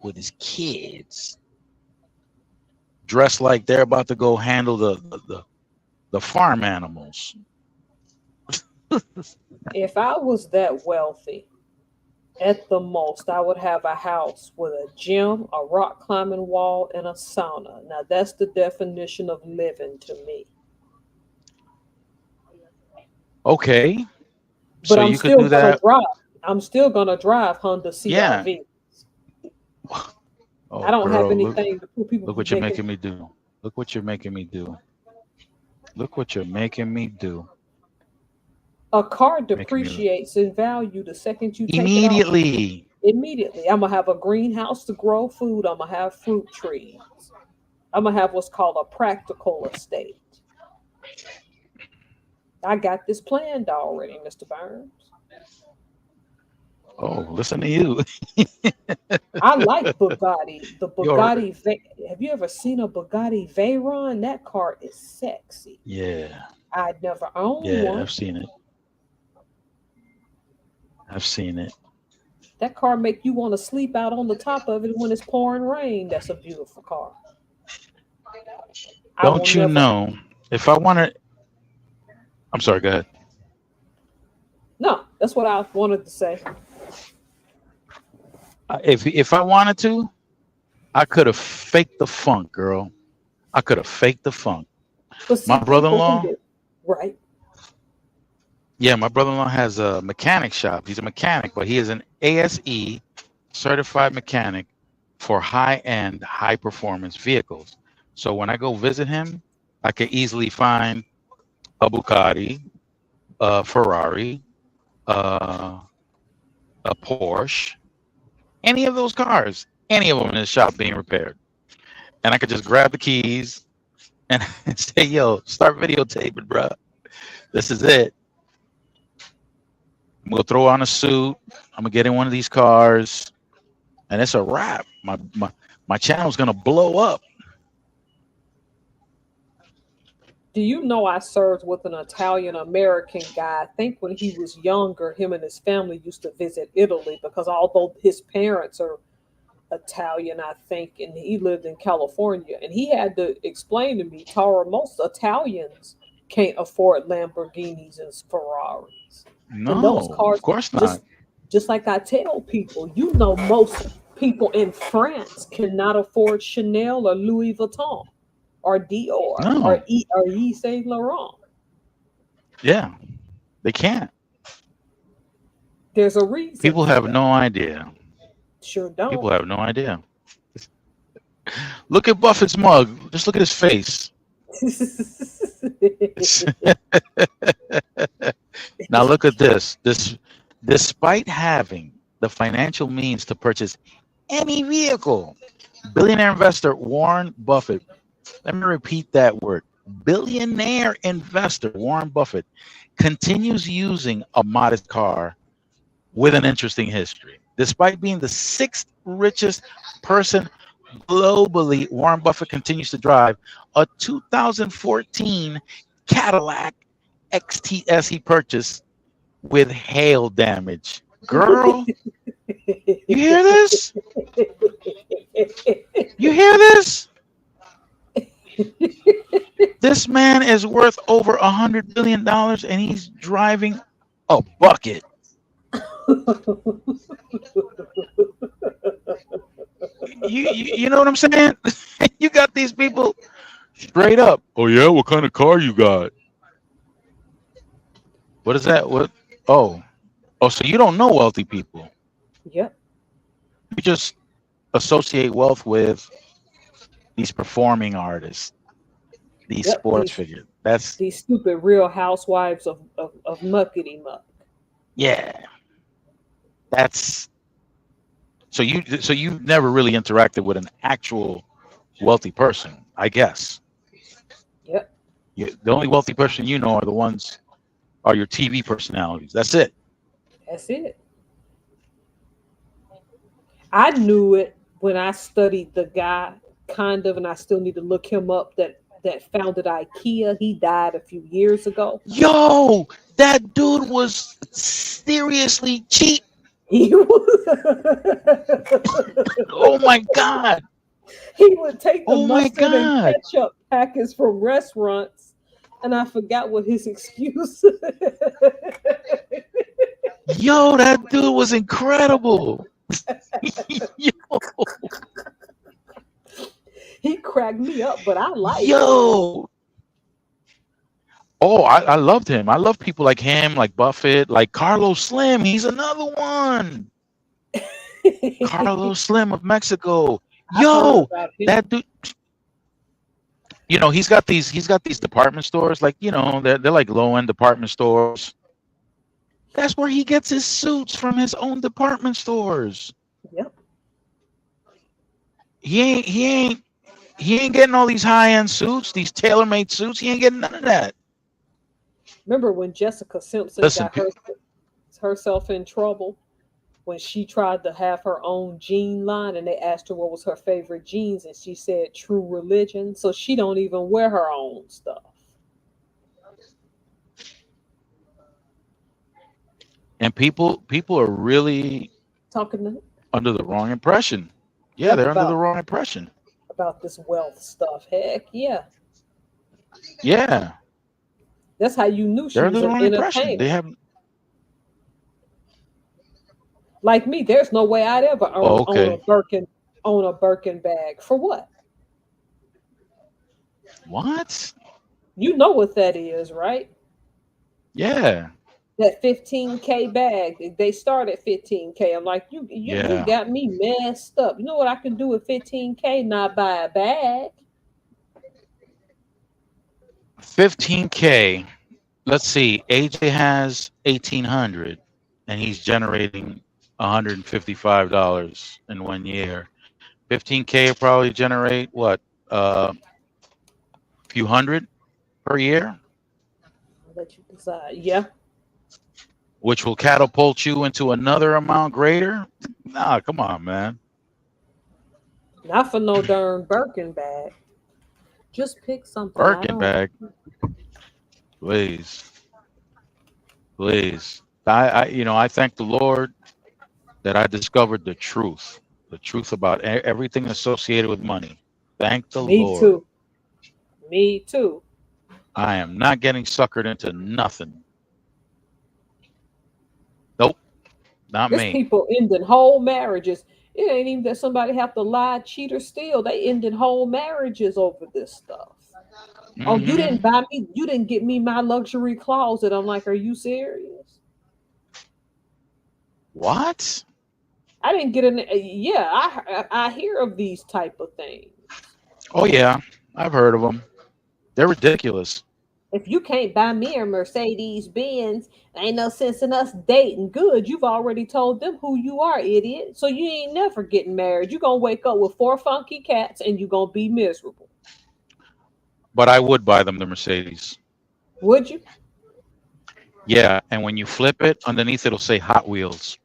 with his kids, dressed like they're about to go handle the farm animals. If I was that wealthy, at the most, I would have a house with a gym, a rock climbing wall, and a sauna. Now, that's the definition of living to me. Okay, But so I'm you could still do gonna that. drive. I'm still gonna drive Honda Yeah. CRV. Oh, I don't have girl, look, anything to people look be what you're making making me do. Look what you're making me do. Look what you're making me do. a car Making me depreciates in value the second you take it off. immediately. Immediately. I'm gonna have a greenhouse to grow food. I'm gonna have fruit trees. I'm gonna have what's called a practical estate. I got this planned already, Mr. Burns. Oh, listen to you. I like Bugatti. The You're Bugatti. Have you ever seen a Bugatti Veyron? That car is sexy. yeah, I'd never owned yeah. one. I've seen it. I've seen it. That car make you want to sleep out on the top of it when it's pouring rain. That's a beautiful car. I will Don't you never. know? If I want to, I'm sorry. Go ahead. No, that's what I wanted to say. If I wanted to, I could have faked the funk, girl. I could have faked the funk. But My see, people who brother-in-law, do, right? yeah, my brother-in-law has a mechanic shop. He's a mechanic, but he is an ASE certified mechanic for high-end, high-performance vehicles. So when I go visit him, I can easily find a Bugatti, a Ferrari, uh, a Porsche, any of those cars, any of them in his shop being repaired. And I could just grab the keys and say, yo, start videotaping, bro. This is it. We'll throw on a suit. I'm gonna get in one of these cars, and it's a wrap. My channel's gonna blow up. Do you know I served with an Italian American guy? I think when he was younger, him and his family used to visit Italy because although his parents are Italian, I think, and he lived in California, and he had to explain to me, Tara, most Italians can't afford Lamborghinis and Ferraris, and those No, of cars course not. just like I tell people, you know, most people in France cannot afford Chanel or Louis Vuitton or Dior No. or Yves Saint Laurent. Yeah, they can't. There's a reason People for have that. no idea. Sure People don't. have no idea. Look at Buffett's mug. Just look at his face. Now look at this. Despite having the financial means to purchase any vehicle, billionaire investor Warren Buffett, let me repeat that word, billionaire investor Warren Buffett continues using a modest car with an interesting history. Despite being the sixth richest person globally, Warren Buffett continues to drive a 2014 Cadillac XTS he purchased with hail damage. Girl, you hear this? You hear this? This man is worth over $100 billion and he's driving a bucket. You know what I'm saying? You got these people straight up. Oh yeah, what kind of car you got? What is that? What? Oh, so you don't know wealthy people. Yep. You just associate wealth with these performing artists, these Yep. sports figures. That's These stupid real housewives of muckety muck. yeah. That's so you've never really interacted with an actual wealthy person, I guess. Yep. The only wealthy person you know are your TV personalities. That's it. That's it. I knew it when I studied the guy, kind of, and I still need to look him up. That founded IKEA. He died a few years ago. Yo, that dude was seriously cheap. He was. Oh my god. He would take the Oh my mustard and god. ketchup packets from restaurants, and I forgot what his excuse. Yo, that dude was incredible. Yo, He cracked me up, but I liked yo. Oh, I loved him. I love people like him, like Buffett, like Carlos Slim. He's another one. it. Carlos Slim of Mexico. I've heard Yo, about him. that dude. You know, he's got these department stores, like, you know, they're like low end department stores. That's where he gets his suits from, his own department stores. Yep. He ain't getting all these high-end suits, these tailor-made suits. He ain't getting none of that. Remember when Jessica Simpson Listen, got herself in trouble when she tried to have her own jean line and they asked her what was her favorite jeans and she said True Religion. So she don't even wear her own stuff. and people are really Talking under the wrong impression. Yeah, they're under the wrong impression. About this wealth stuff. Heck yeah. Yeah. That's how you knew she They're was under the an wrong impression. entertainer. They have Like me, there's no way I'd ever own a Birkin bag. For what? What? You know what that is, right? Yeah. That 15K bag. They start at 15K. I'm like, you got me messed up. You know what I can do with 15K? Not buy a bag. 15K. Let's see. AJ has 1,800 and he's generating $155 in 1 year. 15K will probably generate what? A few hundred per year? I'll let you decide. Yeah. Which will catapult you into another amount greater? Nah, come on, man. Not for no darn Birkin bag. Just pick something. Birkin bag. Please. Please. I thank the Lord that I discovered the truth about everything associated with money. Thank the Lord. Me too. I am not getting suckered into nothing. Nope, not There's me. people ending whole marriages. It ain't even that somebody have to lie, cheat, or steal. They ended whole marriages over this stuff. Mm-hmm. Oh, you didn't buy me. You didn't get me my luxury closet. I'm like, are you serious? What? I didn't get an. Yeah, I hear of these type of things. Oh yeah, I've heard of them. They're ridiculous. If you can't buy me a Mercedes Benz, ain't no sense in us dating. Good, you've already told them who you are, idiot. So you ain't never getting married. You're gonna wake up with 4 funky cats and you're gonna be miserable. But I would buy them the Mercedes. Would you? Yeah, and when you flip it, underneath it'll say Hot Wheels.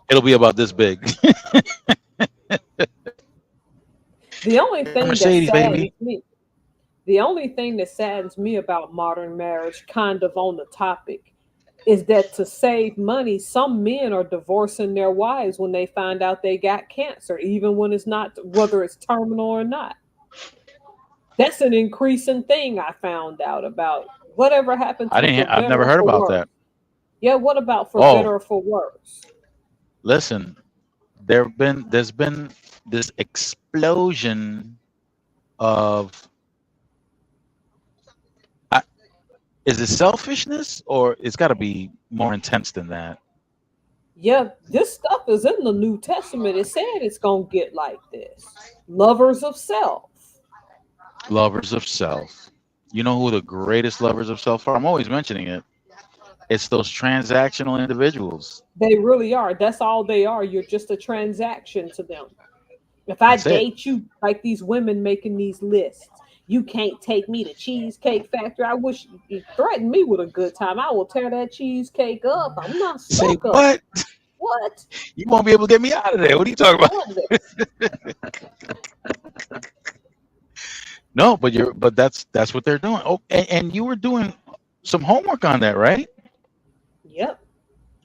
It'll be about this big. The only thing Mercedes, the only thing that saddens me about modern marriage, kind of on the topic, is that to save money, some men are divorcing their wives when they find out they got cancer, even when it's not, whether it's terminal or not. That's an increasing thing I found out about. Whatever happened to I've never heard about that. Yeah, what about for better or for worse? Listen, there's been this explosion of is it selfishness, or it's got to be more intense than that? Yeah, this stuff is in the New Testament. It said it's gonna get like this. Lovers of self. Lovers of self. You know who the greatest lovers of self are? I'm always mentioning it. It's those transactional individuals. They really are. That's all they are. You're just a transaction to them. If I date you, like these women making these lists, you can't take me to Cheesecake Factory. I wish you threatened me with a good time. I will tear that cheesecake up. I'm not stuck up. What? What? You won't be able to get me out of there. What are you talking about? No, but that's what they're doing. Oh, and you were doing some homework on that, right? Yep.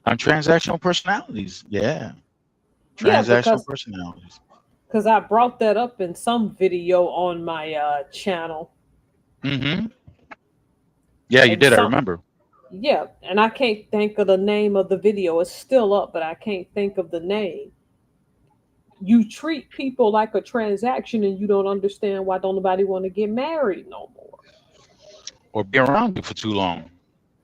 On transactional personalities. Yeah. Transactional personalities. Because I brought that up in some video on my channel. Mm-hmm. Yeah, you did. I remember. Yeah, and I can't think of the name of the video. It's still up, but I can't think of the name. You treat people like a transaction and you don't understand why don't nobody want to get married no more. Or be around you for too long.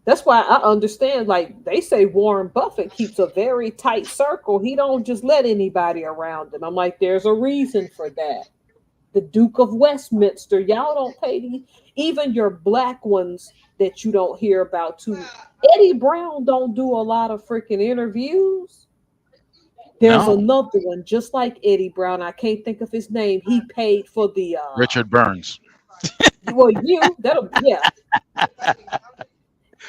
That's why I understand, like they say Warren Buffett keeps a very tight circle. He don't just let anybody around him. I'm like, there's a reason for that. The Duke of Westminster. Y'all don't pay these. Even your black ones that you don't hear about too. Eddie Brown don't do a lot of freaking interviews. There's No, another one just like Eddie Brown. I can't think of his name. He paid for the Richard Burns. well, you that'll yeah.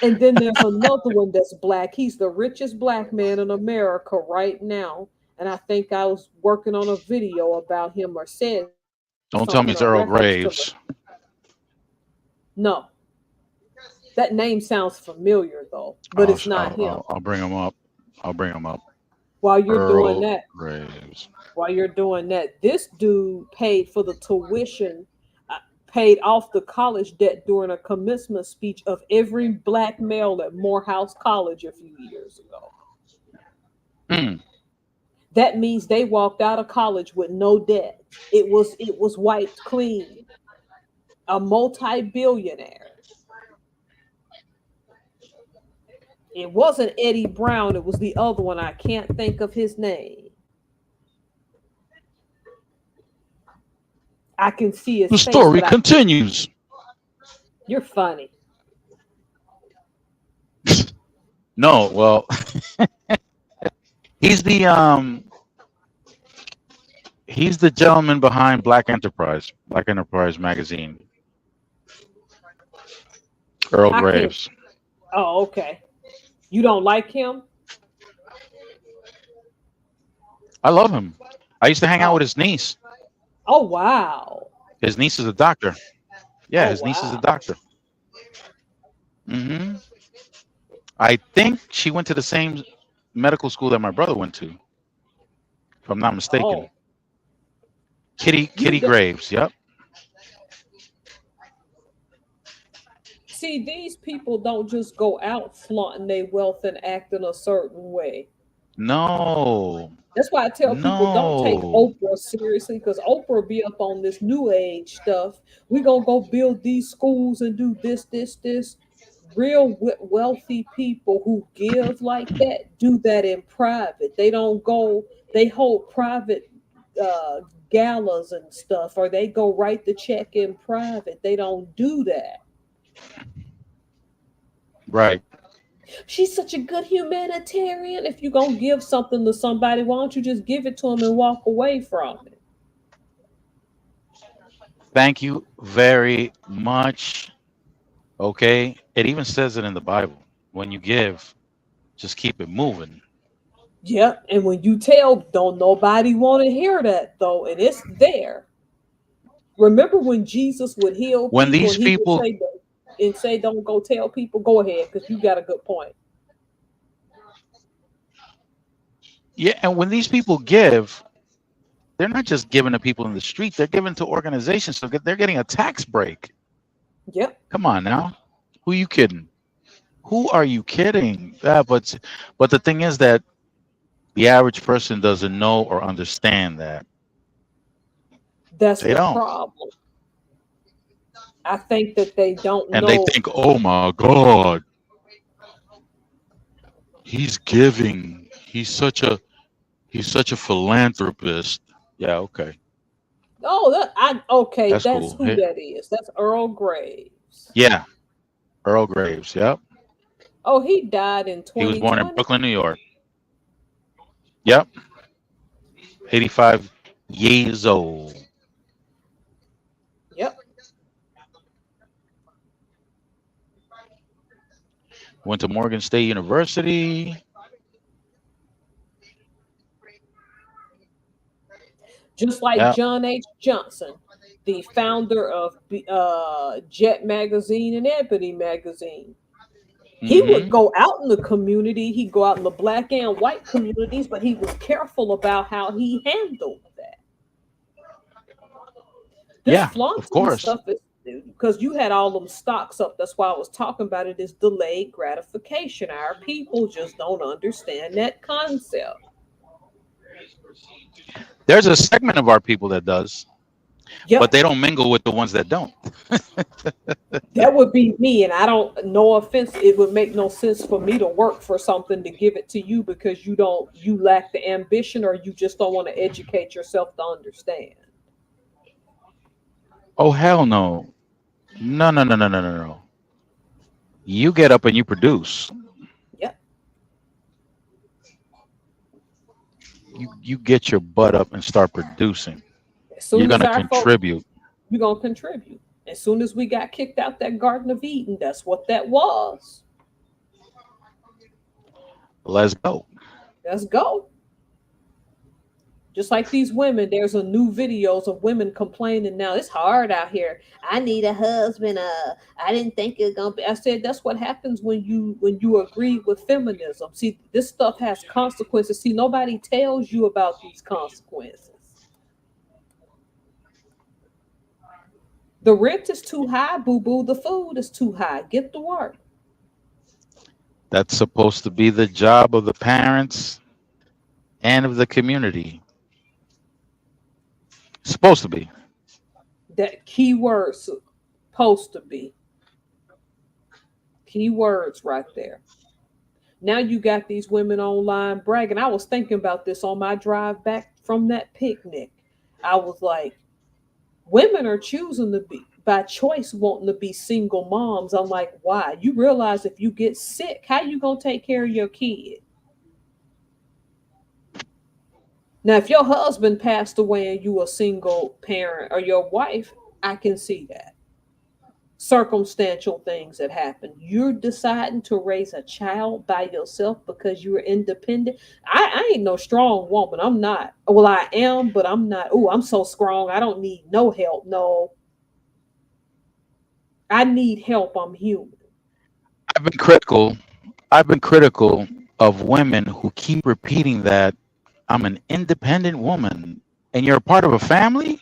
And then there's another one that's black. He's the richest black man in America right now. And I think I was working on a video about him or said Don't something tell me in it's Earl reference to the Graves. no. That name sounds familiar though, but it's not him. I'll bring him up. I'll bring him up. While you're doing Earl that, Graves. this dude paid for the tuition, paid off the college debt during a commencement speech of every black male at Morehouse College a few years ago. Mm. That means they walked out of college with no debt. It was wiped clean. A multi-billionaire. It wasn't Eddie Brown. It was the other one. I can't think of his name. I can see his The face. story continues. You're funny. No, well, he's the gentleman behind Black Enterprise magazine. Earl Graves. Oh, okay. You don't like him? I love him. I used to hang out with his niece. Oh, wow. His niece is a doctor. Yeah, Oh, his niece is a wow. doctor. I think she went to the same medical school that my brother went to, if I'm not mistaken. Oh. Kitty Graves. Yep. See, these people don't just go out flaunting their wealth and acting a certain way. No. That's why I tell people don't take No. Oprah seriously, because Oprah be up on this new age stuff. We're going to go build these schools and do this. Real wealthy people who give like that do that in private. They don't go, they hold private galas and stuff, or they go write the check in private. They don't do that. Right. She's such a good humanitarian. If you're going to give something to somebody, why don't you just give it to them and walk away from it? Thank you very much. Okay. It even says it in the Bible. When you give, just keep it moving. Yeah, and when you tell, don't nobody want to hear that though, and it's there. Remember when Jesus would heal When people these and he people, would say, don't go tell people? Go ahead, because you got a good point. yeah, and when these people give, they're not just giving to people in the street, they're giving to organizations, so they're getting a tax break. Yep. Come on now. Who you kidding? Who are you kidding? But the thing is that the average person doesn't know or understand that. That's They the don't. problem. I think that they don't And know. they think, oh my God, he's giving. He's such a philanthropist. Yeah, okay. Oh, that's That's cool. who that is. That's Earl Graves. Yeah, Earl Graves. Yep. Oh, he died in He was born in 2020. Brooklyn, New York. Yep. 85 years old. Yep. Went to Morgan State University. Just like Yep. John H. Johnson, the founder of Jet Magazine and Ebony Magazine. He would go out in the community. He'd go out in the black and white communities, but he was careful about how he handled that. This Yeah, of flaunting course. stuff is because you had all them stocks up. That's why I was talking about it. Is delayed gratification. Our people just don't understand that concept. There's a segment of our people that does, Yep. but they don't mingle with the ones that don't. That would be me, and I don't. No offense, it would make no sense for me to work for something to give it to you because you lack the ambition, or you just don't want to educate yourself to understand. Oh hell no. No, no, no, no, no, no, no. You get up and you produce. Yep. You get your butt up and start producing. As You're soon as gonna our folks, contribute. we're gonna contribute. As soon as we got kicked out that Garden of Eden, that's what that was. Let's go. Let's go. Just like these women, there's a new videos of women complaining now. It's hard out here. I need a husband. I didn't think it's gonna be. I said that's what happens when you agree with feminism. See, this stuff has consequences. See, nobody tells you about these consequences. The rent is too high, boo boo. The food is too high. Get to work. That's supposed to be the job of the parents and of the community. Supposed to be. That keyword supposed to be keywords right there. Now you got these women online bragging. I was thinking about this on my drive back from that picnic. I was like, women are choosing to be by choice wanting to be single moms. I'm like, why? You realize if you get sick, how you gonna take care of your kid? Now, if your husband passed away and you a single parent or your wife, I can see that. Circumstantial things that happen. You're deciding to raise a child by yourself because you're independent. I ain't no strong woman. I'm not. Well, I am, but I'm not. Oh, I'm so strong. I don't need no help. No, I need help. I'm human. I've been critical. I've been critical of women who keep repeating that I'm an independent woman and you're a part of a family.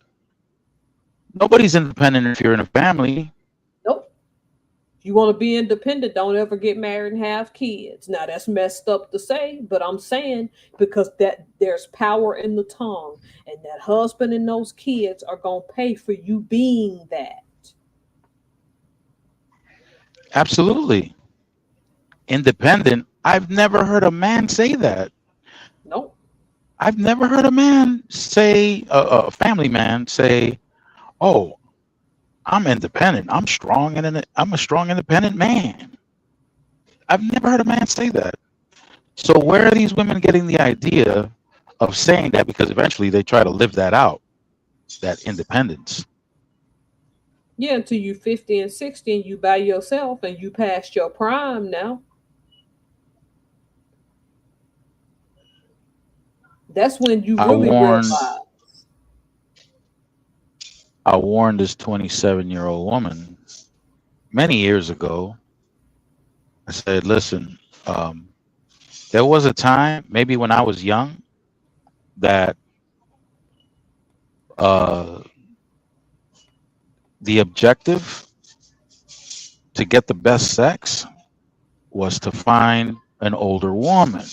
Nobody's independent if you're in a family. Nope. If you want to be independent, don't ever get married and have kids. Now that's messed up to say, but I'm saying because that there's power in the tongue, and that husband and those kids are gonna pay for you being that. Absolutely. Independent. I've never heard a man say that. Nope. I've never heard a man say, a family man say, "Oh, I'm independent. I'm a strong, independent man." I've never heard a man say that. So where are these women getting the idea of saying that? Because eventually they try to live that out, that independence. Yeah, until you 50 and 60 and you by yourself and you past your prime now. That's when you I really warned, realize. I warned this 27-year-old woman many years ago. I said, "Listen, um, there was a time, maybe when I was young, that uh, the objective to get the best sex was to find an older woman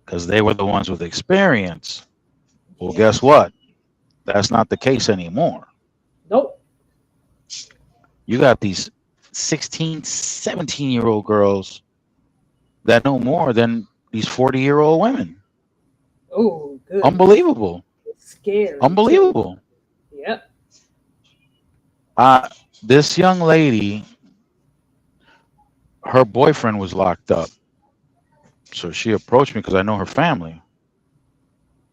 because they were the ones with experience. Well, Yeah. guess what? That's not the case anymore. Nope. You got these 16, 17-year-old girls that know more than these 40-year-old women. Oh, goodness. Unbelievable. It's scary too. Unbelievable. Yep. Uh, this young lady, her boyfriend was locked up. So she approached me because I know her family.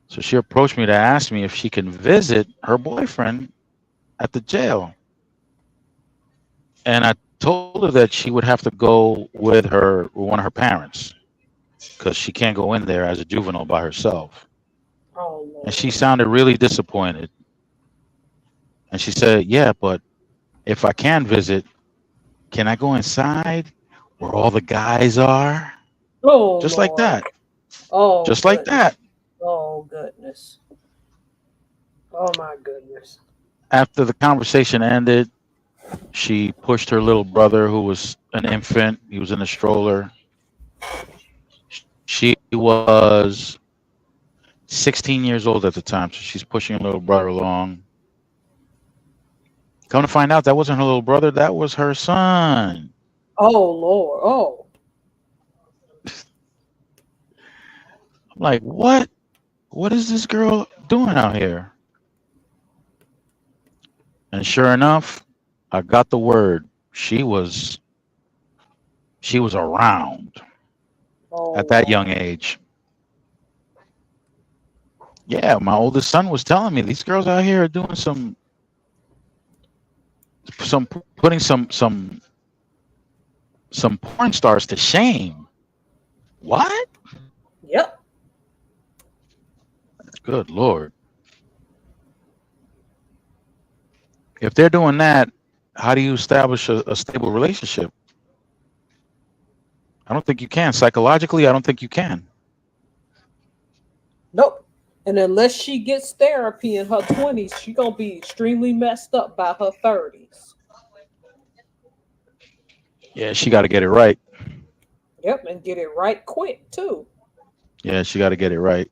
So she approached me to ask me if she can visit her boyfriend at the jail. And I told her that she would have to go with one of her parents because she can't go in there as a juvenile by herself. Oh And she Lord. sounded really disappointed. And she said, "Yeah, but if I can visit, can I go inside where all the guys are?" Oh Just like Lord. that. Oh Just like goodness. that. Oh goodness. Oh my goodness. After the conversation ended, she pushed her little brother, who was an infant. He was in a stroller. She was 16 years old at the time, so she's pushing her little brother along. Come to find out, that wasn't her little brother. That was her son. Oh Lord. Oh. I'm like, what? What is this girl doing out here? And sure enough, I got the word. She was around Oh at that wow. young age. Yeah, my oldest son was telling me these girls out here are doing some putting some porn stars to shame. What? Yep. Good Lord. If they're doing that, how do you establish a stable relationship? I don't think you can. Psychologically, I don't think you can. Nope. And unless she gets therapy in her 20s, she gonna be extremely messed up by her 30s. Yeah, she got to get it right. Yep, and get it right quick too. Yeah, she got to get it right.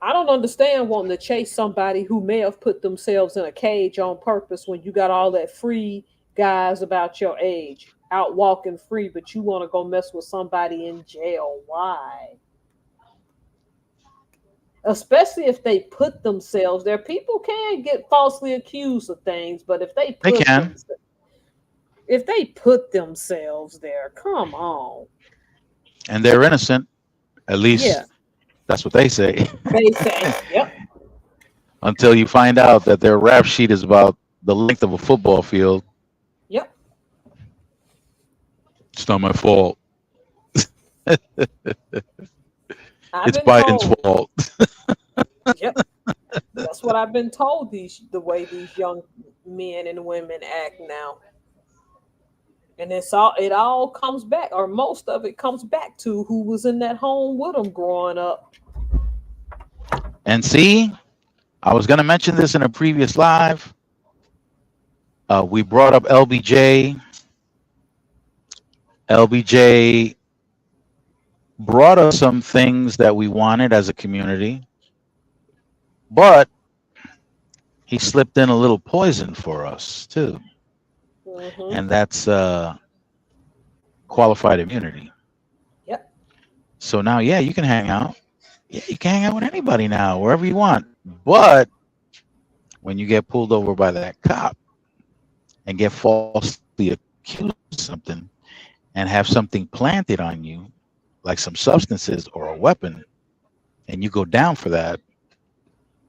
I don't understand wanting to chase somebody who may have put themselves in a cage on purpose when you got all that free guys about your age out walking free, but you want to go mess with somebody in jail. Why? Especially if they put themselves there. People can get falsely accused of things, but They can, if they put themselves there, come on. and they're innocent. At Yeah, least that's what they say. they say, yep, Until you find out that their rap sheet is about the length of a football field. yep. It's not my fault. I've It's been Biden's told. fault. Yep, that's what I've been told. The way these young men and women act now, and it all comes back, or most of it comes back to who was in that home with them growing up. And see, I was going to mention this in a previous live. We brought up LBJ. LBJ brought us some things that we wanted as a community, but he slipped in a little poison for us too, Hmm. and that's qualified immunity. Yep. So now, yeah, you can hang out. Yeah, you can hang out with anybody now, wherever you want. But when you get pulled over by that cop and get falsely accused of something and have something planted on you, like some substances or a weapon, and you go down for that,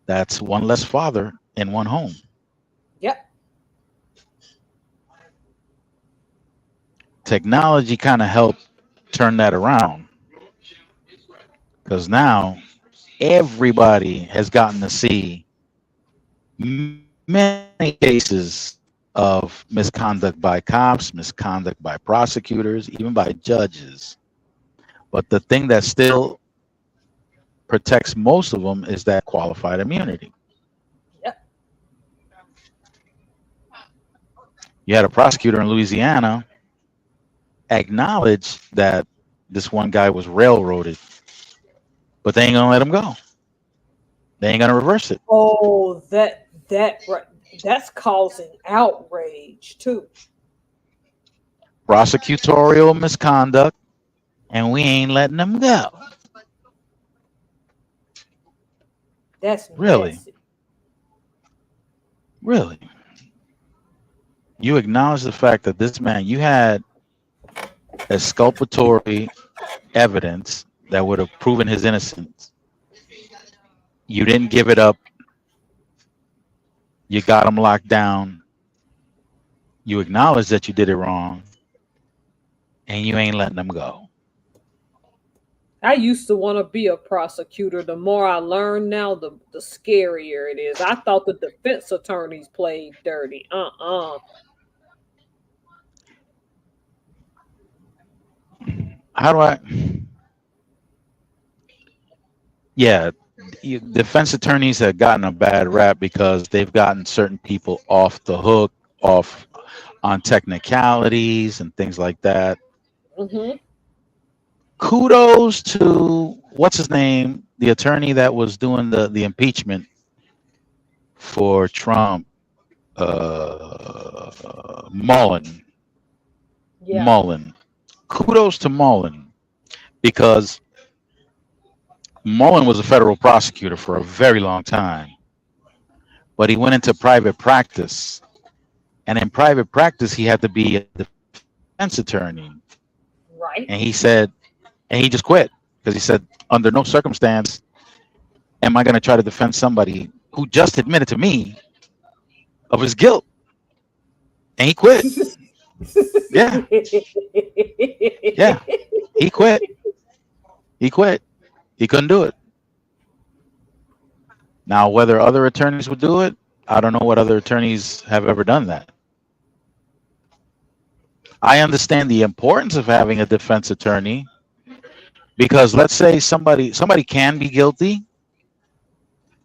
that's one less father in one home. Yep. Technology kind of helped turn that around because now everybody has gotten to see many cases of misconduct by cops, misconduct by prosecutors, even by judges. But the thing that still protects most of them is that qualified immunity. Yep. You had a prosecutor in Louisiana acknowledge that this one guy was railroaded, but they ain't gonna let him go. They ain't gonna reverse it. Oh, that's causing outrage too. Prosecutorial misconduct, and we ain't letting them go. That's Really, messy. really. You acknowledge the fact that this man, you had exculpatory evidence that would have proven his innocence. You didn't give it up. You got him locked down. You acknowledge that you did it wrong, and you ain't letting them go. I used to want to be a prosecutor. The more I learn now, the scarier it is. I thought the defense attorneys played dirty. How do I? Yeah, defense attorneys have gotten a bad rap because they've gotten certain people off the hook, off on technicalities and things like that. Mm-hmm. Kudos to what's his name, the attorney that was doing the impeachment for Trump, Mullen. Yeah. Mullen. Kudos to Mullen because Mullen was a federal prosecutor for a very long time, but he went into private practice. And in private practice, he had to be a defense attorney. Right. And he just quit because he said, under no circumstance am I going to try to defend somebody who just admitted to me of his guilt. And he quit. Yeah. Yeah. He quit. He quit. He couldn't do it. Now, whether other attorneys would do it, I don't know what other attorneys have ever done that. I understand the importance of having a defense attorney because let's say somebody can be guilty,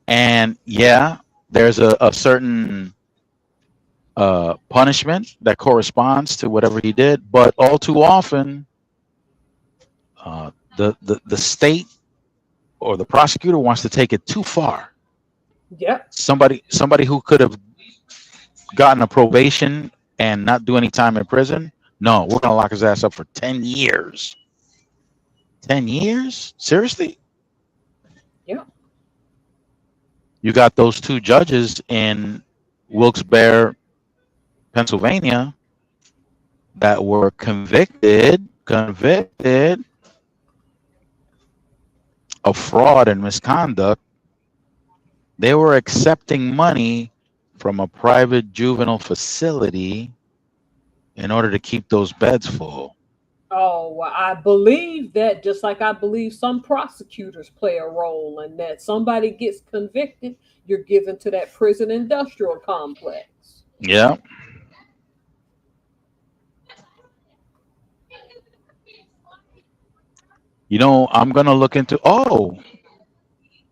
and yeah, there's a certain punishment that corresponds to whatever he did, but all too often, the state or the prosecutor wants to take it too far. Yeah. Somebody who could have gotten a probation and not do any time in prison. No, we're gonna lock his ass up for 10 years. 10 years? Seriously? Yeah. You got those two judges in Wilkes-Barre, Pennsylvania, that were convicted of fraud and misconduct. They were accepting money from a private juvenile facility in order to keep those beds full. Oh, well, I believe that, just like I believe some prosecutors play a role in that. Somebody gets convicted, you're given to that prison industrial complex. Yeah. You know, I'm going to look into,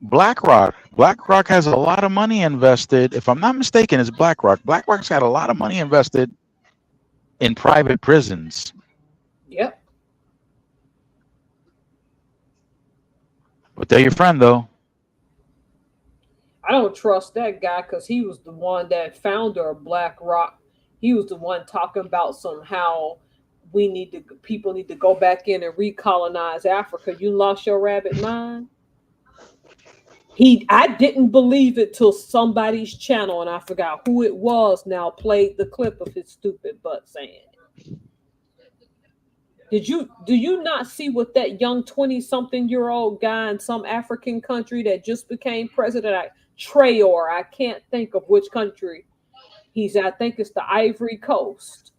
BlackRock. BlackRock has a lot of money invested. If I'm not mistaken, it's BlackRock. BlackRock's got a lot of money invested in private prisons. Yep. But they're your friend, though. I don't trust that guy because he was the one that founder of BlackRock. He was the one talking about somehow people need to go back in and recolonize Africa. You lost your rabbit mind? I didn't believe it till somebody's channel, and I forgot who it was now, played the clip of his stupid butt saying it. Do you not see what that young 20-something-year-old guy in some African country that just became president, Traore, I can't think of which country he's at. I think it's the Ivory Coast.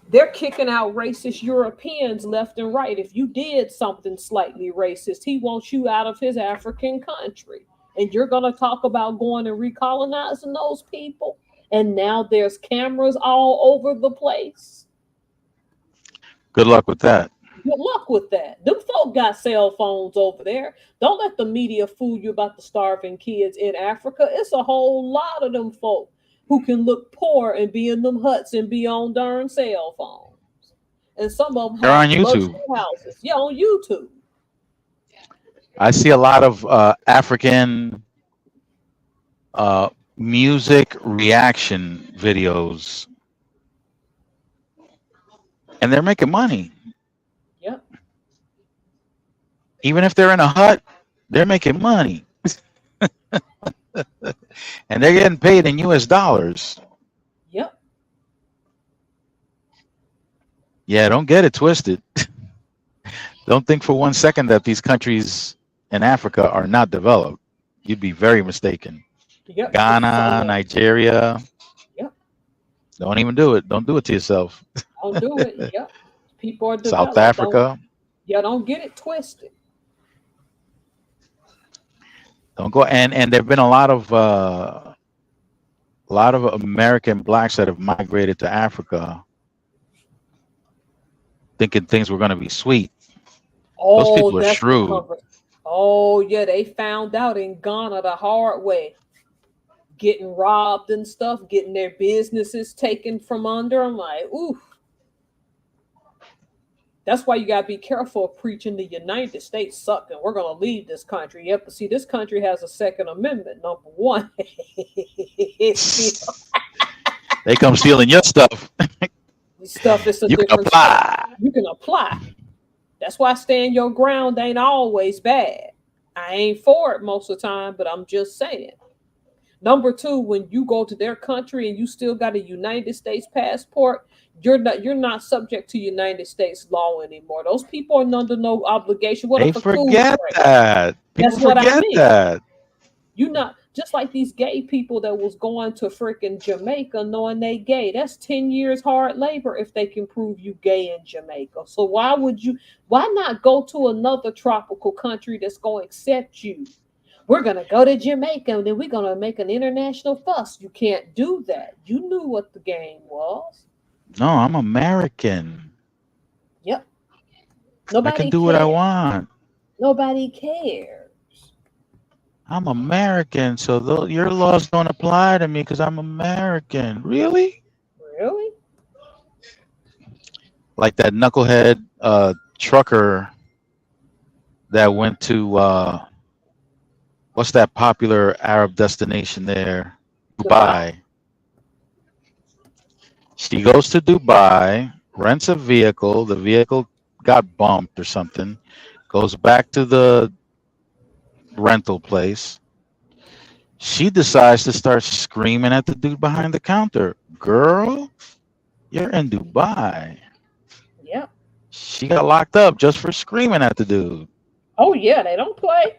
They're kicking out racist Europeans left and right. If you did something slightly racist, he wants you out of his African country. And you're going to talk about going and recolonizing those people? And now there's cameras all over the place. Good luck with that. Good luck with that. Them folk got cell phones over there. Don't let the media fool you about the starving kids in Africa. It's a whole lot of them folk who can look poor and be in them huts and be on darn cell phones. And some of them they're on YouTube. Houses. Yeah, on YouTube. I see a lot of African music reaction videos. And they're making money. Yep. Even if they're in a hut, they're making money. And they're getting paid in US dollars. Yep. Yeah, don't get it twisted. Don't think for 1 second that these countries in Africa are not developed. You'd be very mistaken. Yep. Ghana, Nigeria. Yep. Don't even do it. Don't do it to yourself. Don't do it. Yep. People are South Africa. Don't get it twisted. Don't go. And there've been a lot of American blacks that have migrated to Africa, thinking things were going to be sweet. Those people are shrewd. Oh yeah, they found out in Ghana the hard way, getting robbed and stuff, getting their businesses taken from under. I'm like, ooh. That's why you gotta be careful of preaching the United States suck and we're gonna leave this country. Yep, but see, this country has a Second Amendment. Number one, they come stealing your stuff. Stuff is a you different can apply. Stuff. You can apply. That's why stand your ground ain't always bad. I ain't for it most of the time, but I'm just saying. Number two, when you go to their country and you still got a United States passport, you're not subject to United States law anymore. Those people are under no obligation. What They if a tooth forget break? that. People That's what I forget mean. that. You not just like these gay people that was going to freaking Jamaica knowing they gay. That's 10 years hard labor if they can prove you gay in Jamaica. So why not go to another tropical country that's going to accept you? We're going to go to Jamaica and then we're going to make an international fuss. You can't do that. You knew what the game was. No, I'm American. Yep. I can Nobody do what I cares. want. Nobody cares. I'm American, so your laws don't apply to me because I'm American. Really? Really? Like that knucklehead trucker that went to what's that popular Arab destination there? Dubai. She goes to Dubai, rents a vehicle. The vehicle got bumped or something. Goes back to the rental place. She decides to start screaming at the dude behind the counter. Girl, you're in Dubai. Yep. She got locked up just for screaming at the dude. Oh yeah, they don't play.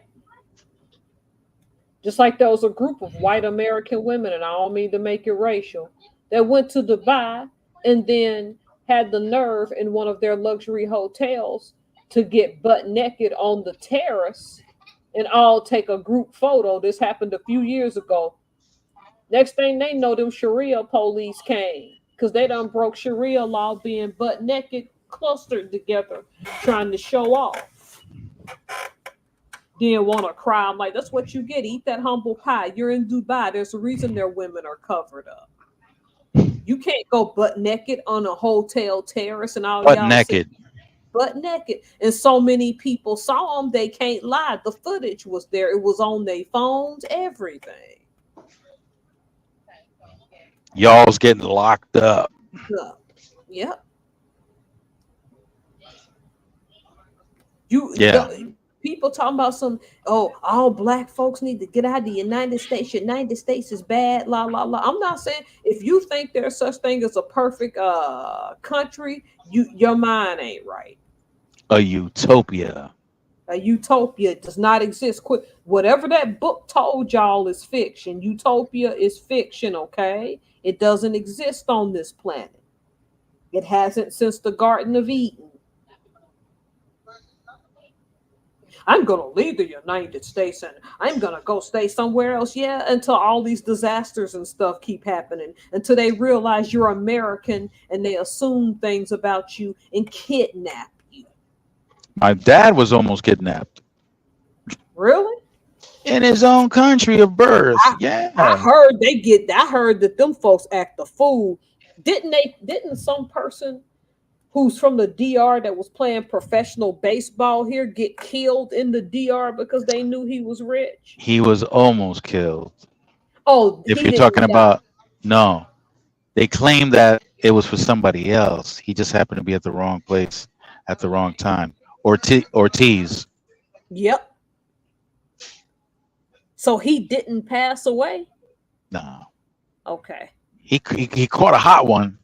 Just like there was a group of white American women, and I don't mean to make it racial, that went to Dubai and then had the nerve in one of their luxury hotels to get butt naked on the terrace and all take a group photo. This happened a few years ago. Next thing they know, them Sharia police came because they done broke Sharia law being butt naked, clustered together, trying to show off. Didn't want to cry. I'm like, that's what you get. Eat that humble pie. You're in Dubai. There's a reason their women are covered up. You can't go butt naked on a hotel terrace and all Butt y'all naked. butt naked. And so many people saw them, they can't lie. The footage was there. It was on their phones, everything. Y'all's getting locked up. Yep. Yeah. People talking about all black folks need to get out of the United States. United States is bad, la la la. I'm not saying if you think there's such thing as a perfect country, your mind ain't right. A utopia. A utopia does not exist. Quit. Whatever that book told y'all is fiction. Utopia is fiction, okay? It doesn't exist on this planet. It hasn't since the Garden of Eden. I'm going to leave the United States and I'm going to go stay somewhere else. Yeah, until all these disasters and stuff keep happening, until they realize you're American and they assume things about you and kidnap you. My dad was almost kidnapped. Really? In his own country of birth. I heard that them folks act the fool. Didn't some person who's from the DR that was playing professional baseball here get killed in the DR because they knew he was rich? He was almost killed. Oh, if you're talking about, no, they claim that it was for somebody else. He just happened to be at the wrong place at the wrong time. Ortiz. Yep. So he didn't pass away? No. Okay. He caught a hot one,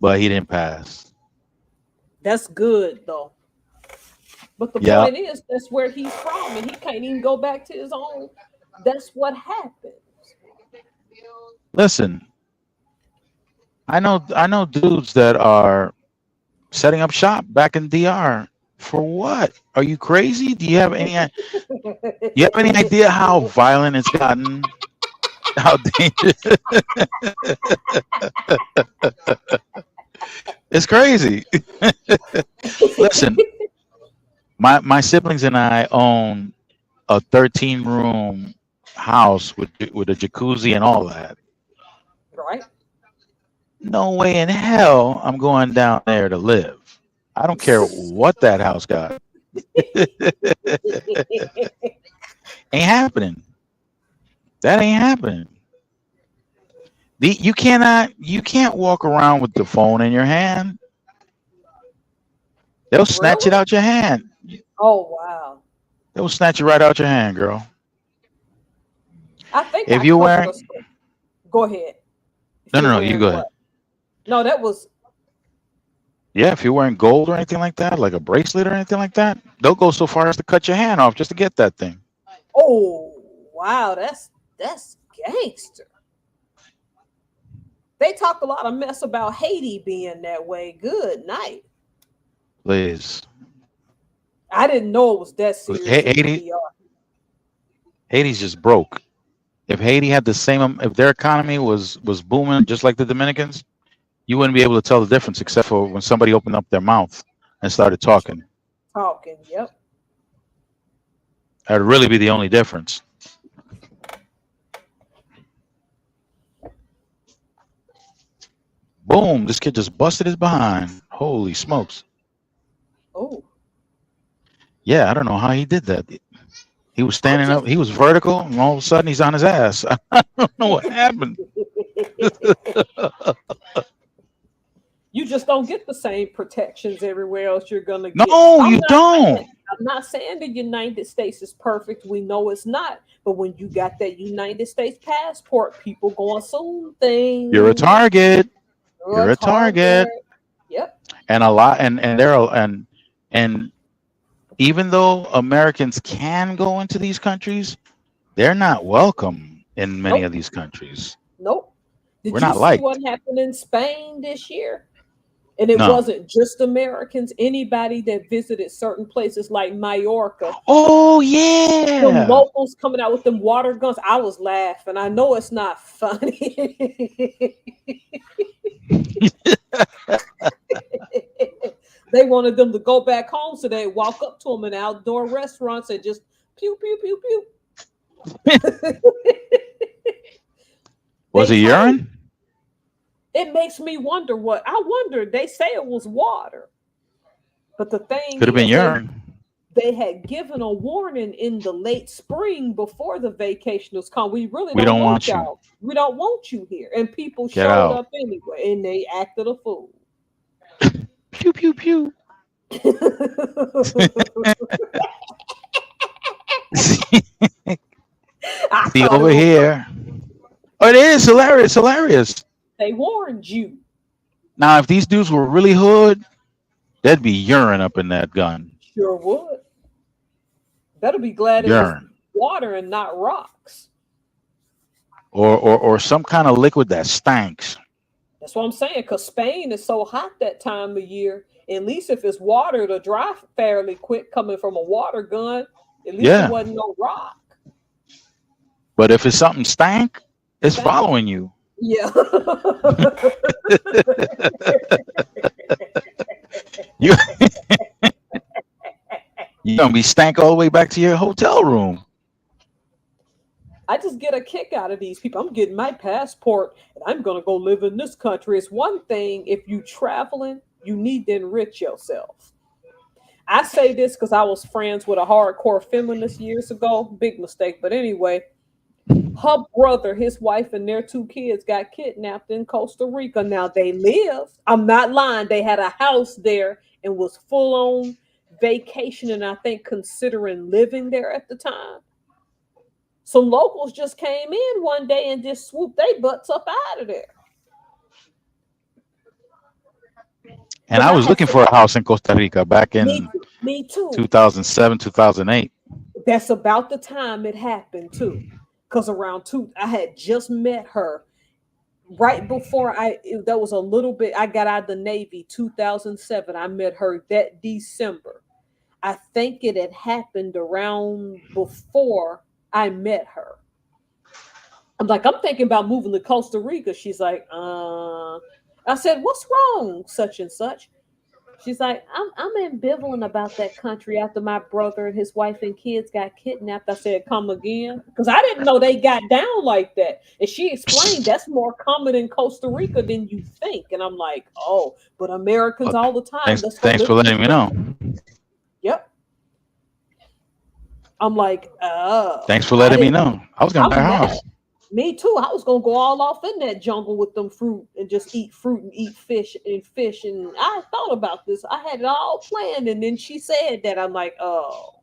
but he didn't pass. That's good though. But the point is, that's where he's from, and he can't even go back to his own. That's what happens. Listen, I know dudes that are setting up shop back in DR. For what? Are you crazy? Do you have any idea how violent it's gotten? How dangerous? It's crazy. Listen, my siblings and I own a 13-room house with a jacuzzi and all that. Right. No way in hell I'm going down there to live. I don't care what that house got. Ain't happening. That ain't happening. You can't walk around with the phone in your hand. They'll snatch it out your hand. Oh wow. They'll snatch it right out your hand, girl. I think If I you're covered wearing, us. Go ahead. If no, you're no, no, you wearing go ahead. what? No, that was Yeah, if you're wearing gold or anything like that, like a bracelet or anything like that, they'll go so far as to cut your hand off just to get that thing. oh wow, that's gangster. They talk a lot of mess about Haiti being that way. Good night. Please, I didn't know it was that serious in the Haiti, DR. Haiti's just broke. If Haiti had the same, if their economy was booming just like the Dominicans, you wouldn't be able to tell the difference except for when somebody opened up their mouth and started talking. Talking, yep. That'd really be the only difference. Boom! This kid just busted his behind. Holy smokes! Oh, Yeah, I don't know how he did that. He was I standing up. just He was vertical, and all of a sudden he's on his ass. I don't know what happened. you just don't get the same protections everywhere else you're gonna get. No, you don't. I'm not saying the United States is perfect. We know it's not. But when you got that United States passport, people gonna assume You're a things. target. You're You're a a target. target. Yep. And a lot, and there are, and even though Americans can go into these countries, they're not welcome in many of Nope. these countries. Nope. We're Did you not see what liked. happened in Spain this year? And it No. wasn't just Americans, anybody that visited certain places like Mallorca, Oh them yeah. locals coming out with them water guns. I was laughing. I know it's not funny. They wanted them to go back home, so they walk up to them in outdoor restaurants and just pew pew pew pew. Was They it told. urine? It makes me wonder what I wonder. They say it was water, but the thing Could have been is, urine. they had given a warning in the late spring before the vacation was come. We really We don't don't want want you. y'all. We don't want you here. And people Get showed out. up anyway, and they acted a fool. Pew pew pew. See, I see thought it over was. here. Oh, it is hilarious, hilarious. They warned you. Now, if these dudes were really hood, there'd be urine up in that gun. Sure would. Better be glad it was Urine. water and not rocks. Or some kind of liquid that stanks. That's what I'm saying. Because Spain is so hot that time of year. At least if it's water, it'll dry fairly quick coming from a water gun. At least it Yeah. wasn't no rock. But if it's something stank, it's Stank. following you. Yeah. You you're gonna be stank all the way back to your hotel room. I just get a kick out of these people. I'm getting my passport and I'm going to go live in this country. It's one thing if you traveling, you need to enrich yourself. I say this because I was friends with a hardcore feminist years ago. Big mistake. But anyway, her brother, his wife, and their two kids got kidnapped in Costa Rica. Now they live. I'm not lying. They had a house there and was full on vacation and I think considering living there at the time. Some locals just came in one day and just swooped their butts up out of there. And But I I was had looking for a house in Costa Rica back in me too. 2007, 2008. That's about the time it happened too. Because I had just met her right before that was a little bit, I got out of the Navy 2007. I met her that December. I think it had happened around before I met her. I'm like, I'm thinking about moving to Costa Rica. She's like, I said, what's wrong, such and such? She's like, I'm ambivalent about that country after my brother and his wife and kids got kidnapped. I said, come again? Because I didn't know they got down like that. And she explained that's more common in Costa Rica than you think. And I'm like, oh, but Americans all the time. Thanks for letting me know. Yep. I'm like, thanks for letting me know. I was gonna buy a house. Me too. I was gonna go all off in that jungle with them fruit and just eat fruit and eat fish. And I thought about this. I had it all planned, and then she said that. I'm like, oh.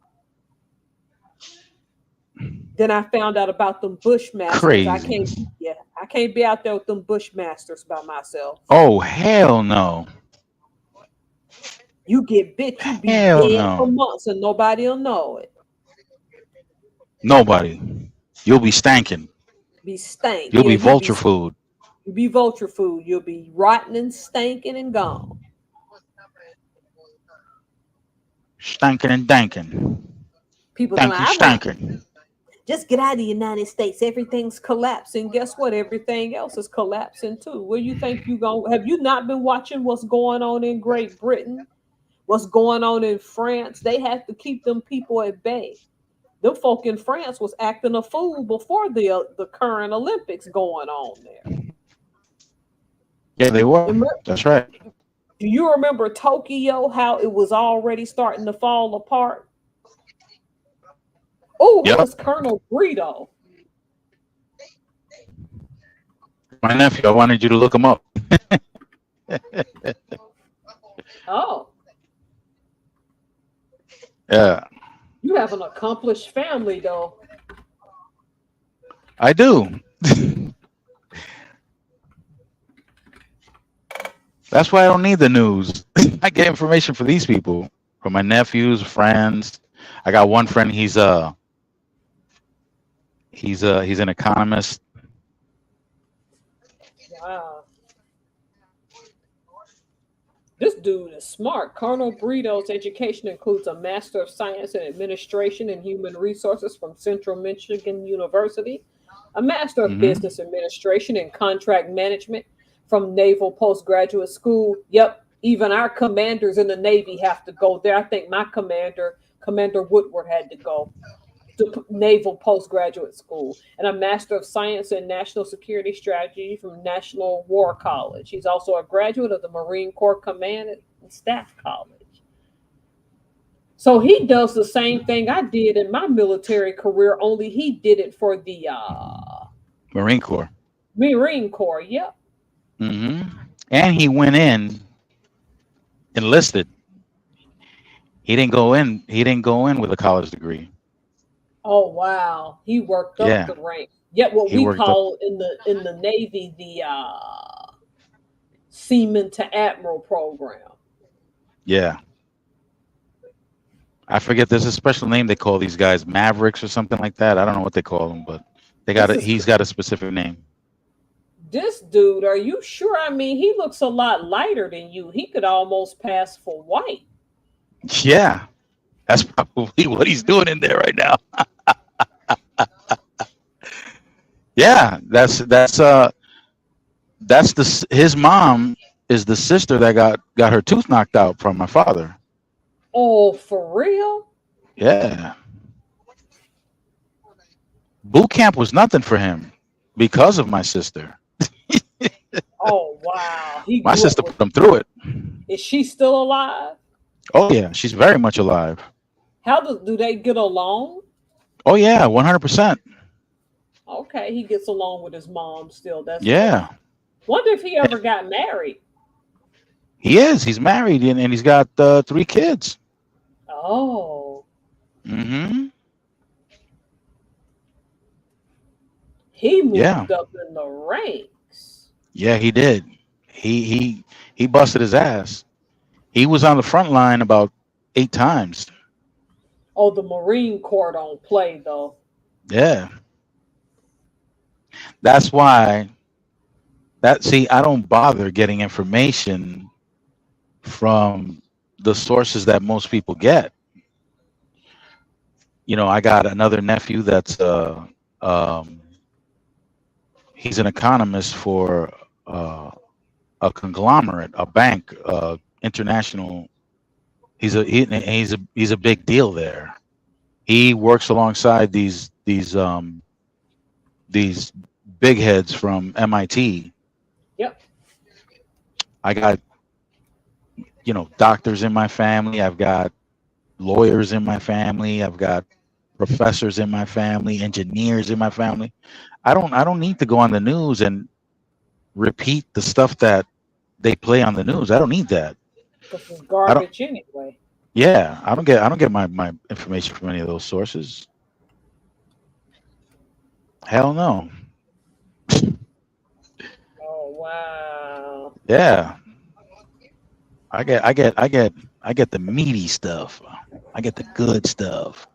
Then I found out about them bushmasters. Crazy. I can't be out there with them bushmasters by myself. Oh, hell no. You get bit, you be Hell dead for no. months and nobody'll know it. Nobody. You'll be stanking. Be stank. You'll Yeah, be vulture food. you be vulture food. You'll be rotten and stinking and gone. Stanking and danking. People tell me, Stanky stanking. just get out of the United States. Everything's collapsing. Guess what? Everything else is collapsing too. Where you think you go? Have you not been watching what's going on in Great Britain? What's going on in France? They have to keep them people at bay. Them folk in France was acting a fool before the current Olympics going on there. Yeah, they were. Remember, That's right. do you remember Tokyo? How it was already starting to fall apart. Oh, it Yep. was Colonel Brito. My nephew, I wanted you to look him up. Oh, Yeah, you have an accomplished family, though. I do. That's why I don't need the news. I get information for these people, from my nephews, friends. I got one friend. He's an economist. Wow. This dude is smart. Colonel Brito's education includes a Master of Science in Administration and Human Resources from Central Michigan University, a Master of Hmm. Business Administration and Contract Management from Naval Postgraduate School. Yep, even our commanders in the Navy have to go there. I think my commander, Commander Woodward, had to go to Naval Postgraduate School, and a Master of Science in National Security Strategy from National War College. He's also a graduate of the Marine Corps Command and Staff College. So he does the same thing I did in my military career, only he did it for the Marine Corps. Marine Corps. Yep. Hmm. And he went in, enlisted. He didn't go in. He didn't go in with a college degree. Oh wow, he worked up Yeah, the ranks. Yet what he we worked up. call in the Navy the Seaman to Admiral program. Yeah, I forget. There's a special name they call these guys, Mavericks or something like that. I don't know what they call them, but they got This it. is He's got a specific name. this dude. Are you sure? I mean, he looks a lot lighter than you. He could almost pass for white. Yeah, that's probably what he's doing in there right now. Yeah, his mom is the sister that got her tooth knocked out from my father. Oh, for real? Yeah, boot camp was nothing for him because of my sister. Oh wow, he My grew up sister with. put him through it. Is she still alive? Oh yeah, she's very much alive. How do they get along? Oh yeah, 100%. Okay, he gets along with his mom still. That's good. Yeah, Wonder if he ever got married. he is. He's married and he's got 3 kids. Oh, Hmm. he Yeah, moved up in the ranks. yeah, he did. He busted his ass. He was on the front line about 8 times. Oh, the Marine Corps don't play though. Yeah, that's why. See, I don't bother getting information from the sources that most people get. I got another nephew that's he's an economist for a conglomerate, a bank, international. He's a big deal there. He works alongside these big heads from MIT. Yep. I got doctors in my family. I've got lawyers in my family. I've got professors in my family, engineers in my family. I don't need to go on the news and repeat the stuff that they play on the news. I don't need that. This is I don't. garbage anyway. Yeah, I don't get my information from any of those sources. Hell no. Oh wow. Yeah, I get the meaty stuff. I get the good stuff.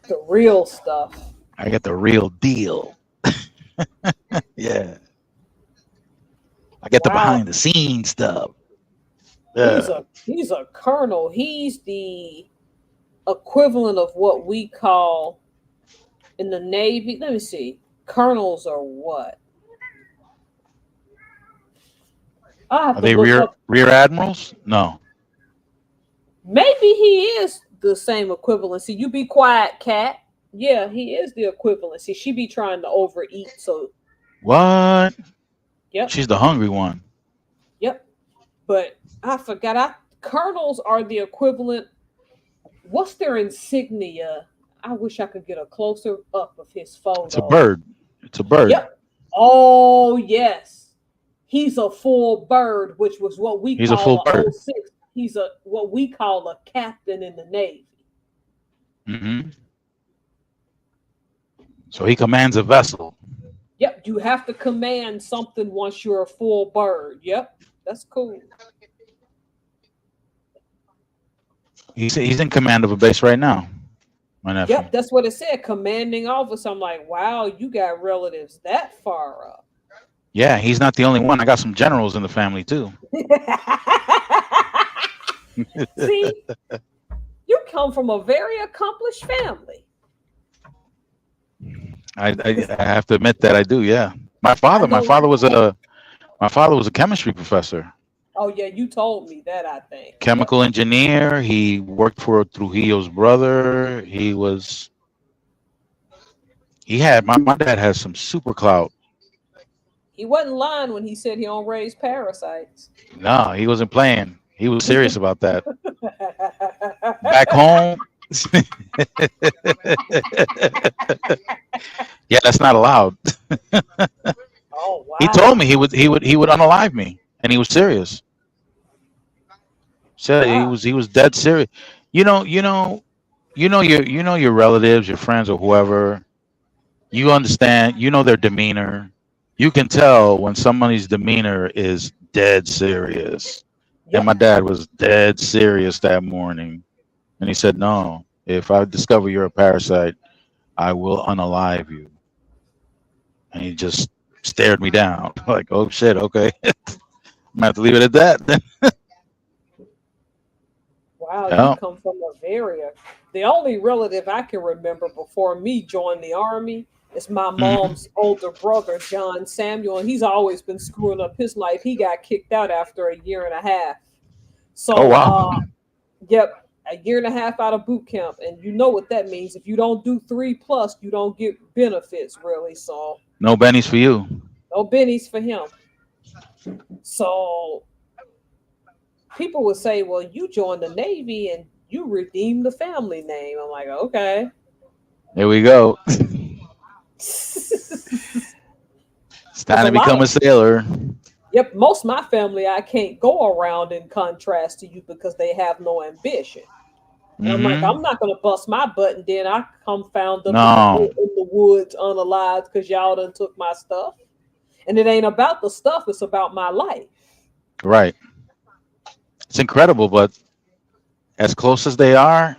The real stuff. I get the real deal. Yeah, I get the Wow. behind the scenes stuff. He's Yeah. a colonel. He's the equivalent of what we call in the Navy. Let me see. Colonels are what? I have Are to they look rear up. rear admirals? No. Maybe he is the same equivalency. You be quiet, cat. Yeah, he is the equivalency. She be trying to overeat, so What? yep, She's the hungry one. yep. But I forgot. Colonels are the equivalent. What's their insignia? I wish I could get a closer up of his It's a photo. bird. It's a bird. Yep. Oh yes, he's a full bird, which was what we He's a call full a bird. O 06. He's a what we call a captain in the Navy. Hmm. So he commands a vessel. Yep, you have to command something once you're a full bird. Yep, that's cool. He's in command of a base right now. My nephew. Yep, that's what it said. Commanding officer. I'm like, wow, you got relatives that far up. Yeah, he's not the only one. I got some generals in the family too. See, you come from a very accomplished family. I have to admit that I do. Yeah. My I father. My know. father was a my father was a chemistry professor, Oh yeah, you told me that. I think. Yep. chemical engineer. He worked for Trujillo's brother. My dad has some super clout. He wasn't lying when he said he don't raise parasites. No, he wasn't playing. He was serious about that. Back home, yeah, that's not allowed. Oh He told me wow. he would unalive me, and he was serious. Said he Wow. was he was dead serious. You know, you know, you know your relatives, your friends, or whoever. You understand. You know their demeanor. You can tell when somebody's demeanor is dead serious. And my Yep. dad was dead serious that morning, and he said, "No, if I discover you're a parasite, I will unalive you." And he just stared me down, like, "Oh shit, okay, I'm gonna have to leave it at that." Then. Wow, you Yeah. come from a very the only relative I can remember before me joined the army is my Hmm. mom's older brother, John Samuel, and he's always been screwing up his life. He got kicked out after a year and a half. Oh So wow. yep, a year and a half out of boot camp. And you know what that means. If you don't do 3 plus, you don't get benefits really. So No bennies for you. no bennies for him. So people would say, well, you joined the Navy and you redeemed the family name. I'm like, okay. There we go. Because It's a time to lot become of, a sailor. yep, most of my family, I can't go around in contrast to you because they have no ambition. And I'm like, Hmm. I'm not going to bust my butt and then I come found up in No. the woods unalive because y'all done took my stuff. And it ain't about the stuff, it's about my life. Right. It's incredible, but as close as they are,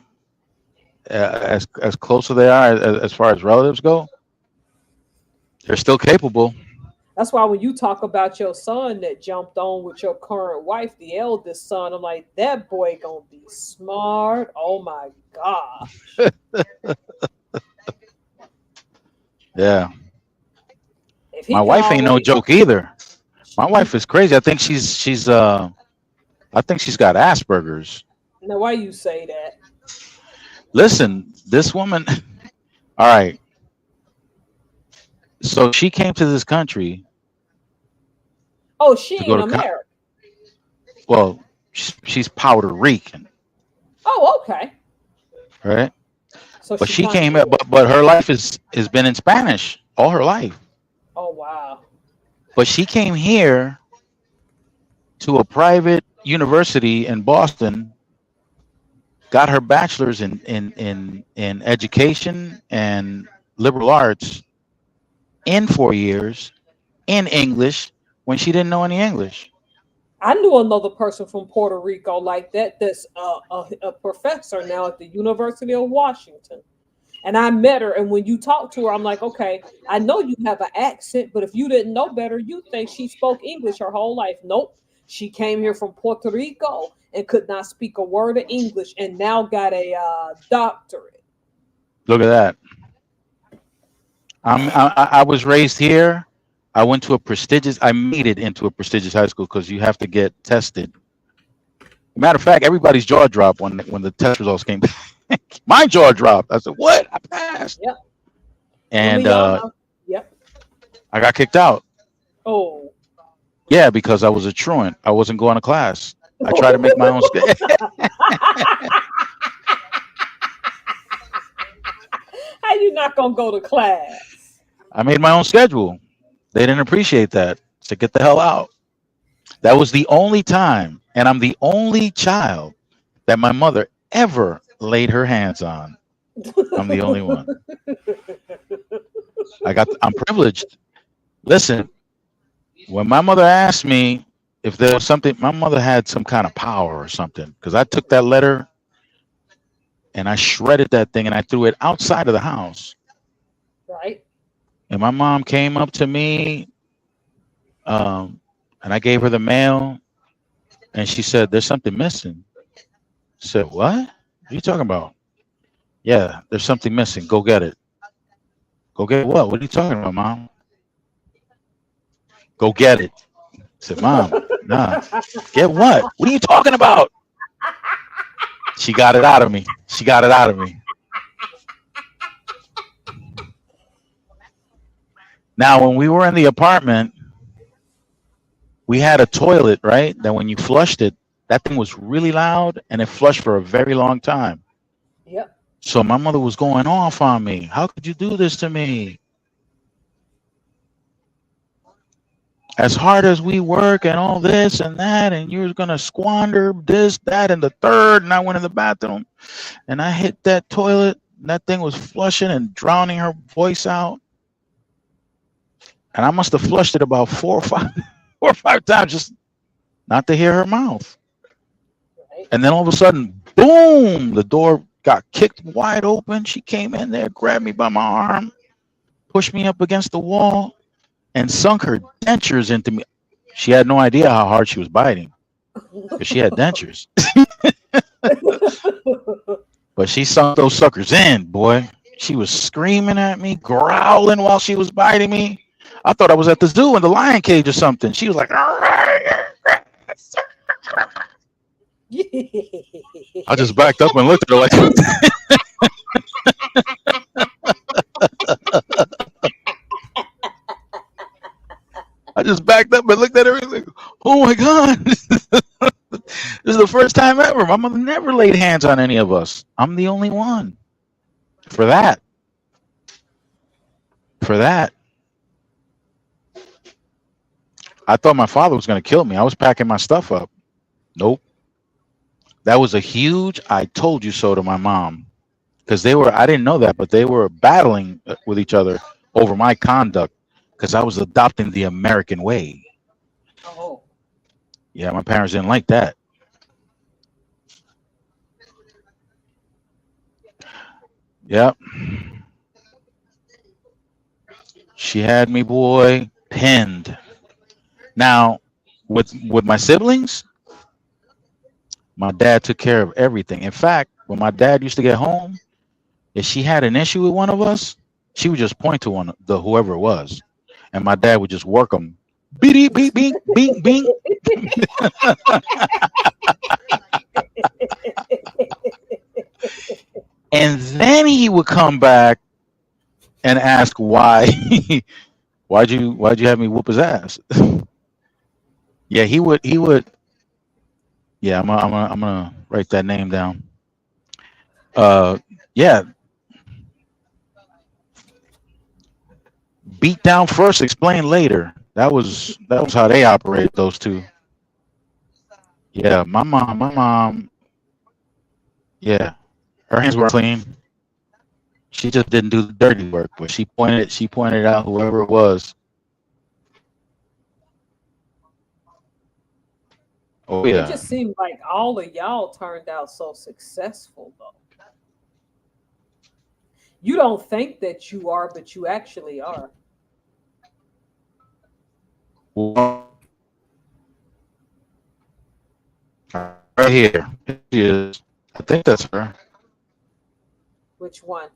as close as they are as far as relatives go, they're still capable. That's why when you talk about your son that jumped on with your current wife, the eldest son, I'm like, that boy gonna be smart. Oh my gosh. Yeah. If My he can wife ain't no already joke either. My wife is crazy. I think she's got Asperger's. now why you say that? Listen, this woman. All right. So she came to this country Oh, she to go ain't to. American. Well, she's Puerto Rican, Oh, okay. right? So But she she kind of came. is. But her life has been in Spanish all her life. Oh wow. But she came here to a private university in Boston, got her bachelor's in education and liberal arts in 4 years in English when she didn't know any English. I knew another person from Puerto Rico like that. That's a professor now at the University of Washington. And I met her, and when you talk to her, I'm like, okay, I know you have an accent, but if you didn't know better, you think she spoke English her whole life. Nope. She came here from Puerto Rico and could not speak a word of English, and now got a doctorate. Look at that. I was raised here. I went to a prestigious. I made it into a prestigious high school because you have to get tested. Matter of fact, everybody's jaw dropped when the test results came back. My jaw dropped. I said, "What? I passed." Yep. And Yep. I got kicked out. Oh. Yeah, because I was a truant. I wasn't going to class. I tried to make my own. How you not gonna go to class? I made my own schedule. They didn't appreciate that. So get the hell out. That was the only time, and I'm the only child that my mother ever laid her hands on. I'm the only one. I'm privileged. Listen, when my mother asked me if there was something, my mother had some kind of power or something, because I took that letter and I shredded that thing and I threw it outside of the house. Right. And my mom came up to me, and I gave her the mail, and she said, "There's something missing." I said, "What? What are you talking about?" "Yeah, there's something missing. Go get it." "Go get what? What are you talking about, Mom?" "Go get it." I said, "Mom, nah. Get what? What are you talking about?" She got it out of me. She got it out of me. Now, when we were in the apartment, we had a toilet, right? That when you flushed it, that thing was really loud and it flushed for a very long time. Yep. So my mother was going off on me. "How could you do this to me? As hard as we work and all this and that, and you're going to squander this, that, and the third." And I went in the bathroom and I hit that toilet. And that thing was flushing and drowning her voice out. And I must have flushed it about 4 or 5 times just not to hear her mouth. Right. And then all of a sudden, boom, the door got kicked wide open. She came in there, grabbed me by my arm, pushed me up against the wall, and sunk her dentures into me. She had no idea how hard she was biting because she had dentures. But she sunk those suckers in, boy. She was screaming at me, growling while she was biting me. I thought I was at the zoo in the lion cage or something. She was like, I just backed up and looked at her like, I just backed up and looked at her and like, "Oh my God." This is the first time ever. My mother never laid hands on any of us. I'm the only one. For that. For that. I thought my father was going to kill me. I was packing my stuff up. Nope. That was a huge "I told you so" to my mom. Because I didn't know that, but they were battling with each other over my conduct because I was adopting the American way. Oh. Yeah, my parents didn't like that. Yep. She had me, boy, pinned. Now, with my siblings, my dad took care of everything. In fact, when my dad used to get home, if she had an issue with one of us, she would just point to whoever it was, and my dad would just work them. Beep, beep, beep, beep, beep. And then he would come back and ask why. why'd you have me whoop his ass? Yeah, he would. Yeah, I'm gonna write that name down. Yeah, beat down first, explain later. That was how they operated, those two. Yeah, my mom. Yeah, her hands were clean. She just didn't do the dirty work, but she pointed out whoever it was. Oh It yeah. just seemed like all of y'all turned out so successful, though. You don't think that you are, but you actually are. Well, right here. Here she is. I think that's her. Which one?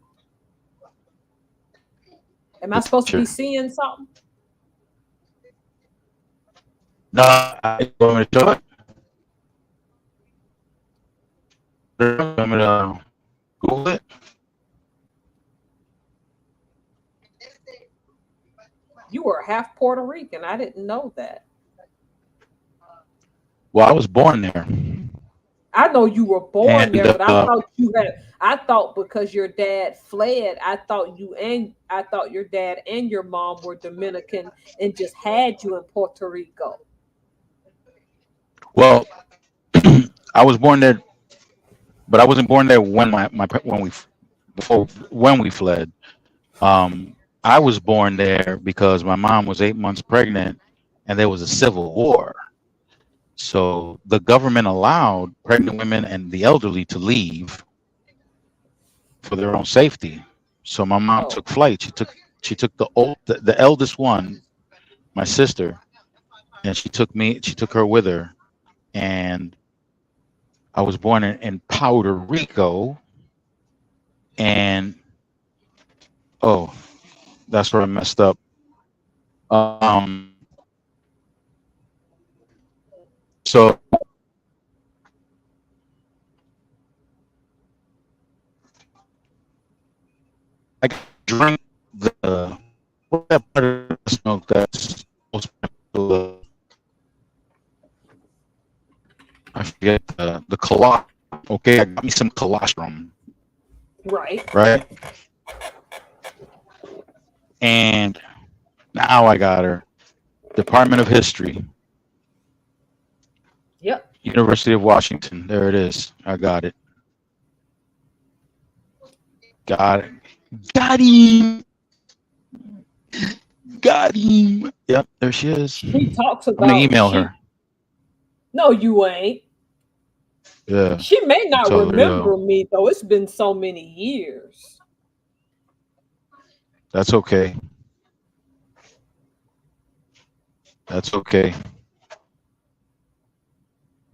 Am I The supposed to be teacher. seeing something? No, I want me to show it. I'm gonna Google it. You were half Puerto Rican. I didn't know that. Well, I was born there, I know you were born and there, but I thought because your dad fled, I thought your dad and your mom were Dominican and just had you in Puerto Rico. well, I was born there, but I wasn't born there when when we before when we fled. Um, I was born there because my mom was 8 months pregnant, and there was a civil war. So the government allowed pregnant women and the elderly to leave for their own safety. So my mom Oh, took flight. She took the eldest one, my sister, and she took her with her. And I was born in Puerto Rico, and oh, that's where I messed up. Um, so I drink the what's that part of the milk that's supposed to, I forget the colostrum. Okay, I got me some colostrum, right. right? And now I got her Department of History, Yep. University of Washington. There it is. I got it. Got it. Got him. Got him. Yep, there she is. She talks I'm gonna about email she. her. No, you ain't. Yeah, She may and not tell her, remember yo, me though. It's been so many years. that's okay. That's okay.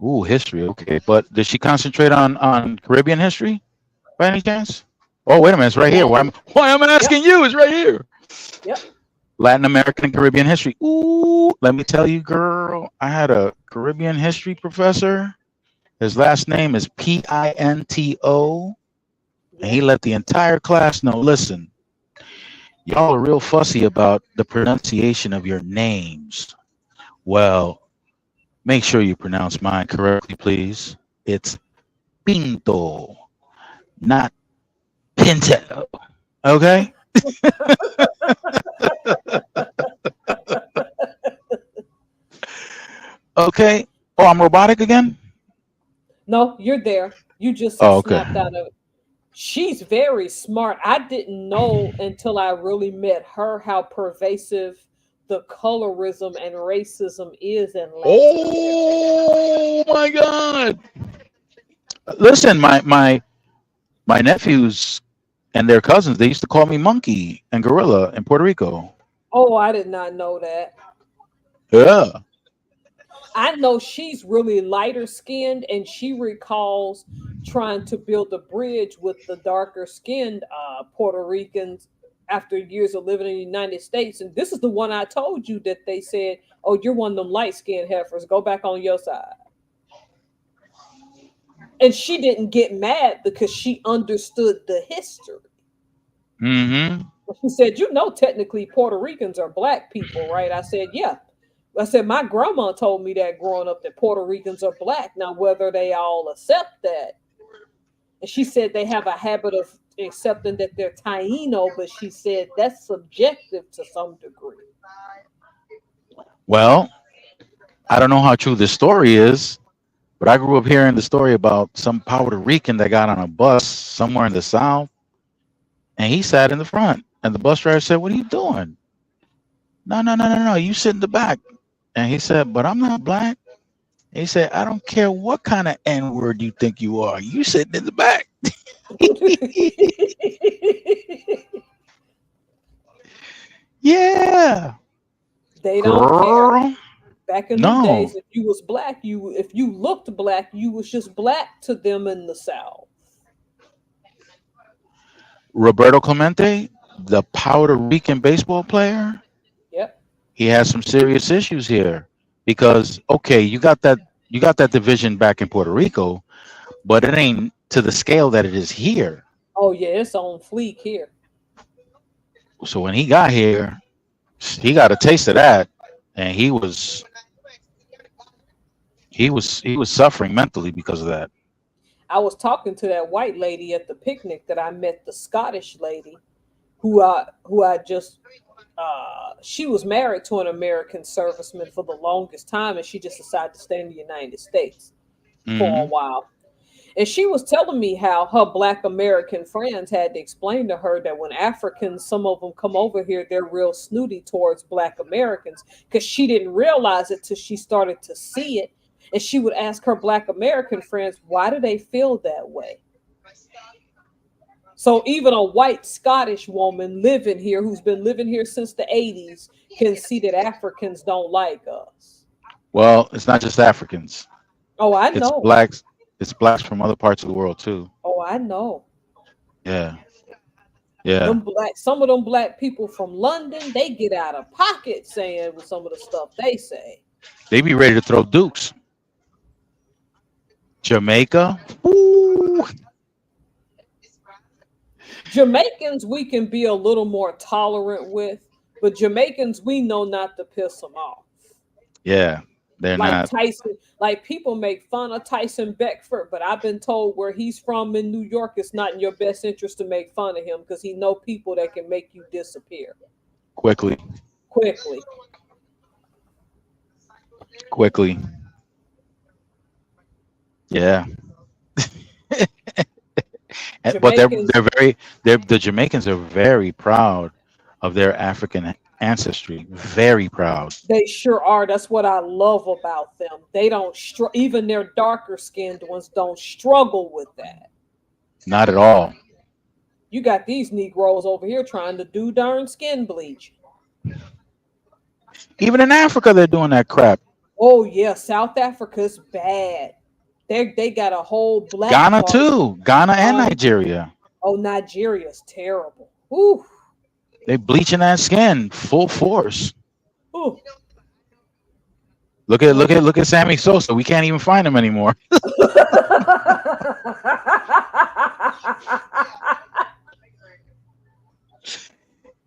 Ooh, history. Okay, but did she concentrate on Caribbean history by any chance? Oh, wait a minute, it's right here. Latin. Why am I Yep. asking you? It's right here. Yep. Latin American and Caribbean history. Ooh, let me tell you, girl, I had a Caribbean history professor. His last name is Pinto, and he Yep. let the entire class know. Listen, y'all are real fussy about the pronunciation of your names. Well, make sure you pronounce mine correctly, please. It's Pinto, not Pinto. Okay? Okay. Oh, I'm robotic again? No, you're there. You just Oh, okay. snapped out of it. She's very smart. I didn't know until I really met her how pervasive the colorism and racism is in Latin America. Oh my God. Listen, my nephews and their cousins, they used to call me monkey and gorilla in Puerto Rico. Oh, I did not know that. Yeah. I know she's really lighter skinned and she recalls trying to build a bridge with the darker skinned Puerto Ricans after years of living in the United States. And this is the one I told you that they said, oh, you're one of them light skinned heifers. Go back on your side. And she didn't get mad because she understood the history. Mm-hmm. She said, you know, technically Puerto Ricans are black people, right? I said, yeah. I said, my grandma told me that growing up that Puerto Ricans are black. Now, whether they all accept that, and she said they have a habit of accepting that they're Taino, but she said that's subjective to some degree. Well, I don't know how true this story is, but I grew up hearing the story about some Puerto Rican that got on a bus somewhere in the South, and he sat in the front. And the bus driver said, "What are you doing?" "No, no, no, no, no. You sit in the back." And he said, "But I'm not black." And he said, "I don't care what kind of N word you think you are. You sitting in the back." Yeah, They don't care. girl. Back in them No, days, if you was black, you if you looked black, you was just black to them in the South. Roberto Clemente, the Puerto Rican baseball player, Yep. he has some serious issues here because okay, you got that division back in Puerto Rico, but it ain't to the scale that it is here. Oh yeah, it's on fleek here. So when he got here, he got a taste of that, and he was suffering mentally because of that. I was talking to that white lady at the picnic that I met, the Scottish lady who I just she was married to an American serviceman for the longest time, and she just decided to stay in the United States for a Hmm. while. And she was telling me how her black American friends had to explain to her that when Africans, some of them come over here, they're real snooty towards black Americans because she didn't realize it till she started to see it. And she would ask her black American friends, why do they feel that way? So even a white Scottish woman living here who's been living here since the 80s can see that Africans don't like us. Well, it's not just Africans; Oh, I it's know. blacks. It's blacks from other parts of the world too. Oh, I know. Yeah, yeah. Them black, some of them black people from London, they get out of pocket saying with some of the stuff they say. They be ready to throw dukes. Jamaica. Ooh. Jamaicans we can be a little more tolerant with, but Jamaicans we know not to piss them off. Yeah, they're Like not. Tyson, like people make fun of Tyson Beckford, but I've been told where he's from in New York, it's not in your best interest to make fun of him because he know people that can make you disappear Quickly, quickly. quickly. Yeah. But they're Jamaicans, they're very they're the Jamaicans are very proud of their African ancestry. Very proud. they sure are. That's what I love about them. They don't even their darker skinned ones don't struggle with that. Not at all. You got these Negroes over here trying to do darn skin bleach. Even in Africa, they're doing that crap. Oh yeah, South Africa's bad. They got a whole black Ghana party. too. Ghana and Um, Nigeria. oh, Nigeria's terrible. Ooh, They bleaching that skin full force. ooh. Look at Sammy Sosa. We can't even find him anymore.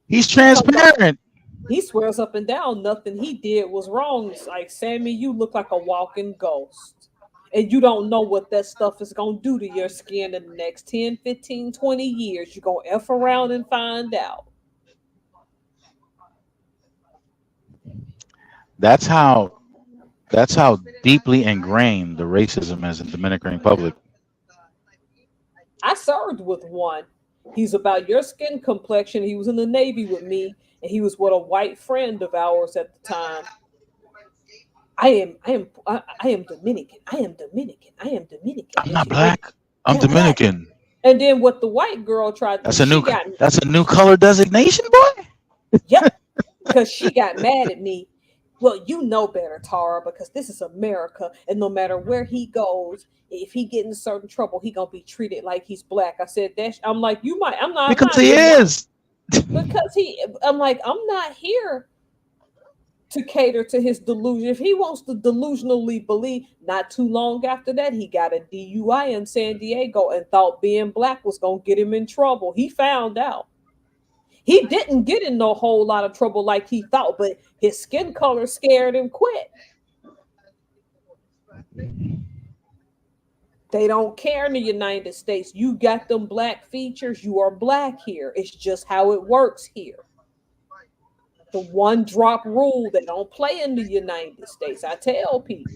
He's He talking about transparent. he swears up and down nothing he did was wrong. It's like Sammy, you look like a walking ghost. And you don't know what that stuff is going to do to your skin in the next 10, 15, 20 years. You're going to F around and find out. That's how that's how deeply ingrained the racism is in Dominican Republic. I served with one. He's about your skin complexion. He was in the Navy with me, and he was with a white friend of ours at the time. I am Dominican. I am Dominican. I am Dominican. I'm not black. I'm Yeah, I'm black. Dominican. And then what the white girl tried to do, That's a new she got that's a new color designation, boy. yep, because she got mad at me. Well, you know better, Tara, because this is America, and no matter where he goes, if he get in certain trouble, he gonna be treated like he's black. I said that. I'm like, you might. I'm Because not he denying is. because he. I'm like, I'm not here to cater to his delusion. If he wants to delusionally believe, not too long after that, he got a DUI in San Diego and thought being black was gonna get him in trouble. He found out. He didn't get in no whole lot of trouble like he thought, but his skin color scared him quick. They don't care in the United States. You got them black features, you are black here. It's just how it works here. The one drop rule they don't play in the United States. I tell people.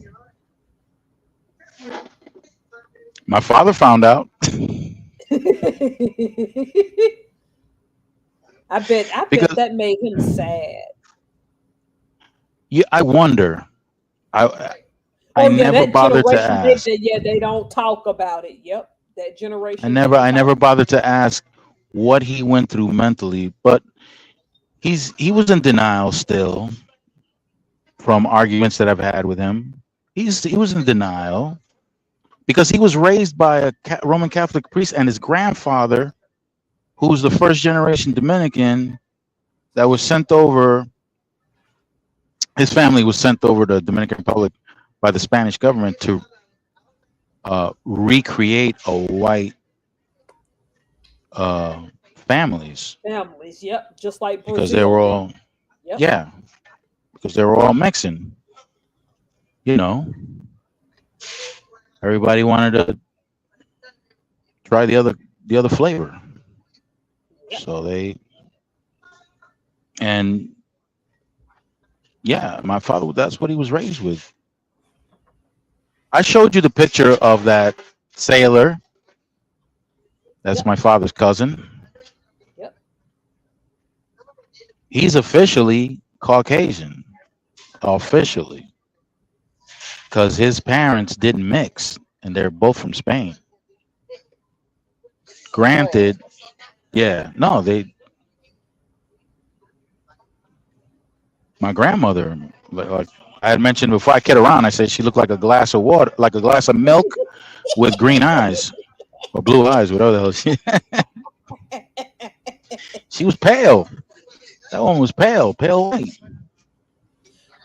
My father found out. I bet because that made him sad. yeah, I wonder. I Oh yeah, never that bothered to generation, ask. yeah, they don't talk about it. Yep, that generation I didn't never talk. bothered to ask what he went through mentally, but he was in denial still from arguments that I've had with him. He was in denial because he was raised by a Roman Catholic priest, and his grandfather, who was the first generation Dominican that was sent over. His family was sent over to Dominican Republic by the Spanish government to recreate a white uh, families Families, yep, just like because they Brazil were did. all Yep. yeah because they were all Mexican. You know, everybody wanted to try the other flavor, Yep. so they and yeah, my father, that's what he was raised with. I showed you the picture of that sailor. That's Yep. my father's cousin. Yep. He's officially Caucasian, officially, because his parents didn't mix, and they're both from Spain. Oh, Granted, yeah, no, they. My grandmother, like I had mentioned before I kid around, I said she looked like a glass of water, like a glass of milk with green eyes or blue eyes, whatever the hell. She was pale. That one was pale, pale white.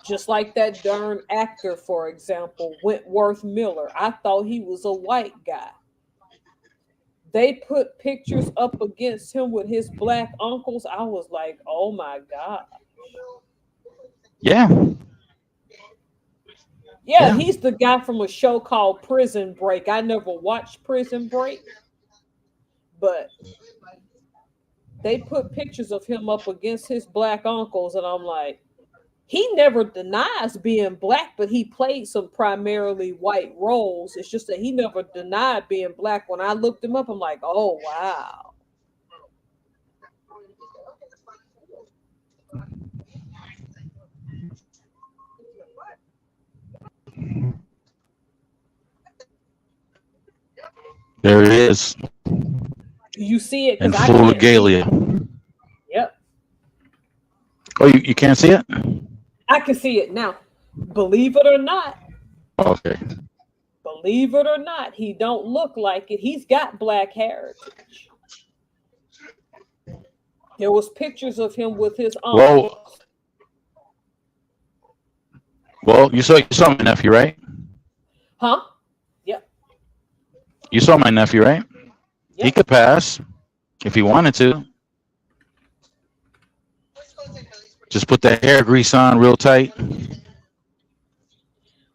just like that darn actor, for example, Wentworth Miller. I thought he was a white guy. They put pictures up against him with his black uncles. I was like, oh my God. Yeah, Yeah, yeah. he's the guy from a show called Prison Break. I never watched Prison Break, but they put pictures of him up against his black uncles, and I'm like, he never denies being black, but he played some primarily white roles. It's just that he never denied being black. When I looked him up, I'm like, oh wow. There it is You see it in because I full can't see it. regalia. Yep, Oh, you can't see it? I can see it now. Believe it or not, Okay. believe it or not, he don't look like it. He's got black heritage. There was pictures of him with his Well, uncles. you saw my nephew, right? Huh? Yep, You saw my nephew, right? He yep. could pass if he wanted to. Just put the hair grease on real tight.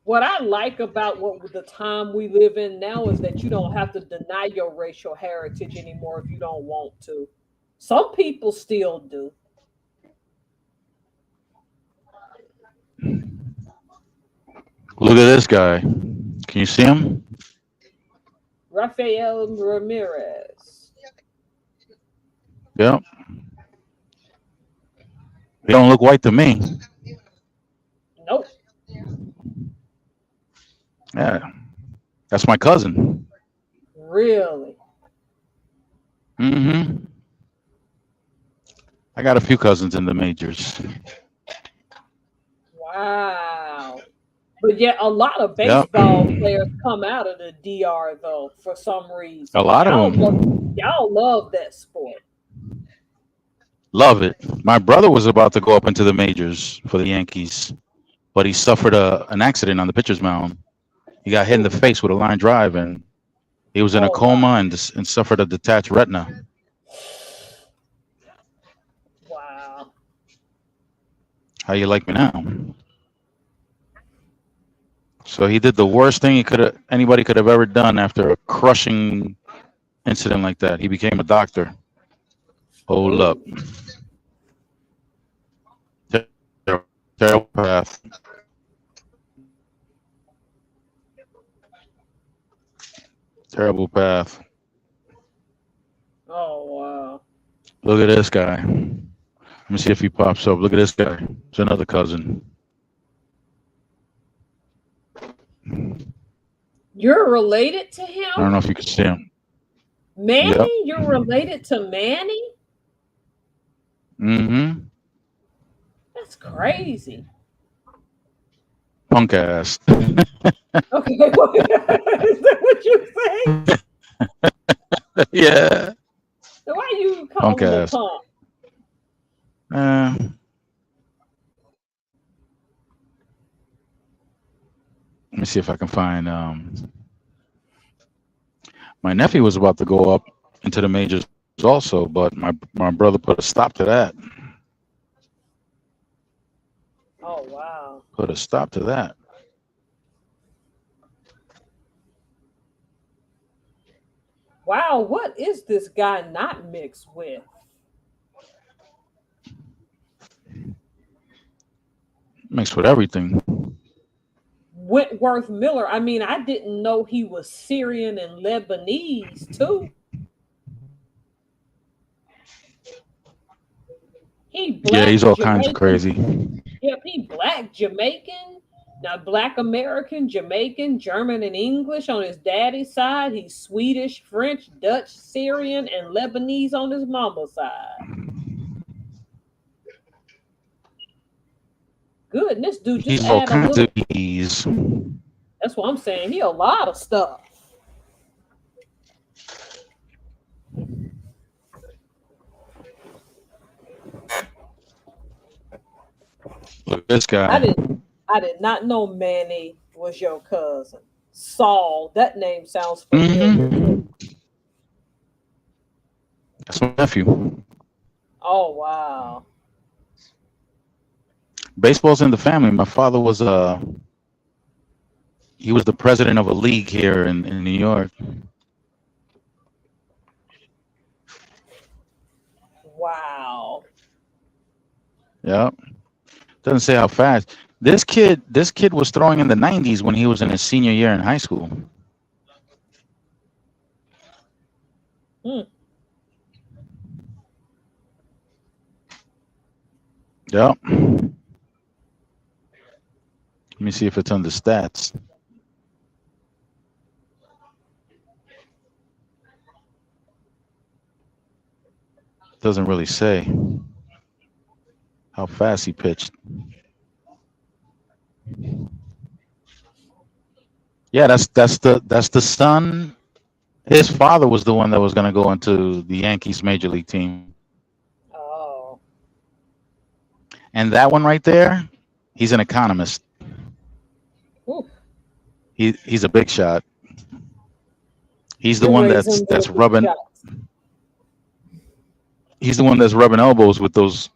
What I like about what the time we live in now is that you don't have to deny your racial heritage anymore if you don't want to. Some people still do. Look at this guy. Can you see him? Rafael Ramirez. Yep. He don't look white to me. Nope. Yeah, that's my cousin. Really? Mm-hmm. I got a few cousins in the majors. Wow. But yet a lot of Yep. baseball players come out of the DR though for some A reason. lot of them. Y'all love that sport. Love it. My brother was about to go up into the majors for the Yankees, but he suffered an accident on the pitcher's mound. He got hit in the Ooh. face with a line drive, and he was in a Oh wow. coma and suffered a detached retina. Wow. How you like me now? So he did the worst thing anybody could have ever done after a crushing incident like that. He became a doctor. Hold up. Ooh. Terrible path. Terrible path. Oh wow. Look at this guy. me see if he pops up. Look at this guy. It's another cousin. You're related to I don't him? know if you can see him. Yep. Manny? You're related to Manny? Mm-hmm. That's crazy. Punk ass. Okay, is that what you say? Yeah. Why you call Punk him a ass. punk? Let me see if I can find. My nephew was about to go up into the majors also, but my brother put a stop to that. Oh wow. Put a stop to that. Wow, what is this guy not mixed with? Mixed with everything. Whitworth Miller. I mean, I didn't know he was Syrian and Lebanese too. He black Yeah, he's all kinds Jamaican. of crazy. Yep, he black Jamaican. Now, black American, Jamaican, German, and English on his daddy's side. He's Swedish, French, Dutch, Syrian, and Lebanese on his mama's side. Good, and this dude just He's all add a kinds little. of ease. That's what I'm saying. He a lot of stuff. Look at this guy. I did not know Manny was your cousin. Saul, that name sounds familiar. Mm-hmm. That's my nephew. Oh wow. Baseball's in the family. My father was he was the president of a league here in New York. Wow. Yep. Doesn't say how fast. This kid was throwing in the 90s when he was in his senior year in high school. Yep. Let me see if it's under stats. Doesn't really say how fast he pitched. Yeah, that's the son. His father was the one that was going to go into the Yankees major league team. Oh. And that one right there, he's an economist. Ooh. He's a big shot. He's the You're one raising that's little rubbing. shots. He's the one that's rubbing elbows with those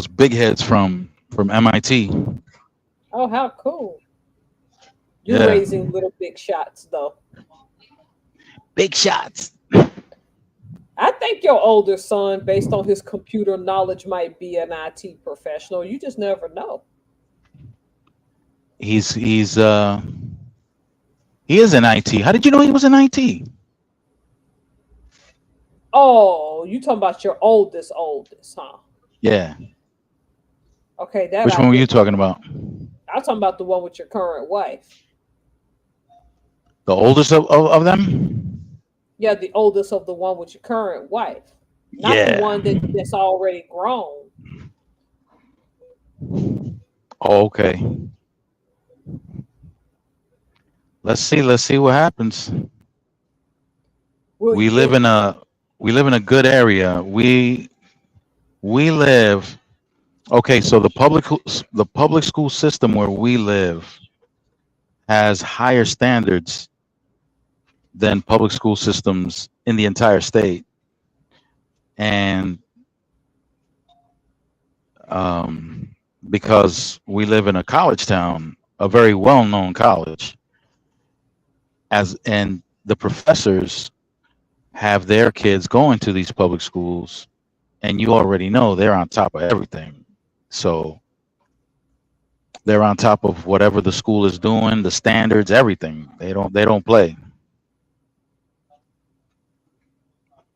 big heads from MIT. Oh, how cool. You're Yeah. raising little big shots though. Big shots. I think your older son, based on his computer knowledge, might be an IT professional. You just never know. He is in IT. How did you know he was in IT? Oh, you talking about your oldest, huh? Yeah. Okay, that. Which one were you talking about? I'm talking about the one with your current wife. The oldest of them? Yeah, the oldest of the one with your current wife. Not Yeah. the one that's already grown. Oh, okay. Let's see what happens. Well, We live in a good area. We live. Okay, so the public school system where we live has higher standards than public school systems in the entire state, and because we live in a college town, a very well-known college, and the professors have their kids going to these public schools, and you already know they're on top of everything. So they're on top of whatever the school is doing, the standards, everything. They don't play.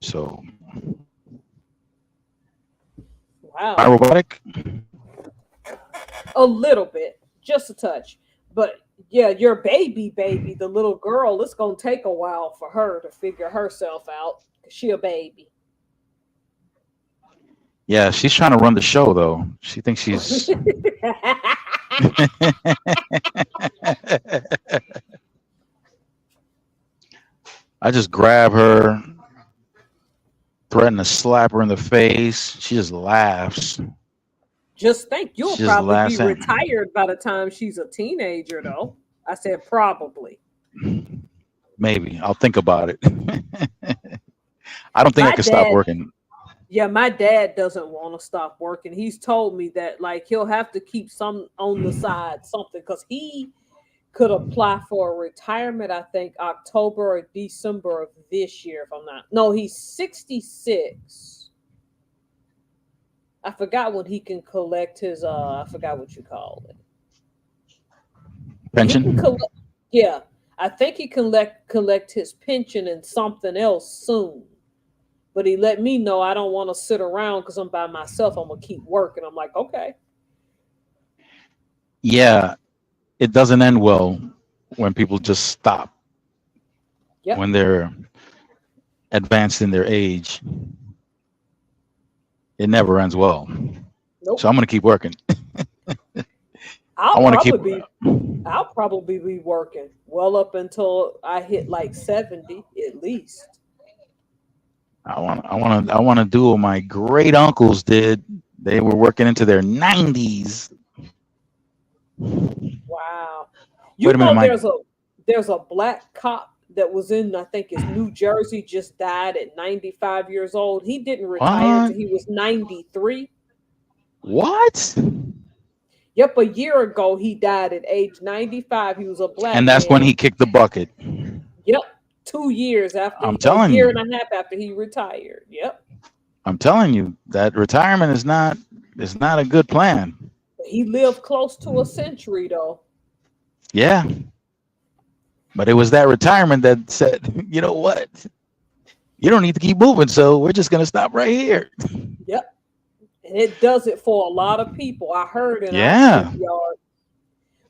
So My Wow. robotic? A little bit, just a touch. But yeah, your baby, the little girl, it's gonna take a while for her to figure herself out. 'Cause she a baby. Yeah, she's trying to run the show though. She thinks she's. I just grab her, threaten to slap her in the face. She just laughs. Just think you'll She just probably be laughs at me. retired by the time she's a teenager, though. I said probably. Maybe I'll think about it. I don't think I My could stop dad, working. yeah, my dad doesn't want to stop working. He's told me that like he'll have to keep some on the side, something, because he could apply for a retirement, I think October or December of this year, if I'm not. No, he's 66. I forgot when he can collect his I forgot what you call it. But he can Pension? collect, yeah. I think he can collect his pension and something else soon. But he let me know I don't want to sit around because I'm by myself. I'm gonna keep working. I'm like, okay. Yeah, it doesn't end well when people just stop Yep. when they're advanced in their age. It never ends well. So Nope. I'm gonna keep working. I I'll want to keep. probably be I'll probably be working well up until I hit like 70 at least. I want to do what my great uncles did. They were working into their 90s. Wow. Wait You a minute, know my. there's a black cop that was in, I think it's New Jersey, just died at 95 years old. He didn't retire What? till he was 93. What? Yep, a year ago he died at age 95. He was a And black that's when man. he kicked the bucket. Yep. 2 years after, I'm a telling year you. and a half after he retired. Yep. I'm telling you that retirement is not a good plan. He lived close to a century though. Yeah, but it was that retirement that said, you know what? You don't need to keep moving, so we're just gonna stop right here. Yep. And it does it for a lot of people. I heard in our Yeah, shipyard,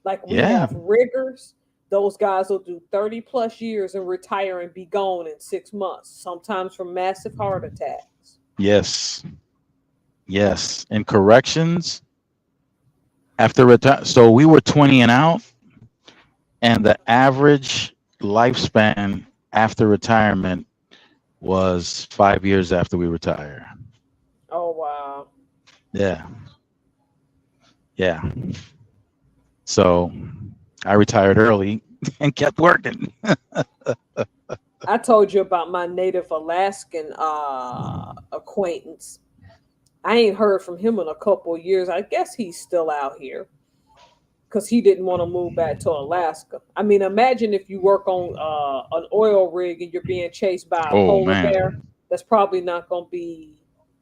like we yeah, have riggers, those guys will do 30 plus years and retire and be gone in 6 months, sometimes from massive heart attacks. yes, yes. In corrections, after retire, so we were 20 and out, and the average lifespan after retirement was 5 years after we retire. Oh, wow. Yeah, yeah. So I retired early and kept working. I told you about my Native Alaskan acquaintance. I ain't heard from him in a couple of years. I guess he's still out here because he didn't want to move back to Alaska. I mean, imagine if you work on an oil rig and you're being chased by a Oh polar bear. man, That's probably not going to be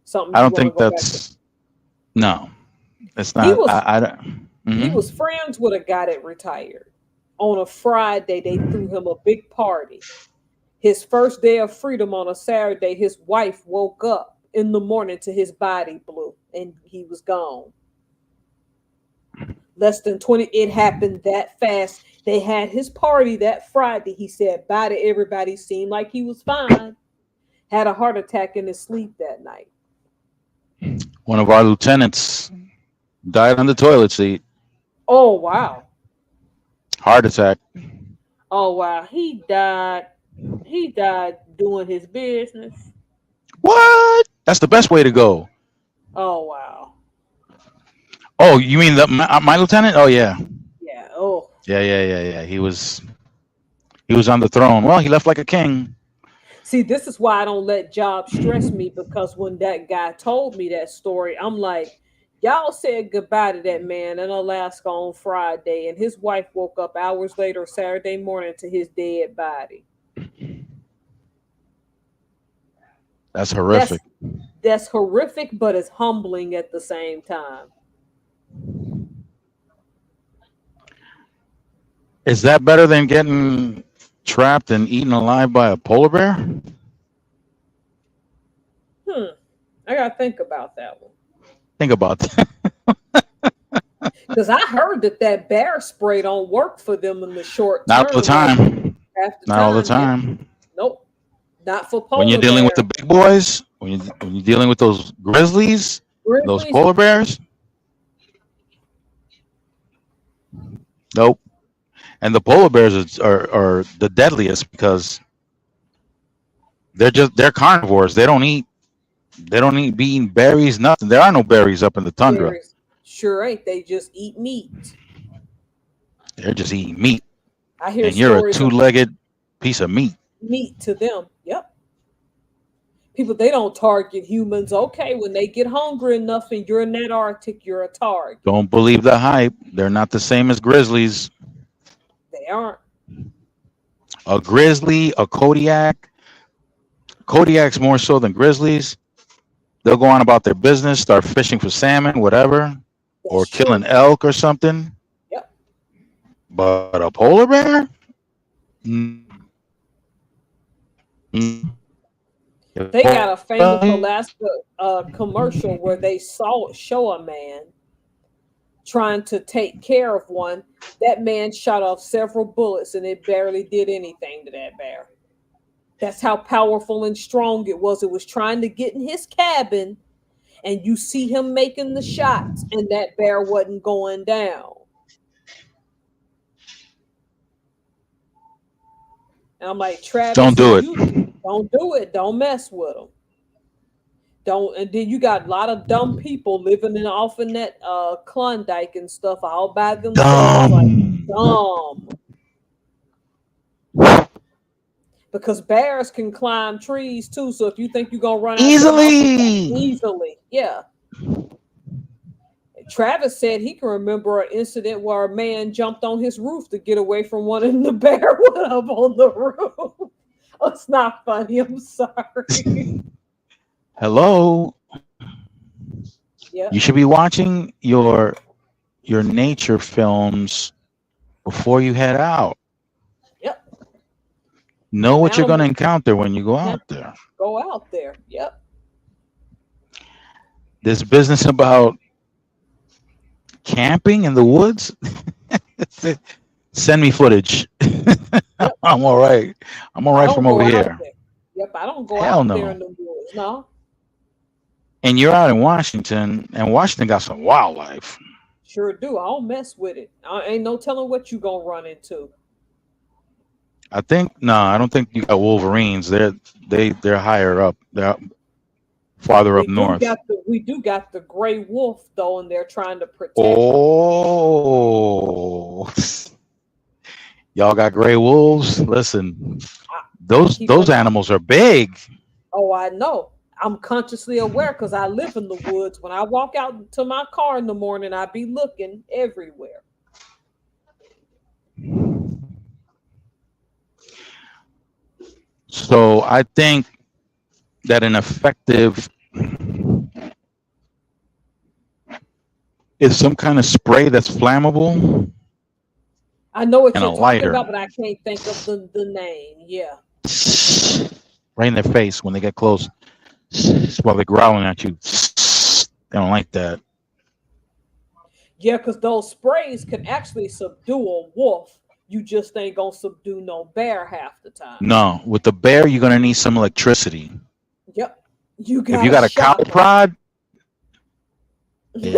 something I you don't want to think go back to. that's no. It's He not. was I don't. he Hmm. was friends with a guy that retired. On a Friday, they threw him a big party. His first day of freedom on a Saturday, his wife woke up in the morning to his body blue and he was gone. Less than 20, it happened that fast. They had his party that Friday. He said bye to everybody, seemed like he was fine. Had a heart attack in his sleep that night. One of our lieutenants died on the toilet seat. Oh, wow. Heart attack. Oh, wow. He died doing his business. What? That's the best way to go. Oh, wow. Oh, you mean my lieutenant? Oh yeah, Yeah. Oh, yeah. He was on the throne. Well, he left like a king. see, this is why I don't let jobs stress me, because when that guy told me that story, I'm like, y'all said goodbye to that man in Alaska on Friday, and his wife woke up hours later Saturday morning to his dead body. That's That's horrific. that's horrific, but it's humbling at the same time. Is that better than getting trapped and eaten alive by a polar bear? Hmm. I gotta think about that one. Think about that. Because I heard that bear spray don't work for them in the short Not all term, the like time. half the Not all the time. Yeah, time. nope, not for When you're polar dealing with bear. the big boys, when you're dealing with those grizzlies, those Grizzlies, polar bears, nope. And the polar bears are the deadliest because they're carnivores. They don't eat be eating berries, nothing. There are no berries up in the tundra. berries, sure ain't. They just eat meat. They're just eating meat. I hear And you're a stories of two-legged piece of meat. meat to them. Yep. People, they don't target humans. Okay, when they get hungry enough and you're in that Arctic, you're a target. Don't believe the hype. They're not the same as grizzlies. They aren't. A grizzly, a Kodiak. Kodiak's more so than grizzlies. They'll go on about their business, start fishing for salmon, whatever, or That's killing true. elk or something. Yep. But a polar bear? Mm, mm. They got a famous Alaska commercial where they show a man trying to take care of one. That man shot off several bullets and it barely did anything to that bear. That's how powerful and strong it was. It was trying to get in his cabin, and you see him making the shots, and that bear wasn't going down. And I'm like, Travis, Don't do it. Don't do it. Don't mess with them. Don't. And then you got a lot of dumb people living off in that Klondike and stuff all by themselves. Like, dumb. Because bears can climb trees too. So if you think you're gonna run easily, yeah. Travis said he can remember an incident where a man jumped on his roof to get away from one, and the bear went up on the roof. Oh, it's not funny. I'm sorry. Hello. Yeah. You should be watching your nature films before you head out. Yep. Know what you're going to encounter when you go out there. Go out there. Yep. This business about camping in the woods. Send me footage. Yep. I'm all right. I'm all right from over here. Yep, I don't go Hell out no. there in the woods. No. And you're out in Washington, and Washington got some wildlife. Sure do. I don't mess with it. Ain't no telling what you gonna run into. I don't think you got wolverines. They're higher up. They're farther up north. We do got the gray wolf though, and they're trying to protect. Oh, y'all got gray wolves. Listen, those animals are big. Oh, I know. I'm consciously aware because I live in the woods. When I walk out to my car in the morning, I be looking everywhere. So I think that an effective is some kind of spray that's flammable. I know what you're talking lighter. about, but I can't think of the name. Yeah. Right in their face when they get close. While they're growling at you. They don't like that. Yeah, because those sprays can actually subdue a wolf. You just ain't gonna subdue no bear half the time. No, with the bear, you're gonna need some electricity. Yep. If you got a cow prod, you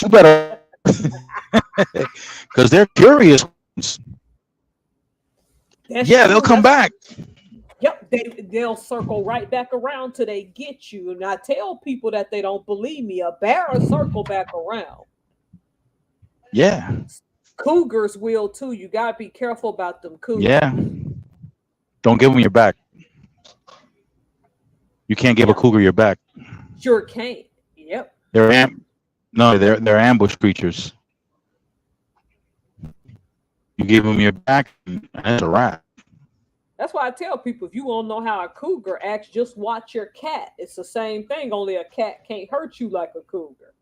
better, because they're curious. Yeah, they'll come back. Yep, they'll circle right back around till they get you. And I tell people that they don't believe me. A bear will circle back around. Yeah. Cougars will too. You gotta be careful about them cougars. Yeah. Don't give them your back. You can't give a cougar your back. Sure can't. Yep. They're ambush creatures. You give them your back, and it's a wrap. That's why I tell people, if you want to know how a cougar acts, just watch your cat. It's the same thing, only a cat can't hurt you like a cougar.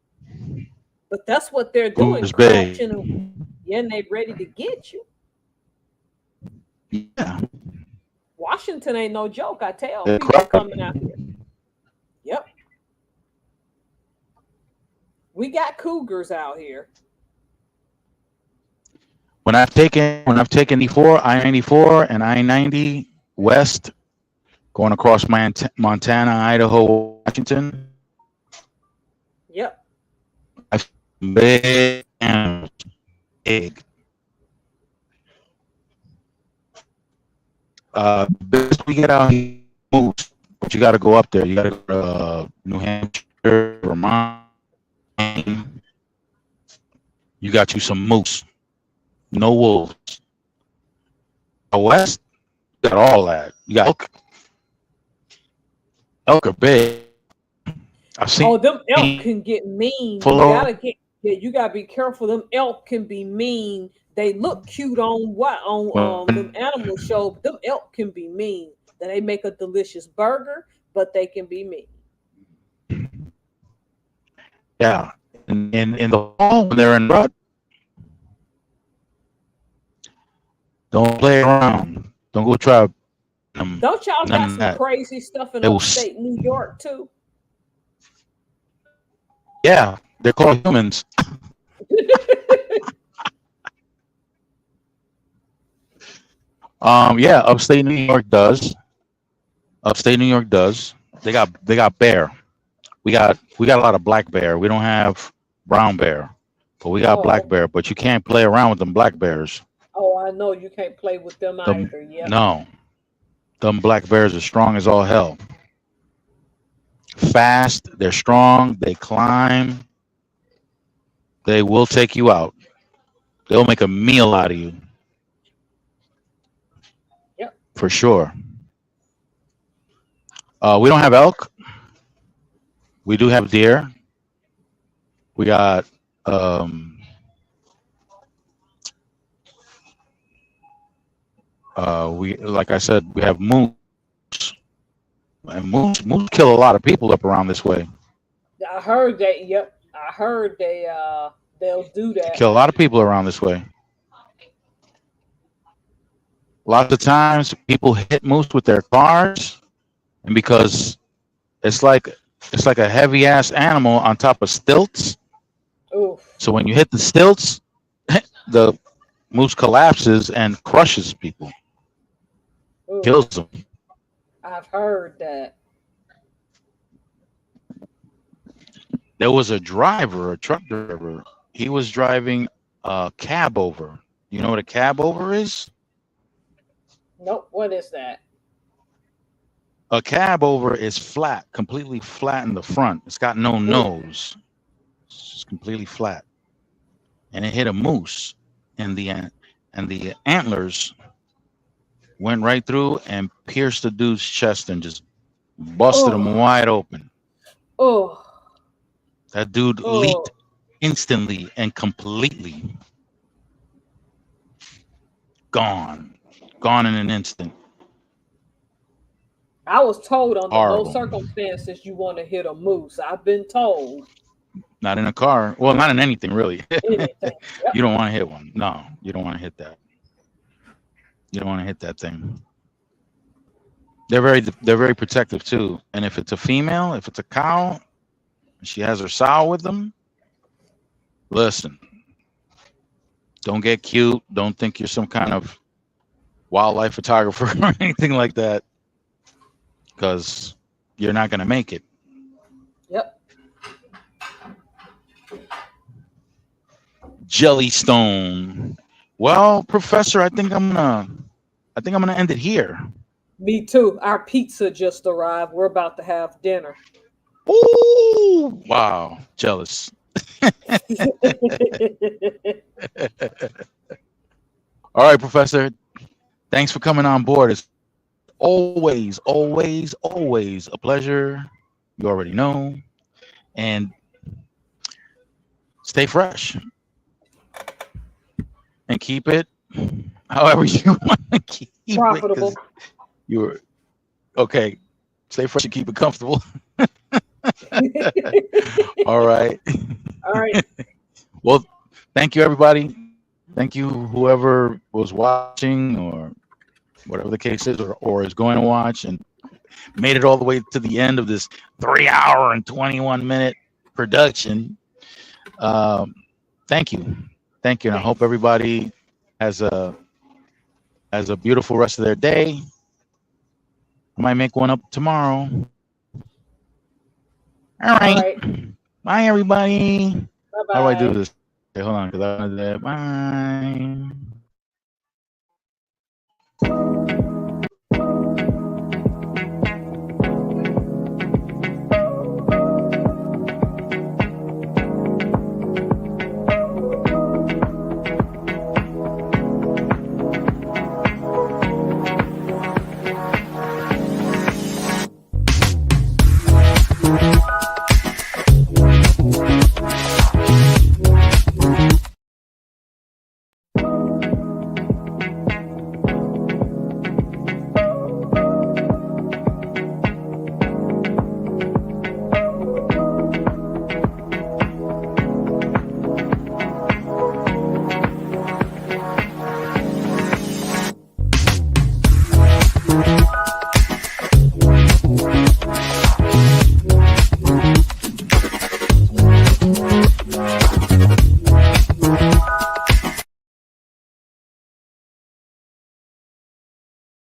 But that's what they're doing. Yeah, and they're ready to get you. Yeah. Washington ain't no joke, I tell people coming out here. Yep. We got cougars out here. When I've taken I-94 and I-90 west, going across Montana, Idaho, Washington, Yep. I've seen big animals, big. Best we get out here, moose, but you got to go up there. You got to go to New Hampshire, Vermont. You got you some moose, no wolves. Out west, you got all that. You got elk. Elk are big. I've seen. Oh, them elk can get mean. You gotta be careful. Them elk can be mean. They look cute on them animal show, but them elk can be mean. Then they make a delicious burger, but they can be mean. Yeah. In the fall when they're in rut, don't play around. Don't go try. Don't y'all got some crazy stuff in upstate New York too? Yeah, they're called humans. Yeah, upstate New York does. Upstate New York does. They got bear. We got a lot of black bear. We don't have brown bear, but we got black bear. But you can't play around with them black bears. Oh, I know you can't play with them either. Yeah. No, them black bears are strong as all hell. Fast, they're strong. They climb. They will take you out. They'll make a meal out of you. Yep. For sure. We don't have elk. We do have deer. We got we like I said, we have moose. And moose kill a lot of people up around this way. I heard that. Yep. I heard they'll do that. Kill a lot of people around this way. Lots of times people hit moose with their cars, and because it's like a heavy ass animal on top of stilts. Oof. So when you hit the stilts, the moose collapses and crushes people. Oof. Kills them. I've heard that. There was a truck driver. He was driving a cab over. You know what a cab over is? Nope. What is that? A cab over is flat, completely flat in the front. It's got no nose. It's just completely flat. And it hit a moose, and the antlers went right through and pierced the dude's chest and just busted him wide open. Oh. That dude leaped instantly and completely. Gone in an instant. I was told under no circumstances you want to hit a moose. I've been told. Not in a car. Well, not in anything really. Anything. Yep. You don't want to hit one. No, you don't want to hit that. You don't want to hit that thing. They're very protective too. And if it's a female, if it's a cow, she has her sow with them. Listen, don't get cute. Don't think you're some kind of wildlife photographer or anything like that, because you're not going to make it. Yep. Jellystone. Well, Professor, I think I'm gonna end it here. Me too. Our pizza just arrived. We're about to have dinner. Ooh, wow, jealous. All right, Professor. Thanks for coming on board. It's always a pleasure. You already know. And stay fresh. And keep it however you want to keep profitable. it. You're okay. Stay fresh and keep it comfortable. All right. All right. Well, thank you, everybody. Thank you, whoever was watching or whatever the case is, or is going to watch and made it all the way to the end of this 3 hour and 21 minute production. Thank you, and I hope Thanks. everybody has a beautiful rest of their day. I might make one up tomorrow. All All right. right. Bye, everybody. Bye How do I do bye. this? Okay, hold on, because I wanted that. Bye.